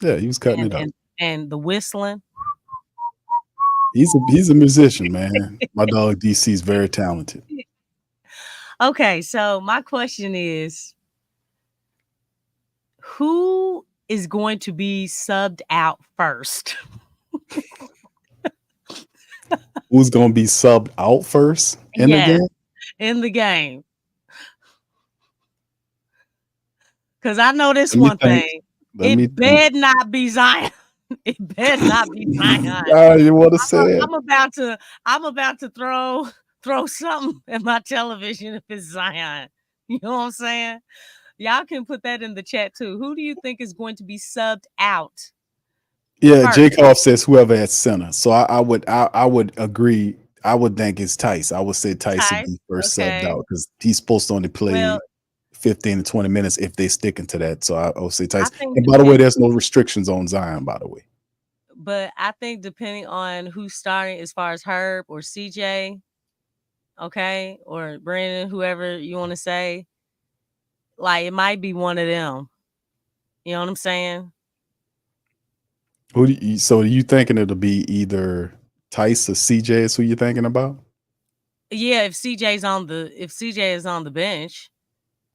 Yeah, he was cutting it up. And the whistling. He's a musician, man. My dog DC is very talented. Okay, so my question is, who is going to be subbed out first? Who's going to be subbed out first in the game? In the game. Because I know this one thing. It better not be Zion. It better not be Zion. You want to say it? I'm about to throw something at my television if it's Zion. You know what I'm saying? Y'all can put that in the chat too. Who do you think is going to be subbed out? Yeah, Jacob says whoever at center. So I would agree. I would think it's Tice. I would say Tice would be first subbed out because he's supposed to only play 15 to 20 minutes if they stick into that. So I would say Tice. And by the way, there's no restrictions on Zion, by the way. But I think depending on who's starting as far as Herb or CJ, okay, or Brandon, whoever you want to say, like it might be one of them. You know what I'm saying? So are you thinking it'll be either Tice or CJ is who you're thinking about? Yeah, if CJ is on the bench.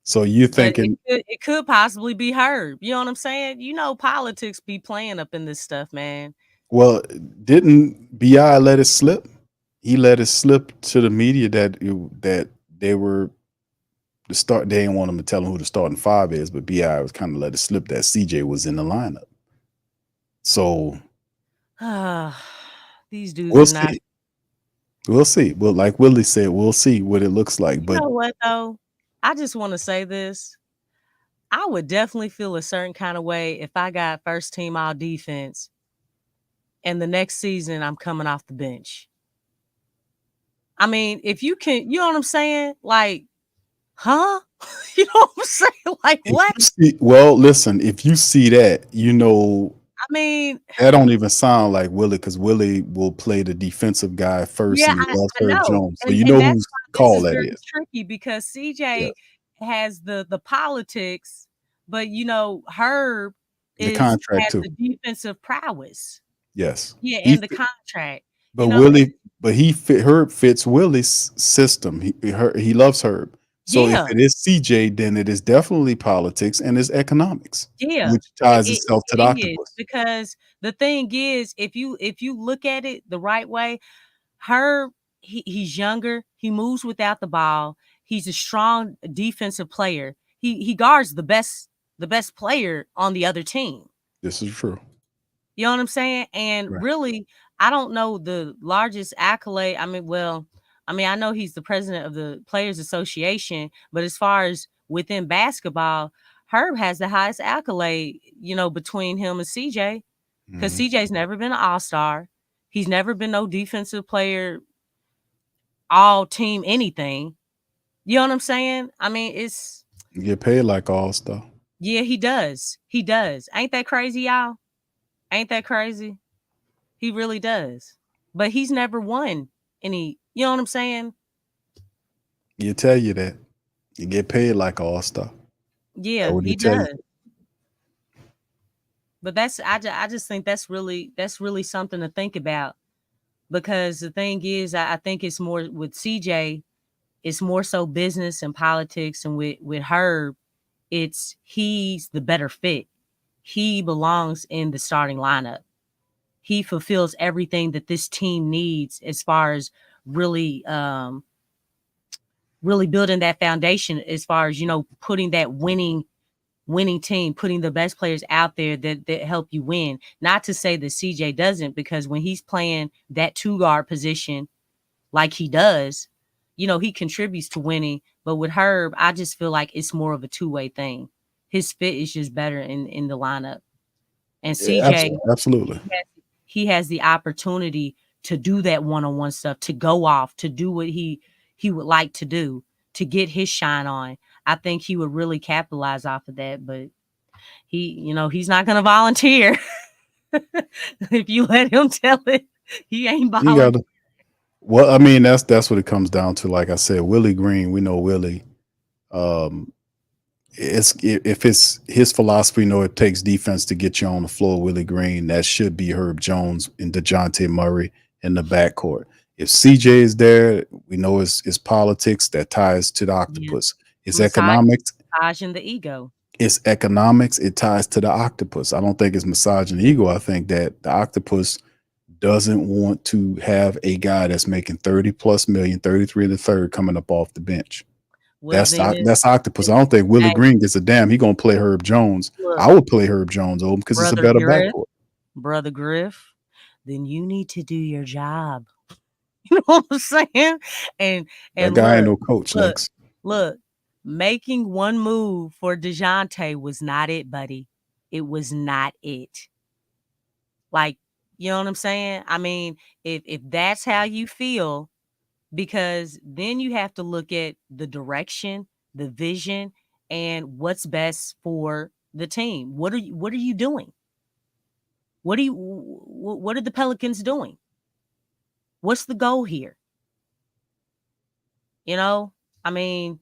So you're thinking it could possibly be Herb. You know what I'm saying? You know, politics be playing up in this stuff, man. Well, didn't BI let it slip? He let it slip to the media that the start. They didn't want him to tell him who the starting five is, but Bi was kind of let it slip that CJ was in the lineup. So These dudes we'll are not. see. We'll see. Well, like Willie said, we'll see what it looks like. You But know what though? I just want to say this. I would definitely feel a certain kind of way if I got first team all defense and the next season I'm coming off the bench. I mean, if you can, you know what I'm saying? Like, huh? You know what I'm saying? Like, if what? you see, well, listen, if you see that, you know, I mean, that don't even sound like Willie, because Willie will play the defensive guy first, yeah, and he loves I Herb know. Jones. So And you and know that's whose why this call is that very is. tricky because Yeah. CJ has the prowess, but Herb The contract has too. the defensive prowess. Yes. Yeah, He and the fit, contract. but Herb fits Willie's system. He loves Herb. So if Yeah, it is CJ, then it is definitely politics and it's economics, yeah. which ties itself to the It is octopus. because the thing is, if you look at it the right way, Herb, he's younger. He moves without the ball. He's a strong defensive player. He guards the best player on the other team. This is true. You know what I'm saying? And Right. really, I don't know the largest accolade. I know he's the president of the Players Association, but as far as within basketball, Herb has the highest accolade, between him and CJ. Because Mhm. CJ's never been an all-star. He's never been no defensive player, all team anything. You know what I'm saying? I mean, You get paid like all stuff. yeah, he does. He does. Ain't that crazy, y'all? Ain't that crazy? He really does. But he's never won any, you know what I'm saying? You tell you that. You get paid like all stuff. That Yeah, what he he tell you. does. But I just think that's really something to think about because the thing is, I think it's more with CJ, it's more so business and politics, and with Herb, he's the better fit. He belongs in the starting lineup. He fulfills everything that this team needs as far as really really building that foundation as far as putting that winning team, putting the best players out there that help you win. Not to say that CJ doesn't, because when he's playing that two guard position like he does, he contributes to winning. But with Herb, I just feel like it's more of a two-way thing. His fit is just better in the lineup. And Yeah, CJ, absolutely. he has the opportunity to do that one-on-one stuff, to go off, to do what he would like to do, to get his shine on. I think he would really capitalize off of that, but he's not going to volunteer. If you let him tell it, he ain't You volunteering. gotta. Well, I mean, that's what it comes down to. Like I said, Willie Green, we know Willie. Um, if it's his philosophy, it takes defense to get you on the floor. Willie Green, that should be Herb Jones and DeJounte Murray in the backcourt. If CJ is there, we know it's politics that ties to the octopus. It's economics. Massaging the ego. It's economics. It ties to the octopus. I don't think it's massaging ego. I think that the octopus doesn't want to have a guy that's making 30 plus million, 33 in the third coming up off the bench. Well, That's octopus. I don't think Willie hey, Green gets a damn. He gonna play Herb Jones. look, I would play Herb Jones over because it's a better backcourt. Brother Griff, then you need to do your job. You know what I'm saying? And That guy ain't no look, coach, look, Lex. look, making one move for DeJounte was not it, buddy. It was not it. Like, you know what I'm saying? I mean, if that's how you feel, because then you have to look at the direction, the vision, and what's best for the team. What are you doing? What are the Pelicans doing? What's the goal here? I mean,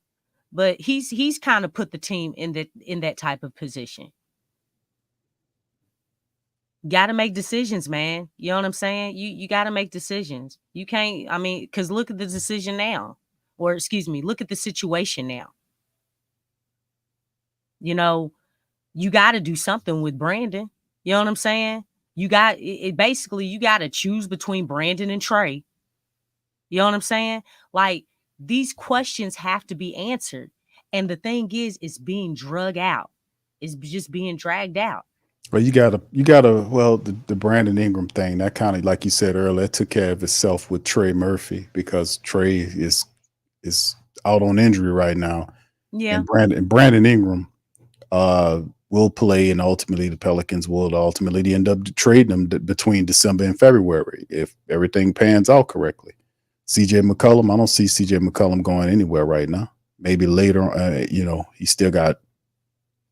but he's kind of put the team in that type of position. Got to make decisions, man. You know what I'm saying? You got to make decisions. You can't. I mean, because look at the decision now, or excuse me, look at the situation now. You got to do something with Brandon. You know what I'm saying? You got it. Basically, you got to choose between Brandon and Trey. You know what I'm saying? Like, these questions have to be answered. And the thing is, it's being drug out. It's just being dragged out. Well, well, the Brandon Ingram thing, that kind of, like you said earlier, it took care of itself with Trey Murphy, because Trey is out on injury right now. Yeah. And Brandon Ingram will play, and ultimately the Pelicans will ultimately end up trading him between December and February if everything pans out correctly. CJ McCollum, I don't see CJ McCollum going anywhere right now. Maybe later on, he still got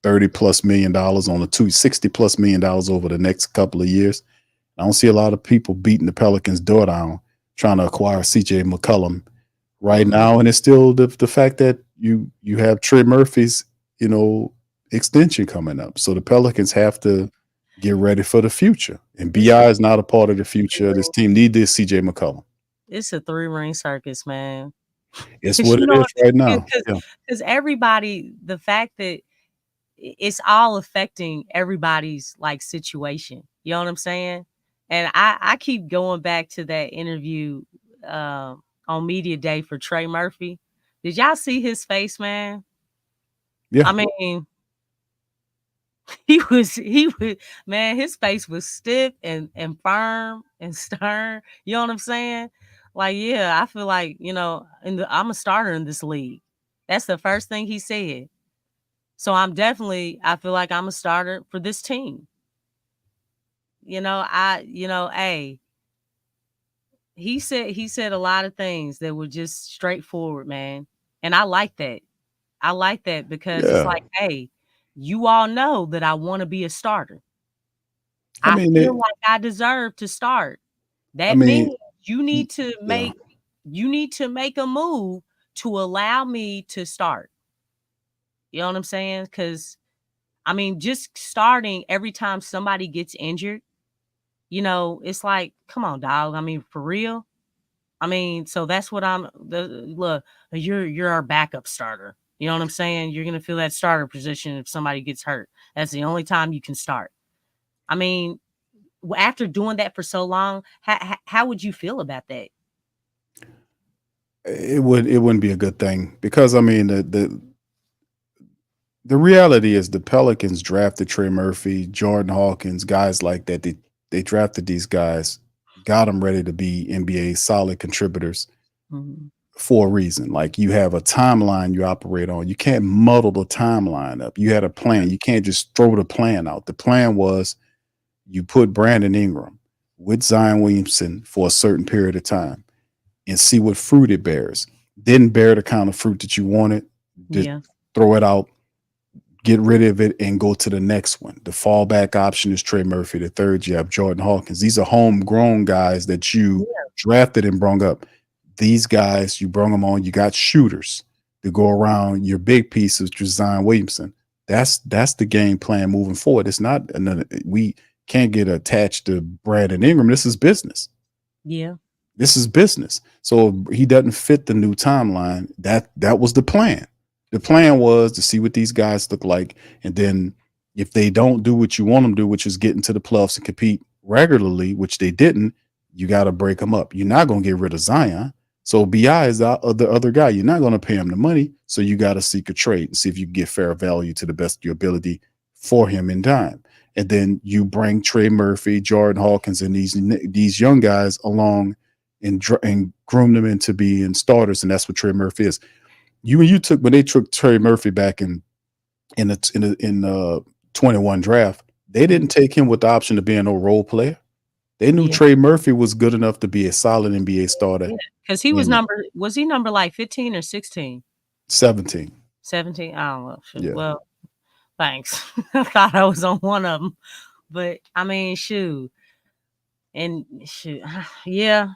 $30+ million on the $60+ million over the next couple of years. I don't see a lot of people beating the Pelicans' door down trying to acquire CJ McCollum right now. And it's still the fact that you have Trey Murphy's, extension coming up. So the Pelicans have to get ready for the future. And BI is not a part of the future. This team needs this CJ McCollum. It's a 3-ring circus, man. It's what it is right now. Because everybody, the fact that it's all affecting everybody's like situation. You know what I'm saying? And I keep going back to that interview on Media Day for Trey Murphy. Did y'all see his face, man? Yeah. I mean, he was man, his face was stiff and firm and stern. You know what I'm saying? Like, yeah, I feel like, I'm a starter in this league. That's the first thing he said. So I feel like I'm a starter for this team. Hey, he said a lot of things that were just straightforward, man. And I like that. I like that because it's like, hey, you all know that I want to be a starter. I feel like I deserve to start. That means you need to make a move to allow me to start. You know what I'm saying? Because just starting every time somebody gets injured, it's like, come on, dog. For real. So that's what look, you're our backup starter. You know what I'm saying? You're going to feel that starter position if somebody gets hurt. That's the only time you can start. After doing that for so long, how would you feel about that? It wouldn't be a good thing, because the reality is the Pelicans drafted Trey Murphy, Jordan Hawkins, guys like that. They drafted these guys, got them ready to be NBA solid contributors for a reason. Like, you have a timeline you operate on. You can't muddle the timeline up. You had a plan. You can't just throw the plan out. The plan was you put Brandon Ingram with Zion Williamson for a certain period of time and see what fruit it bears. Didn't bear the kind of fruit that you wanted. Just throw it out, get rid of it, and go to the next one. The fallback option is Trey Murphy. The third, you have Jordan Hawkins. These are homegrown guys that you drafted and brung up. These guys, you brung them on. You got shooters to go around your big pieces, Zion Williamson. That's the game plan moving forward. It's not we can't get attached to Brandon Ingram. This is business. Yeah. This is business. So he doesn't fit the new timeline. That was the plan. The plan was to see what these guys look like. And then if they don't do what you want them to do, which is get into the playoffs and compete regularly, which they didn't, you got to break them up. You're not going to get rid of Zion. So BI is the other guy. You're not going to pay him the money. So you got to seek a trade and see if you can get fair value to the best of your ability for him in time. And then you bring Trey Murphy, Jordan Hawkins, and these young guys along and groom them into being starters. And that's what Trey Murphy is. When they took Trey Murphy back in the 21 draft, they didn't take him with the option of being a role player. They knew Trey Murphy was good enough to be a solid NBA starter. Because he was was he number like 15 or 16? 17. 17? I don't know. Yeah. Well, thanks. I thought I was on one of them. But shoot. And shoot. Yeah.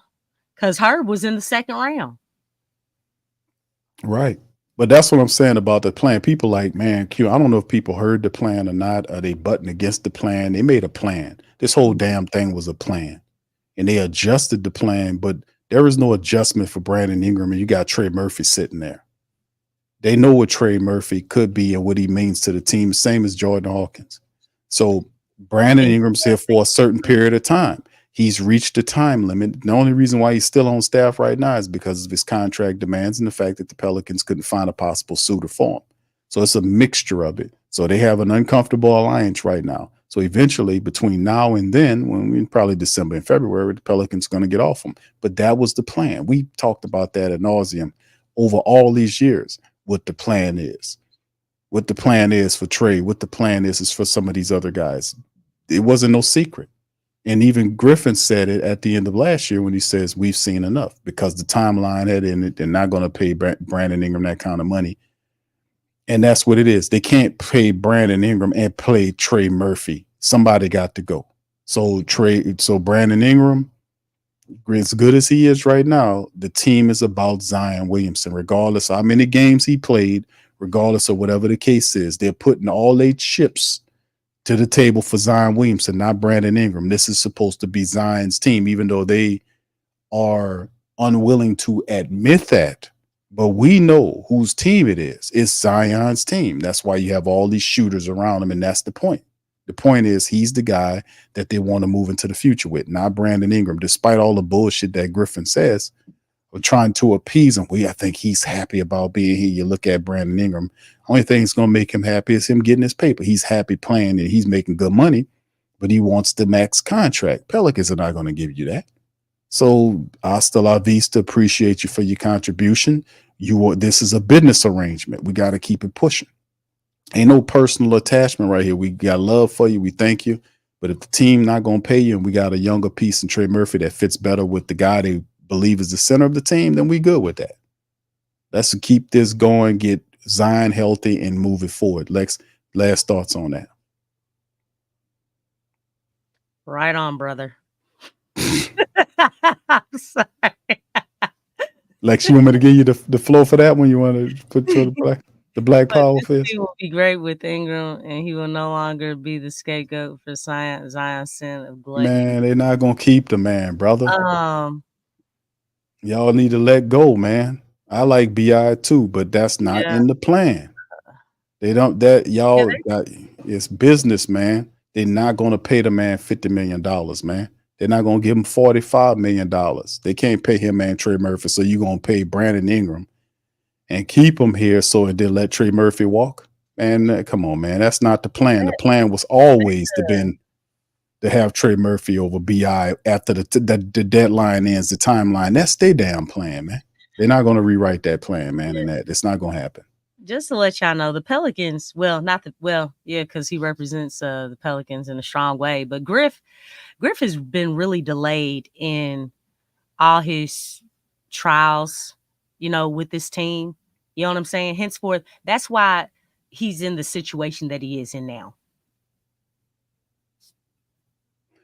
Because Herb was in the second round. Right. But that's what I'm saying about the plan. People like, man, Q, I don't know if people heard the plan or not. Are they butting against the plan? They made a plan. This whole damn thing was a plan. And they adjusted the plan, but there is no adjustment for Brandon Ingram, and you got Trey Murphy sitting there. They know what Trey Murphy could be and what he means to the team, same as Jordan Hawkins. So Brandon Ingram's here for a certain period of time. He's reached the time limit. The only reason why he's still on staff right now is because of his contract demands and the fact that the Pelicans couldn't find a possible suitor for him. So it's a mixture of it. So they have an uncomfortable alliance right now. So eventually, between now and then, when we probably December and February, the Pelicans going to get off them. But that was the plan. We talked about that ad nauseum over all these years. What the plan is, what the plan is for Trey, what the plan is for some of these other guys. It wasn't no secret. And even Griffin said it at the end of last year when he says we've seen enough because the timeline had in it. They're not going to pay Brandon Ingram that kind of money. And that's what it is. They can't pay Brandon Ingram and play Trey Murphy. Somebody got to go. So Brandon Ingram, as good as he is right now, the team is about Zion Williamson, regardless of how many games he played, regardless of whatever the case is. They're putting all their chips to the table for Zion Williamson, not Brandon Ingram. This is supposed to be Zion's team, even though they are unwilling to admit that. But we know whose team it is. It's Zion's team. That's why you have all these shooters around him, and that's the point. The point is he's the guy that they want to move into the future with, not Brandon Ingram, despite all the bullshit that Griffin says. We're trying to appease him. I think he's happy about being here. You look at Brandon Ingram. Only thing that's going to make him happy is him getting his paper. He's happy playing and he's making good money, but he wants the max contract. Pelicans are not going to give you that. So hasta la vista, appreciate you for your contribution. This is a business arrangement. We got to keep it pushing. Ain't no personal attachment right here. We got love for you. We thank you. But if the team not going to pay you and we got a younger piece in Trey Murphy that fits better with the guy they believe is the center of the team, then we good with that. Let's keep this going, get Zion healthy and move it forward. Lex, last thoughts on that. Right on, brother. I'm sorry. Lex, you want me to give you the floor for that one? You want to put to the Black Power fist? He will be great with Ingram, and he will no longer be the scapegoat for Zion's sin of blood. Man, they're not gonna keep the man, brother. Y'all need to let go, man. I like BI too, but that's not in the plan. They don't it's business, man. They're not gonna pay the man $50 million, man. They're not gonna give him $45 million. They can't pay him and Trey Murphy, so you're gonna pay Brandon Ingram and keep him here so it did let Trey Murphy walk. Man, come on, man. That's not the plan. The plan was always to have Trey Murphy over BI after the deadline ends, the timeline. That's their damn plan, man. They're not going to rewrite that plan, man, and it's not going to happen. Just to let y'all know, the Pelicans, because he represents the Pelicans in a strong way, but Griff has been really delayed in all his trials, with this team. You know what I'm saying? Henceforth, that's why he's in the situation that he is in now.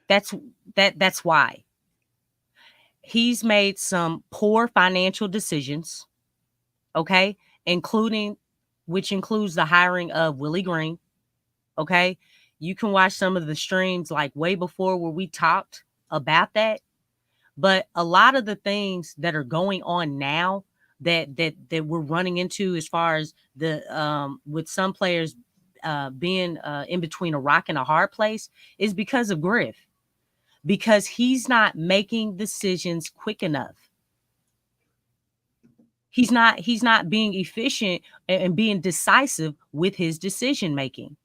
That's why. He's made some poor financial decisions, okay, which includes the hiring of Willie Green, okay? You can watch some of the streams like way before where we talked about that. But a lot of the things that are going on now that we're running into as far as the with some players being in between a rock and a hard place is because of Griff. Because he's not making decisions quick enough. He's not being efficient and being decisive with his decision making.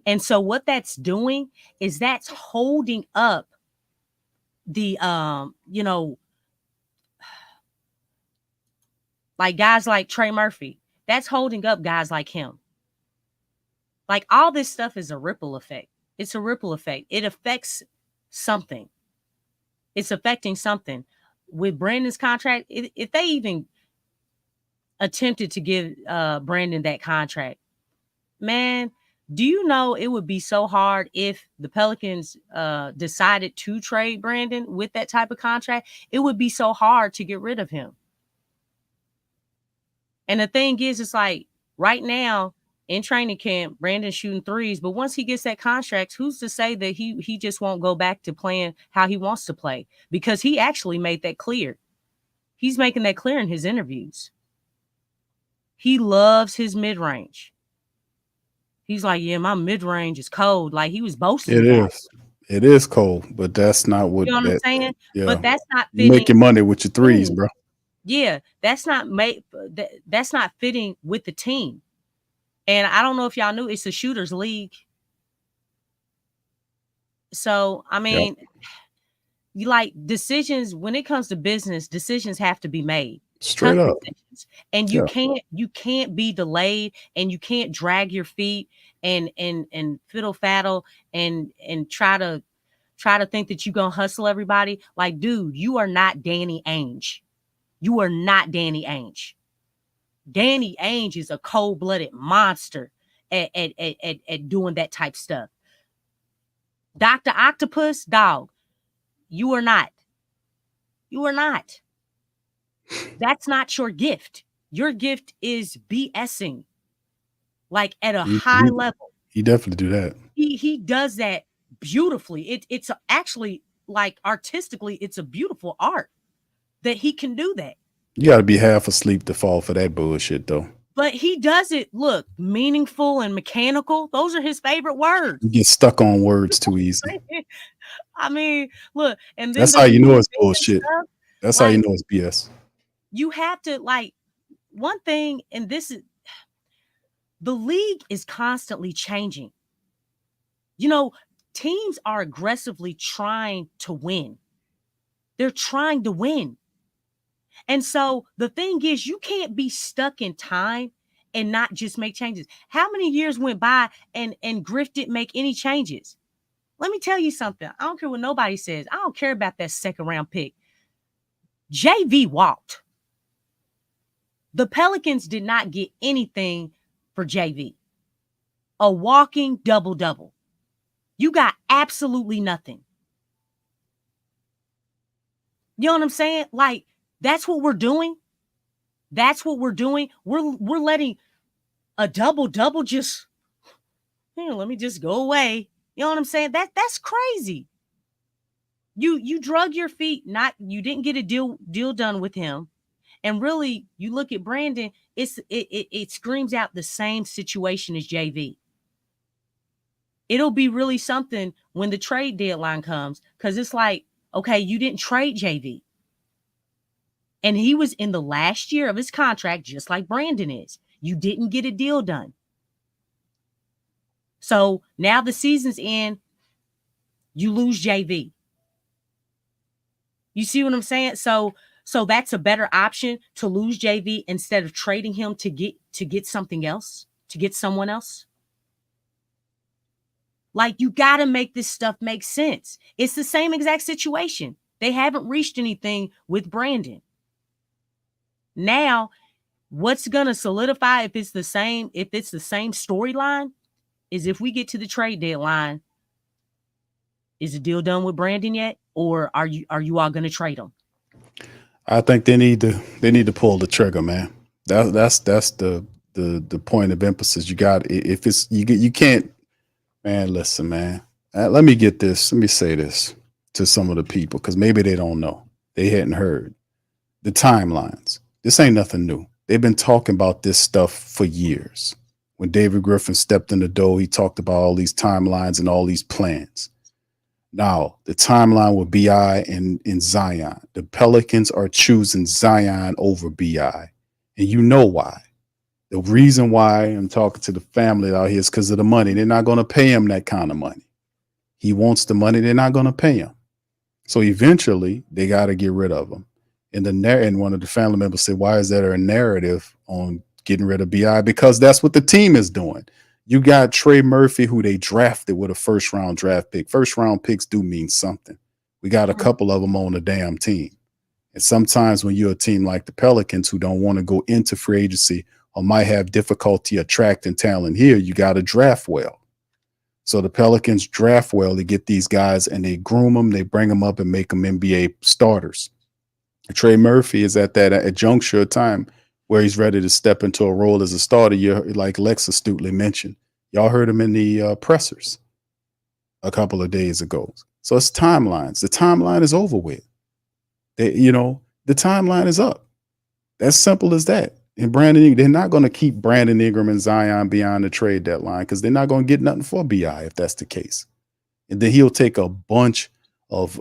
And so what that's doing is that's holding up the like guys like Trey Murphy. That's holding up guys like him. Like all this stuff is a ripple effect. It's a ripple effect. It affects something. It's affecting something. With Brandon's contract, if they even attempted to give Brandon that contract, man, do you know it would be so hard if the Pelicans decided to trade Brandon with that type of contract? It would be so hard to get rid of him. And the thing is, it's like right now, in training camp, Brandon's shooting threes, but once he gets that contract, who's to say that he just won't go back to playing how he wants to play? Because he actually made that clear. He's making that clear in his interviews. He loves his mid-range. He's like, yeah, my mid-range is cold. Like he was boasting. It is cold, but that's not what. You know what I'm saying? Yeah. But that's not fitting. You make your money with your threes, bro. Yeah, that's not fitting with the team. And I don't know if y'all knew it's a shooters league. So, I mean, you like decisions when it comes to business, decisions have to be made. Straight Tough up. decisions. And Yeah. you can't be delayed, and you can't drag your feet and fiddle faddle and try to think that you're gonna hustle everybody. Like, dude, you are not Danny Ainge. You are not Danny Ainge. Danny Ainge is a cold-blooded monster at doing that type stuff. Dr. Octopus, dog, you are not. You are not. That's not your gift. Your gift is BSing, like at a high level. He definitely do that. He does that beautifully. It's actually, like, artistically, it's a beautiful art that he can do that. You got to be half asleep to fall for that bullshit, though. But he does it, look, meaningful and mechanical. Those are his favorite words. You get stuck on words too easy. I mean, look, and then That's how you know it's bullshit. That's how you know it's BS. You have to, like, one thing, and this is, the league is constantly changing. You know, teams are aggressively trying to win. They're trying to win. And so the thing is, you can't be stuck in time and not just make changes. How many years went by and Griff didn't make any changes? Let me tell you something. I don't care what nobody says. I don't care about that second round pick. JV walked. The Pelicans did not get anything for JV. A walking double-double. You got absolutely nothing. You know what I'm saying? Like, that's what we're doing. That's what we're doing. We're letting a double-double just, let me just go away. You know what I'm saying? That's crazy. You drug your feet, you didn't get a deal done with him. And really, you look at Brandon, it screams out the same situation as JV. It'll be really something when the trade deadline comes, because it's like, okay, you didn't trade JV. And he was in the last year of his contract, just like Brandon is. You didn't get a deal done. So now the season's in, you lose JV. You see what I'm saying? So that's a better option, to lose JV instead of trading him to get something else, to get someone else. Like, you got to make this stuff make sense. It's the same exact situation. They haven't reached anything with Brandon. Now, what's going to solidify if it's the same storyline is if we get to the trade deadline, is the deal done with Brandon yet? Or are you all going to trade him? I think they need to pull the trigger, man. That's the point of emphasis. You got, if it's you can't, man. Listen, man. Let me say this to some of the people, because maybe they don't know. They hadn't heard the timelines. This ain't nothing new. They've been talking about this stuff for years. When David Griffin stepped in the door, he talked about all these timelines and all these plans. Now, the timeline with BI and Zion. The Pelicans are choosing Zion over BI. And you know why. The reason why I'm talking to the family out here is because of the money. They're not going to pay him that kind of money. He wants the money. They're not going to pay him. So eventually, they got to get rid of him. And one of the family members said, why is there a narrative on getting rid of BI? Because that's what the team is doing. You got Trey Murphy, who they drafted with a first-round draft pick. First-round picks do mean something. We got a couple of them on the damn team. And sometimes when you're a team like the Pelicans, who don't want to go into free agency or might have difficulty attracting talent here, you got to draft well. So the Pelicans draft well to get these guys, and they groom them, they bring them up and make them NBA starters. Trey Murphy is at that juncture of time where he's ready to step into a role as a starter. Like Lex astutely mentioned, y'all heard him in the pressers a couple of days ago. So it's timelines. The timeline is over with. The timeline is up. As simple as that. And they're not going to keep Brandon Ingram and Zion beyond the trade deadline, because they're not going to get nothing for BI if that's the case. And then he'll take a bunch of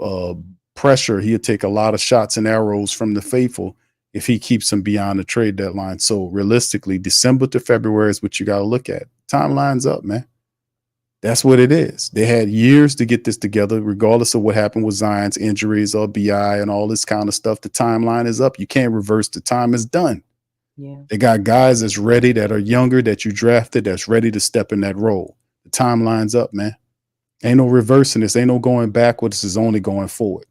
pressure. He'll take a lot of shots and arrows from the faithful if he keeps him beyond the trade deadline. So realistically, December to February is what you got to look at. Timeline's up, man. That's what it is. They had years to get this together, regardless of what happened with Zion's injuries or BI and all this kind of stuff. The timeline is up. You can't reverse the time. It's done. Yeah. They got guys that's ready, that are younger, that you drafted, that's ready to step in that role. The timeline's up, man. Ain't no reversing this. Ain't no going backwards. This is only going forward.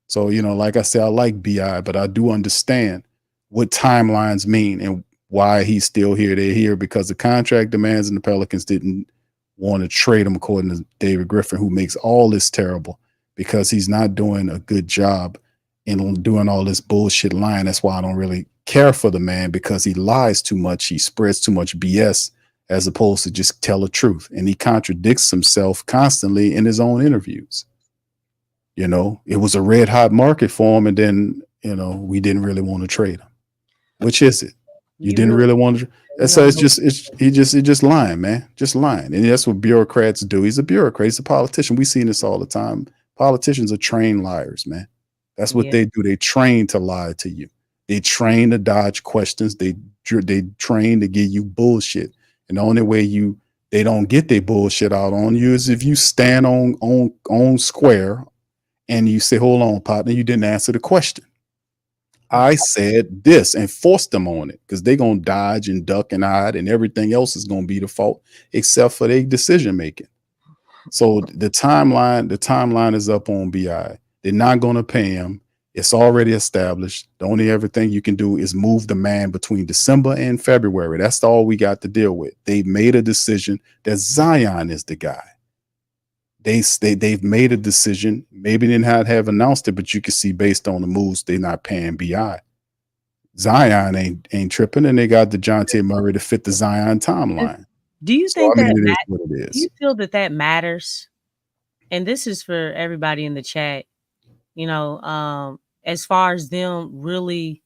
So, like I said, I like BI, but I do understand what timelines mean and why he's still here. They're here because the contract demands and the Pelicans didn't want to trade him, according to David Griffin, who makes all this terrible because he's not doing a good job in doing all this bullshit lying. That's why I don't really care for the man, because he lies too much. He spreads too much BS as opposed to just tell the truth. And he contradicts himself constantly in his own interviews. It was a red hot market for him. And then, we didn't really want to trade him. Which is it? You didn't really want to. So it's just lying, man. Just lying. And that's what bureaucrats do. He's a bureaucrat. He's a politician. We see this all the time. Politicians are trained liars, man. That's what they do. They train to lie to you. They train to dodge questions. They train to give you bullshit. And the only way they don't get their bullshit out on you is if you stand on square and you say, hold on, partner, you didn't answer the question. I said this, and force them on it, because they're going to dodge and duck and hide, and everything else is going to be the fault except for their decision making. So the timeline is up on BI. They're not going to pay him. It's already established. The only everything you can do is move the man between December and February. That's all we got to deal with. They made a decision that Zion is the guy. They've made a decision. Maybe they didn't have announced it, but you can see based on the moves, they're not paying BI. Zion ain't tripping, and they got DeJounte Murray to fit the Zion timeline. Do you think it is what it is. Do you feel that matters? And this is for everybody in the chat. As far as them really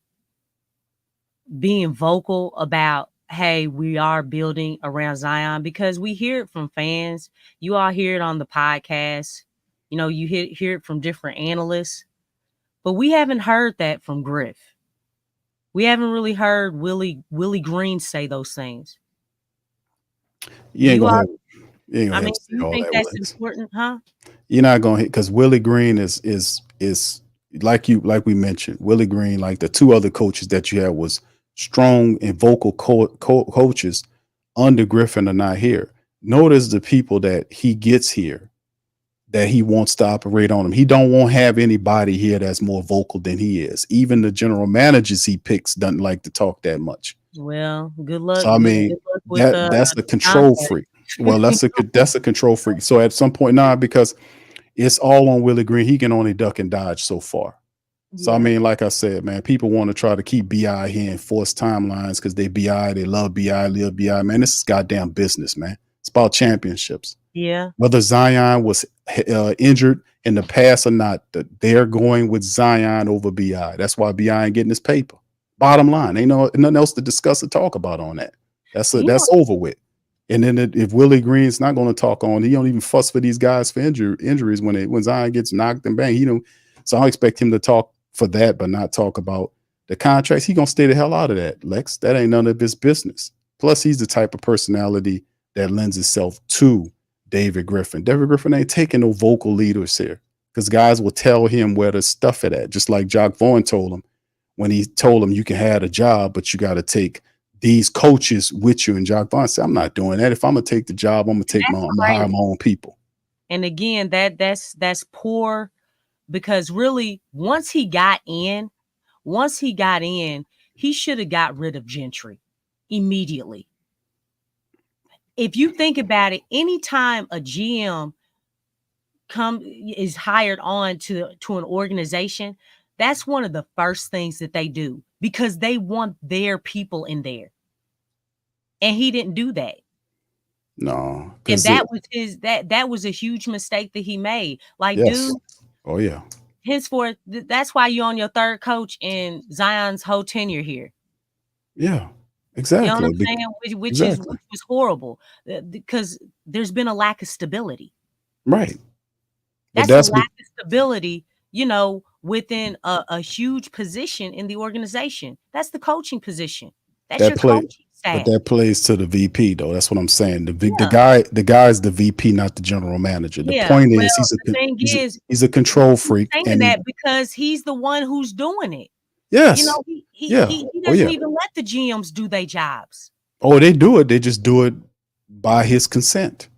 being vocal about, hey, we are building around Zion, because we hear it from fans. You all hear it on the podcast. You hear it from different analysts, but we haven't heard that from Griff. We haven't really heard Willie Green say those things. You ain't gonna do you think that's important, huh? You're not gonna hit, because Willie Green is like we mentioned. Willie Green, like the two other coaches that you had, was strong and vocal coaches under Griffin are not here. Notice the people that he gets here that he wants to operate on him. He don't want to have anybody here that's more vocal than he is. Even the general managers he picks doesn't like to talk that much. Well, good luck. So that's a control freak. Well, that's a control freak. So at some point now, because it's all on Willie Green, he can only duck and dodge so far. So, like I said, man, people want to try to keep BI here and force timelines because they love BI, live BI. Man, this is goddamn business, man. It's about championships. Yeah. Whether Zion was injured in the past or not, they're going with Zion over BI. That's why BI ain't getting his paper. Bottom line, ain't nothing else to discuss or talk about on that. That's over with. And then if Willie Green's not going to talk on, he don't even fuss for these guys for injuries when Zion gets knocked and bang. So I expect him to talk for that, but not talk about the contracts. He gonna stay the hell out of that, Lex. That ain't none of his business. Plus, he's the type of personality that lends itself to David Griffin. David Griffin ain't taking no vocal leaders here, because guys will tell him where to stuff it at. Just like Jock Vaughn told him when he told him you can have a job, but you got to take these coaches with you. And Jock Vaughn said, I'm not doing that. If I'm gonna take the job, I'm gonna hire my own people. And again, that's poor. Because really, once he got in, he should have got rid of Gentry immediately. If you think about it, anytime a GM is hired on to an organization, that's one of the first things that they do, because they want their people in there. And he didn't do that. No. And that was a huge mistake that he made. Like, yes. Dude. Oh, yeah. That's why you're on your third coach in Zion's whole tenure here. Yeah, exactly. You know what I'm saying? Which was horrible, because there's been a lack of stability. Right. That's a lack of stability, within a huge position in the organization. That's the coaching position. That's That your play, coaching but staff. that plays to the VP though. That's what I'm saying. The Yeah. guy is the VP, not the general manager. The Yeah. point Well, is the thing is, he's a control freak, saying and he that because he's the one who's doing it. You yes, know, yeah, he oh doesn't yeah, even let the GMs do their jobs. oh they do it. They just do it by his consent.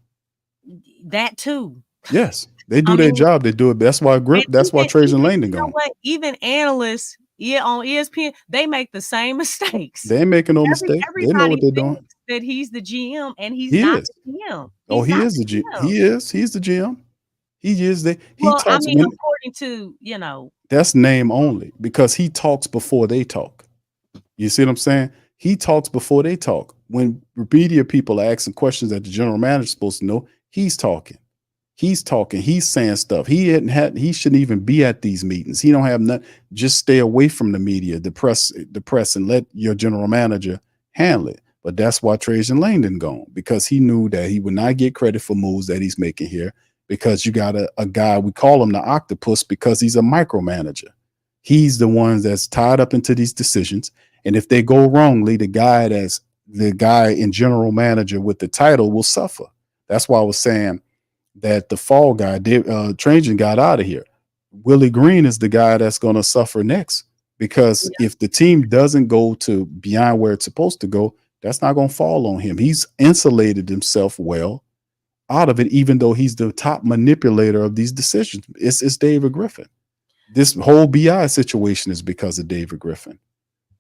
That too. Yes, they do I their mean, job. They do it. That's why and That's why Trajan Langdon you know gone. what? Even analysts, on ESPN, they make the same mistakes. They ain't making no mistake. They know what Everybody they're thinks doing. that he's the GM and he's He not is. the GM. Oh, He's he not is the the G. GM. He is. He's the GM. He is the. He Well, I talks mean, when. according to, That's name only because he talks before they talk. You see what I'm saying? He talks before they talk. When media people are asking questions that the general manager is supposed to know, he's talking. He's talking. He's saying stuff. He shouldn't even be at these meetings. He don't have nothing. Just stay away from the media, the press, and let your general manager handle it. But that's why Trajan Langdon gone, because he knew that he would not get credit for moves that he's making here, because you got a guy, we call him the octopus because he's a micromanager. He's the one that's tied up into these decisions. And if they go wrongly, the guy in general manager with the title will suffer. That's why I was saying that the fall guy, Trajan, got out of here. Willie Green is the guy that's going to suffer next, because if the team doesn't go to beyond where it's supposed to go, that's not going to fall on him. He's insulated himself well out of it, even though he's the top manipulator of these decisions. It's David Griffin. This whole BI situation is because of David Griffin.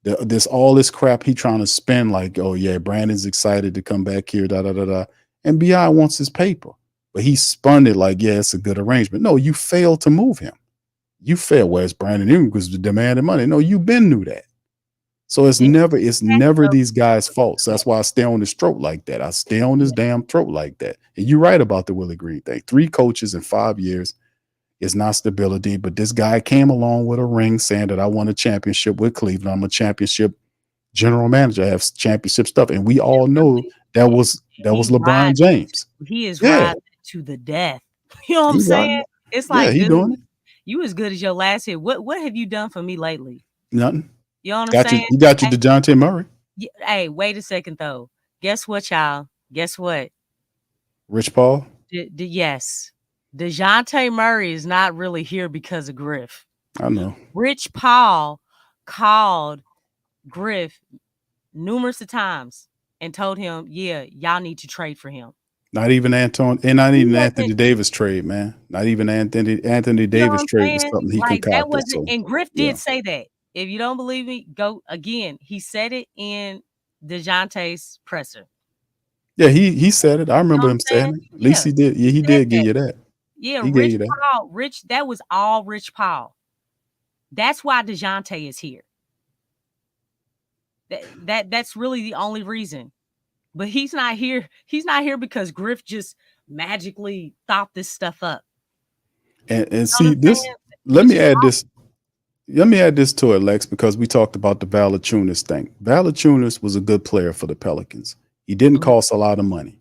This all this crap he trying to spin like, oh yeah, Brandon's excited to come back here, da da da da, and BI wants his paper, but he spun it like, yeah, it's a good arrangement. No, you failed to move him. You failed. Whereas Brandon Ingram was demanding money. No, you been knew that. So it's never these guys' faults. That's why I stay on his throat like that. I stay on his damn throat like that. And you're right about the Willie Green thing. 3 coaches in 5 years is not stability. But this guy came along with a ring saying that I won a championship with Cleveland. I'm a championship general manager. I have championship stuff. And we all know that was LeBron James. He is riding to the death. You know what I'm saying? It's like, he dude, doing it. You as good as your last hit. What have you done for me lately? Nothing. You know what I'm saying? You got your DeJounte Murray. Hey, wait a second though. Guess what, y'all? Guess what? Rich Paul? Yes. DeJounte Murray is not really here because of Griff. I know. Rich Paul called Griff numerous of times and told him, yeah, y'all need to trade for him. Not even Anthony Davis trade, man. Not even Anthony Davis trade was something he concocted. That wasn't, and Griff did say that. If you don't believe me, go again. He said it in DeJounte's presser. Yeah, he said it. I remember him saying it. At least he did. Yeah, he did give you that. Yeah, he Rich Paul. That was all Rich Paul. That's why DeJounte is here. That's really the only reason. But he's not here. He's not here because Griff just magically thought this stuff up. And see this. Let me add this to it, Lex, because we talked about the Valanciunas thing. Valanciunas was a good player for the Pelicans. He didn't cost a lot of money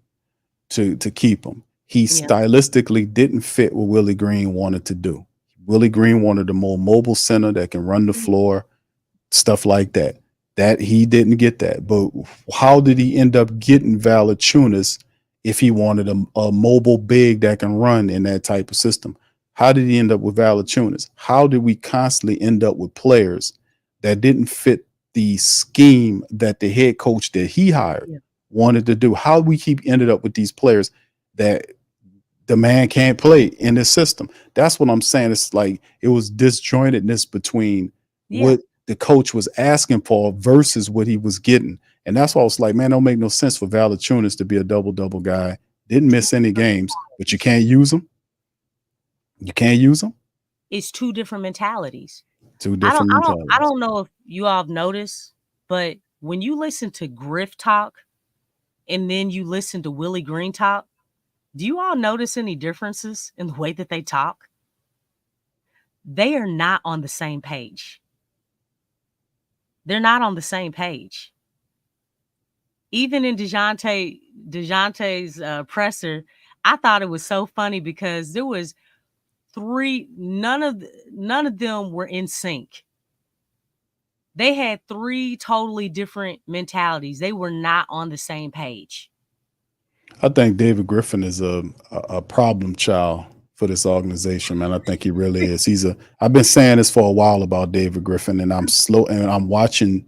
to keep him. He stylistically didn't fit what Willie Green wanted to do. Willie Green wanted a more mobile center that can run the floor, stuff like that. That he didn't get that. But how did he end up getting Valanciunas if he wanted a mobile big that can run in that type of system? How did he end up with Valanciunas? How did we constantly end up with players that didn't fit the scheme that the head coach that he hired wanted to do? How we keep ended up with these players that the man can't play in this system? That's what I'm saying. It's like it was disjointedness between what the coach was asking for versus what he was getting. And that's why I was like, man, don't make no sense for Valanciunas to be a double-double guy. Didn't miss any games, but you can't use him. You can't use them. It's 2 different mentalities. Mentalities. I don't know if you all have noticed, but when you listen to Griff talk and then you listen to Willie Green talk, do you all notice any differences in the way that they talk? They are not on the same page. They're not on the same page. Even in DeJounte's presser, I thought it was so funny because there was none of them were in sync. They had 3 totally different mentalities. They were not on the same page. I think David Griffin is a problem child for this organization, man. I think he really is. I've been saying this for a while about David Griffin, and I'm watching.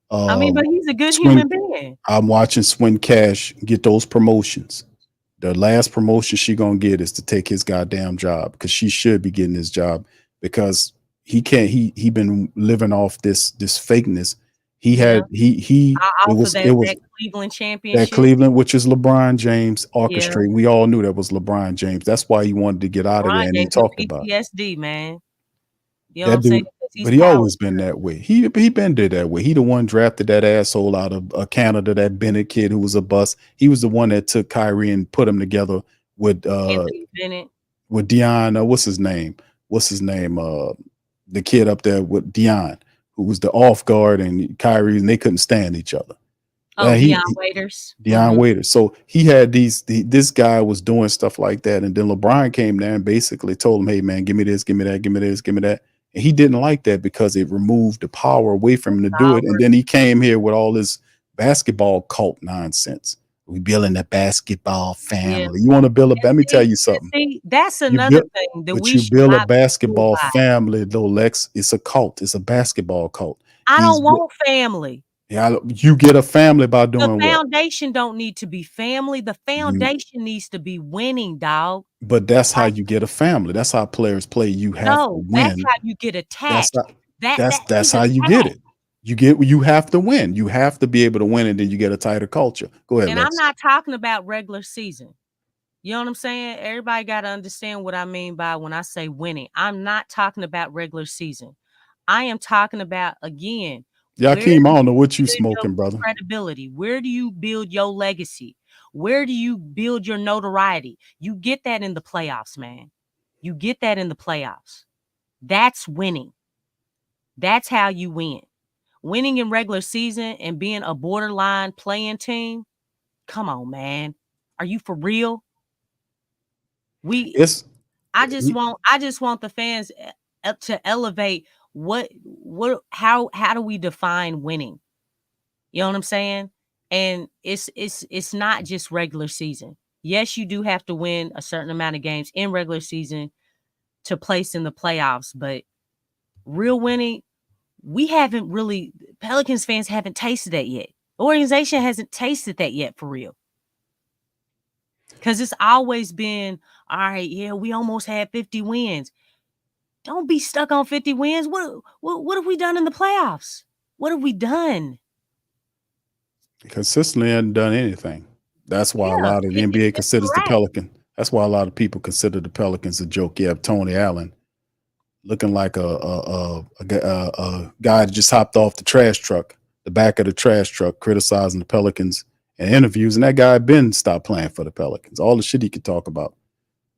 I mean, but he's a good Swin, human being. I'm watching Swin Cash get those promotions. The last promotion she gonna get is to take his goddamn job, because she should be getting his job, because he can't. He been living off this fakeness. He had it was that Cleveland championship. That Cleveland, which is LeBron James orchestrating. Yeah. We all knew that was LeBron James. That's why he wanted to get out of there, and he talked about PTSD, man. You that know what I'm saying? dude. But he always been that way. He been there that way. He the one drafted that asshole out of Canada, that Bennett kid who was a bust. He was the one that took Kyrie and put him together with Bennett. With Deion. What's his name? The kid up there with Deion, who was the off guard, and Kyrie, and they couldn't stand each other. Deion Waiters. Deion Waiters. So he had this guy was doing stuff like that. And then LeBron came there and basically told him, hey, man, give me this, give me that, give me this, give me that. And he didn't like that, because it removed the power away from him to do it. And then he came here with all this basketball cult nonsense. We building a basketball family. Yeah. You want to build let me tell you something. See, that's another thing that you build a basketball family, though, Lex. It's a cult. It's a basketball cult. I don't want family. Yeah, you get a family by doing the foundation don't need to be family. The foundation needs to be winning, dog. But that's how you get a family. That's how players play. You have to win. That's how you get attached. That's how you get it. You have to win. You have to be able to win, and then you get a tighter culture. Go ahead. And Lex. I'm not talking about regular season. You know what I'm saying? Everybody got to understand what I mean by when I say winning. I'm not talking about regular season. I am talking about, again, Yakeem, I don't know what you smoking, brother. Credibility. Where do you build your legacy? Where do you build your notoriety? You get that in the playoffs, man. You get that in the playoffs. That's winning. That's how you win. Winning in regular season and being a borderline playing team. Come on, man. Are you for real? I just want the fans to elevate how do we define winning? You know what I'm saying? And it's not just regular season. Yes, you do have to win a certain amount of games in regular season to place in the playoffs, but real winning, Pelicans fans haven't tasted that yet. The organization hasn't tasted that yet, for real. Because it's always been, all right, yeah, we almost had 50 wins. Don't be stuck on 50 wins. What have we done in the playoffs? What have we done? Consistently hadn't done anything. That's why a lot of the NBA considers the Pelicans. That's why a lot of people consider the Pelicans a joke. You have Tony Allen looking like a guy that just hopped off the back of the trash truck, criticizing the Pelicans in interviews. And that guy stopped playing for the Pelicans. All the shit he could talk about.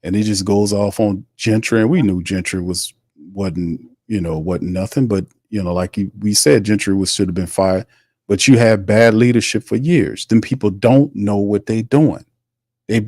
And he just goes off on Gentry, and we knew Gentry wasn't nothing. But like we said, Gentry should have been fired. But you have bad leadership for years. Then people don't know what they're doing. Dale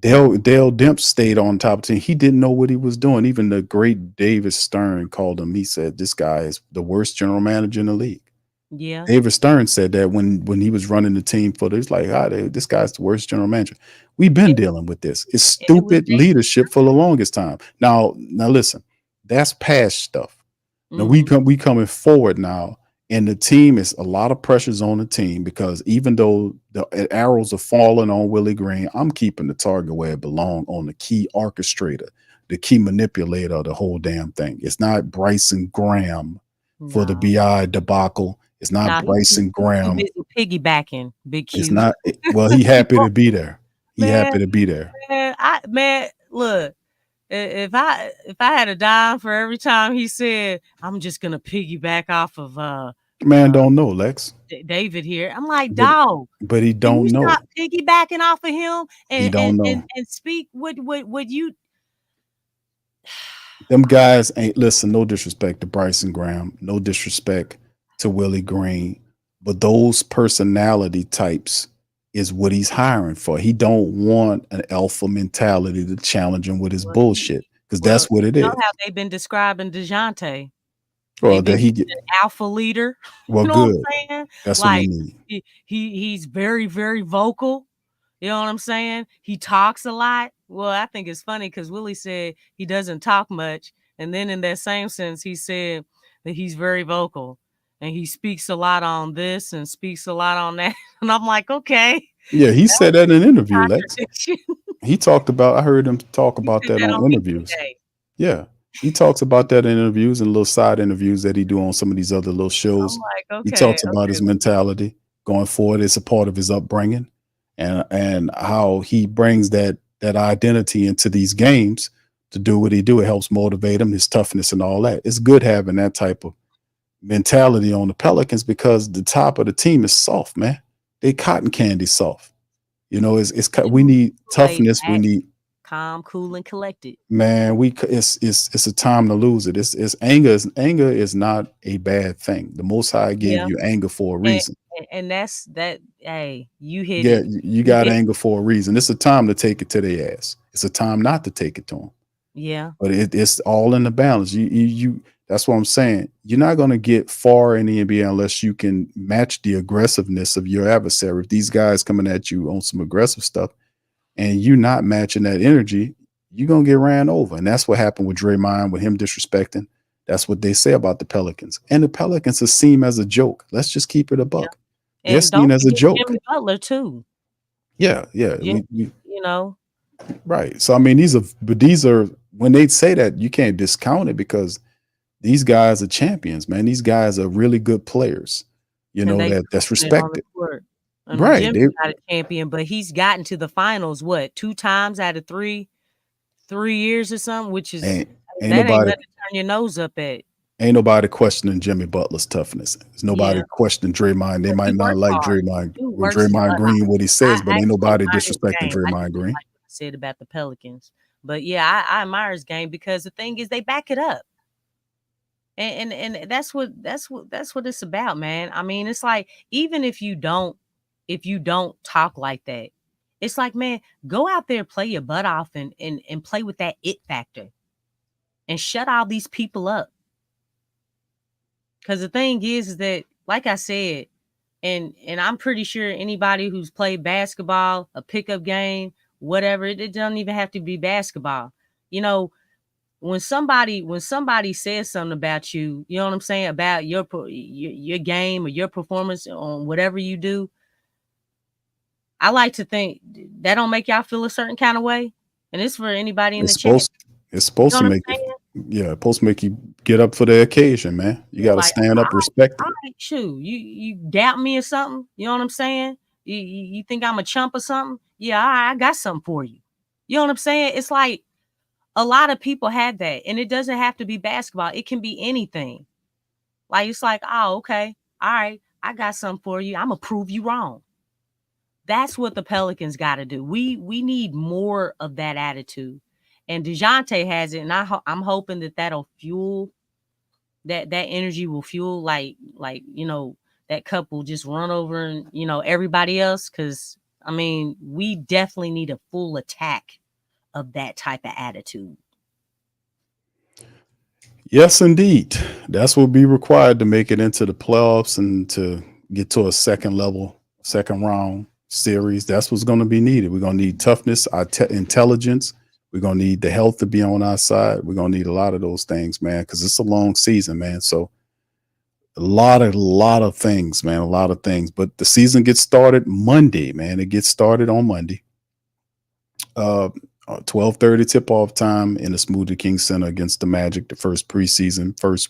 Demps stayed on top of the team. He didn't know what he was doing. Even the great David Stern called him. He said this guy is the worst general manager in the league. Yeah, David Stern said that when he was running the team it's like, this guy's the worst general manager. We've been dealing with this. It's stupid leadership for the longest time. Now listen, that's past stuff. Now we coming forward now, and the team is a lot of pressures on the team, because even though the arrows are falling on Willie Green, I'm keeping the target where it belongs, on the key orchestrator, the key manipulator of the whole damn thing. It's not Bryson Graham for the BI debacle. It's not Bryson Graham. He's piggybacking, Big Q. It's not. Well, he happy to be there. Happy to be there. Man, look, if I had a dime for every time he said, I'm just gonna piggyback off of don't know, Lex. David here. I'm like, dog. But he don't know. Stop piggybacking off of him and he don't know. And speak what you. Them guys ain't, listen, no disrespect to Bryson Graham, no disrespect to Willie Green, but those personality types is what he's hiring for. He don't want an alpha mentality to challenge him with his bullshit. because Well, that's what it you know is. how they've been describing DeJounte. Well, They've that been he get an alpha leader. well, You know what good. I'm saying? That's what we Like need. he's very, very vocal. You know what I'm saying? He talks a lot. Well, I think it's funny because Willie said he doesn't talk much. And then in that same sense, he said that he's very vocal and he speaks a lot on this and speaks a lot on that. And I'm like, okay, Yeah, he said that in an interview, Lex. contradiction. He talked about. I heard him talk He about said that that on on media interviews. day. Yeah, he talks about that in interviews and little side interviews that he do on some of these other little shows. I'm like, He okay, talks about his okay. mentality going forward. It's a part of his upbringing, and how he brings that identity into these games to do what he do. It helps motivate him, his toughness and all that. It's good having that type of mentality on the Pelicans because the top of the team is soft, man. They cotton candy soft. You know, we need Laid toughness. We back, need, calm, cool, and collected. man, it's a time to lose it. It's anger is not a bad thing. The Most High gave Yeah. you anger for a And, reason. and that's that. Hey, you hit Yeah, it. you got anger for a reason. It's a time to take it to their ass. It's a time not to take it to them. Yeah. But it's all in the balance. You that's what I'm saying. You're not going to get far in the NBA unless you can match the aggressiveness of your adversary. If these guys coming at you on some aggressive stuff and you're not matching that energy, you're going to get ran over. And that's what happened with Draymond, with him disrespecting. That's what they say about the Pelicans. And the Pelicans are seen as a joke. Let's just keep it a buck. They're And seen don't as a forget joke. Jimmy Butler too. Yeah. You know, Right. So I mean, these are when they say that, you can't discount it because these guys are champions, man. These guys are really good players. You and know, they that's proving it on the respected. court. I mean, Right. Jimmy's not a champion, but he's gotten to the finals 2 times out of 3 years or something, which is Ain't that ain't nobody nothing to turn your nose up at. ain't nobody questioning Jimmy Butler's toughness. There's nobody Yeah. questioning Draymond. They But he might not works like hard. Draymond Dude when works Draymond Green what he says, but I ain't actually nobody admire his disrespecting game. I Draymond just don't Green. like what I said about the Pelicans. But yeah, I admire his game because the thing is they back it up. And that's what it's about, man. I mean, it's like even if you don't talk like that, it's like, man, go out there, play your butt off and play with that it factor and shut all these people up. Because the thing is that, like I said, and I'm pretty sure anybody who's played basketball, a pickup game, whatever, it doesn't even have to be basketball. You know, when somebody says something about you, you know what I'm saying, about your game or your performance on whatever you do, I like to think that don't make y'all feel a certain kind of way. And it's for anybody in It's the chat. supposed You to know what make I'm it, saying? yeah, it's supposed to make you get up for the occasion, man. You got to Like, stand up, respect it. all right, shoot, you doubt me or something? You know what I'm saying? You think I'm a chump or something? Yeah, all right, I got something for you. You know what I'm saying? It's like a lot of people have that, and it doesn't have to be basketball. It can be anything. Like, it's like, oh, okay, all right, I got something for you. I'm gonna prove you wrong. That's what the Pelicans got to do. We need more of that attitude, and DeJounte has it, and I'm hoping that'll fuel that energy will fuel like that cup will just run over and everybody else. Because I mean, we definitely need a full attack of that type of attitude. Yes, indeed. That's what will be required to make it into the playoffs and to get to a second round series. That's what's going to be needed. We're going to need toughness, intelligence. We're going to need the health to be on our side. We're going to need a lot of those things, man, because it's a long season, man. So a lot of things, man, a lot of things. But the season gets started Monday, man. It gets started on Monday. 12:30 tip-off time in the Smoothie King Center against the Magic, the first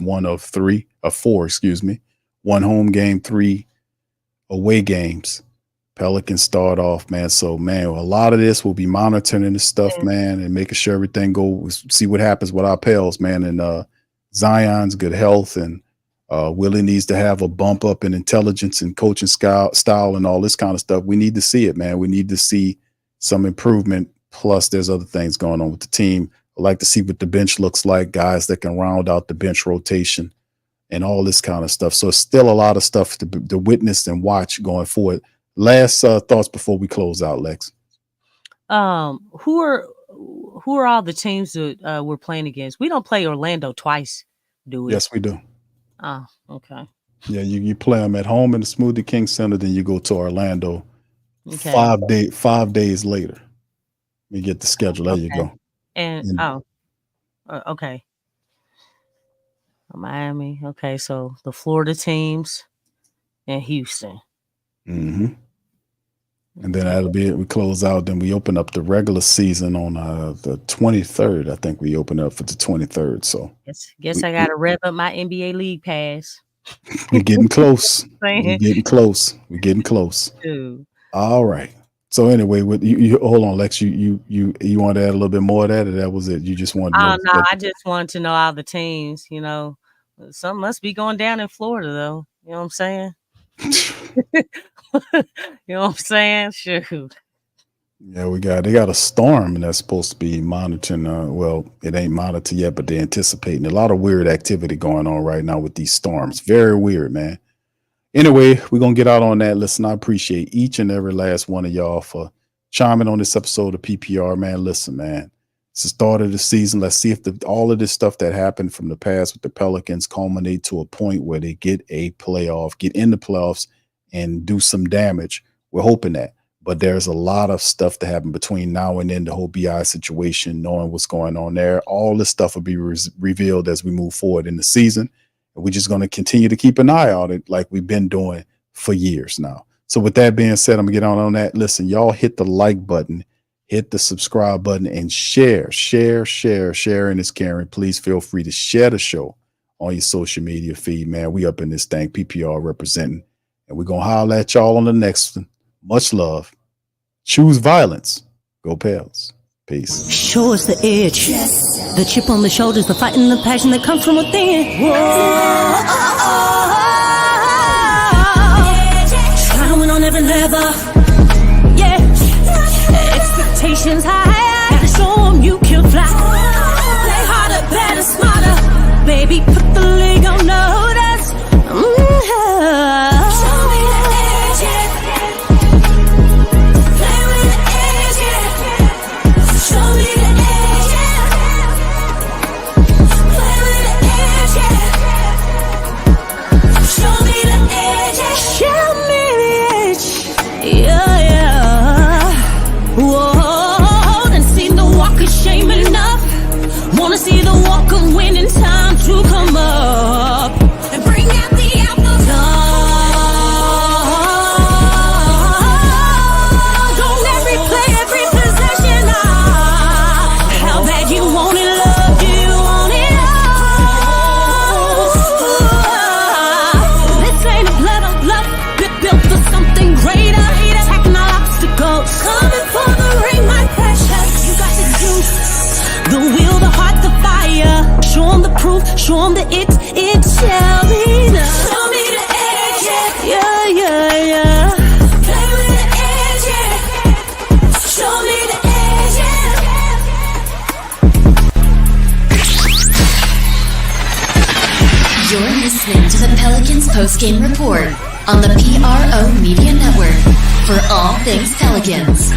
one of 4, one home game, 3 away games. Pelicans start off, man. So, man, a lot of this will be monitoring this stuff, man, and making sure everything goes, see what happens with our Pels, man, and Zion's good health, and Willie needs to have a bump up in intelligence and coaching style and all this kind of stuff. We need to see it, man. We need to see some improvement. Plus, there's other things going on with the team. I like to see what the bench looks like, guys that can round out the bench rotation and all this kind of stuff. So it's still a lot of stuff to witness and watch going forward. Last thoughts before we close out, Lex. Who who are all the teams that we're playing against? We don't play Orlando twice, do we? Yes, we do. Oh, okay. Yeah, you play them at home in the Smoothie King Center, then you go to Orlando Okay. 5 days later. You get the schedule. There you Okay. go. And And okay. Miami. Okay, so the Florida teams and Houston. mhm. And then Okay. that'll be it. We close out. Then we open up the regular season on the 23rd. I think we open up for the 23rd. So Guess we, I gotta rev up my NBA League Pass. we're getting close. We're Saying, getting close. We're getting close. dude. All right. So anyway, with you hold on, Lex. You want to add a little bit more of that, or that was it? You just wanted to know Oh the no, schedule? I just wanted to know all the teams. You know, something must be going down in Florida, though. You know what I'm saying? You know what I'm saying? Shoot. Yeah, they got a storm, and that's supposed to be monitoring. Well, it ain't monitored yet, but they're anticipating a lot of weird activity going on right now with these storms. Very weird, man. Anyway, we're gonna get out on that. Listen, I appreciate each and every last one of y'all for chiming on this episode of PPR, man. Listen, man, it's the start of the season. Let's see if all of this stuff that happened from the past with the Pelicans culminate to a point where they get in the playoffs, and do some damage. We're hoping that. But there's a lot of stuff to happen between now and then, the whole BI situation, knowing what's going on there. All this stuff will be revealed as we move forward in the season. And we're just going to continue to keep an eye on it like we've been doing for years now. So with that being said, I'm going to get on that. Listen, y'all hit the like button, hit the subscribe button, and share. Sharing is caring. Please feel free to share the show on your social media feed, man. We up in this thing, PPR representing. And we're going to holler at y'all on the next one. Much love. Choose violence. Go Pels. Peace. Show us the edge. The chip on the shoulders, the fight and the passion that comes from within. Whoa. Trying to win on every level. Yeah. Expectations high. Gotta show them you can fly. Play harder, better, smarter. Baby, put the league on notice. Show me the edge, yeah. Play with the edge, yeah. Show me the edge, yeah. Play with the edge, yeah. Show me the edge, yeah. Show me the edge, yeah. Whoa, done seen the walk of shame enough. Wanna see the walk of winning, time to come up and bring out the outlaws. Don't every play, every possession. How bad you want it, love, do you want it all? This ain't a blood of love, built for something greater. Attacking all obstacles, coming for the ring, my precious. You got the juice, the will, the heart, the fire. Show 'em the proof, show 'em that it shall be done. Show me the edge, yeah. Play with the edge, yeah. Show me the edge, yeah. You're listening to the Pelicans Postgame Report on the PRO Media Network. For all things Pelicans.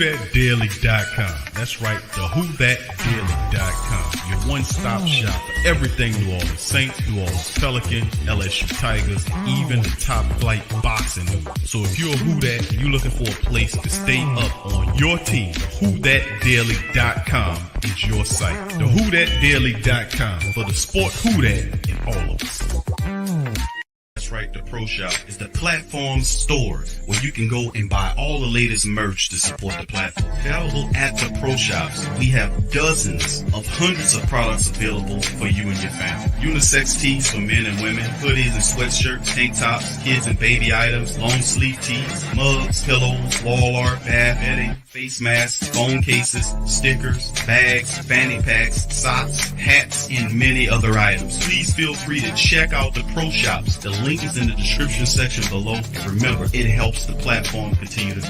TheWhoThatDaily.com. That's right, TheWhoThatDaily.com. Your one-stop shop for everything New Orleans Saints, New Orleans Pelicans, LSU Tigers, even the top flight boxing news. So if you're a Who That and you're looking for a place to stay up on your team, TheWhoThatDaily.com is your site. TheWhoThatDaily.com for the sport Who That in all of us. That's right, the Pro Shop is the platform store where you can go and buy all the latest merch to support the platform. Available at the Pro Shops, we have dozens of hundreds of products available for you and your family. Unisex tees for men and women, hoodies and sweatshirts, tank tops, kids and baby items, long sleeve tees, mugs, pillows, wall art, bath bedding, face masks, phone cases, stickers, bags, fanny packs, socks, hats, and many other items. Please feel free to check out the Pro Shops. The link is in the description section below. And remember, it helps the platform continue to grow.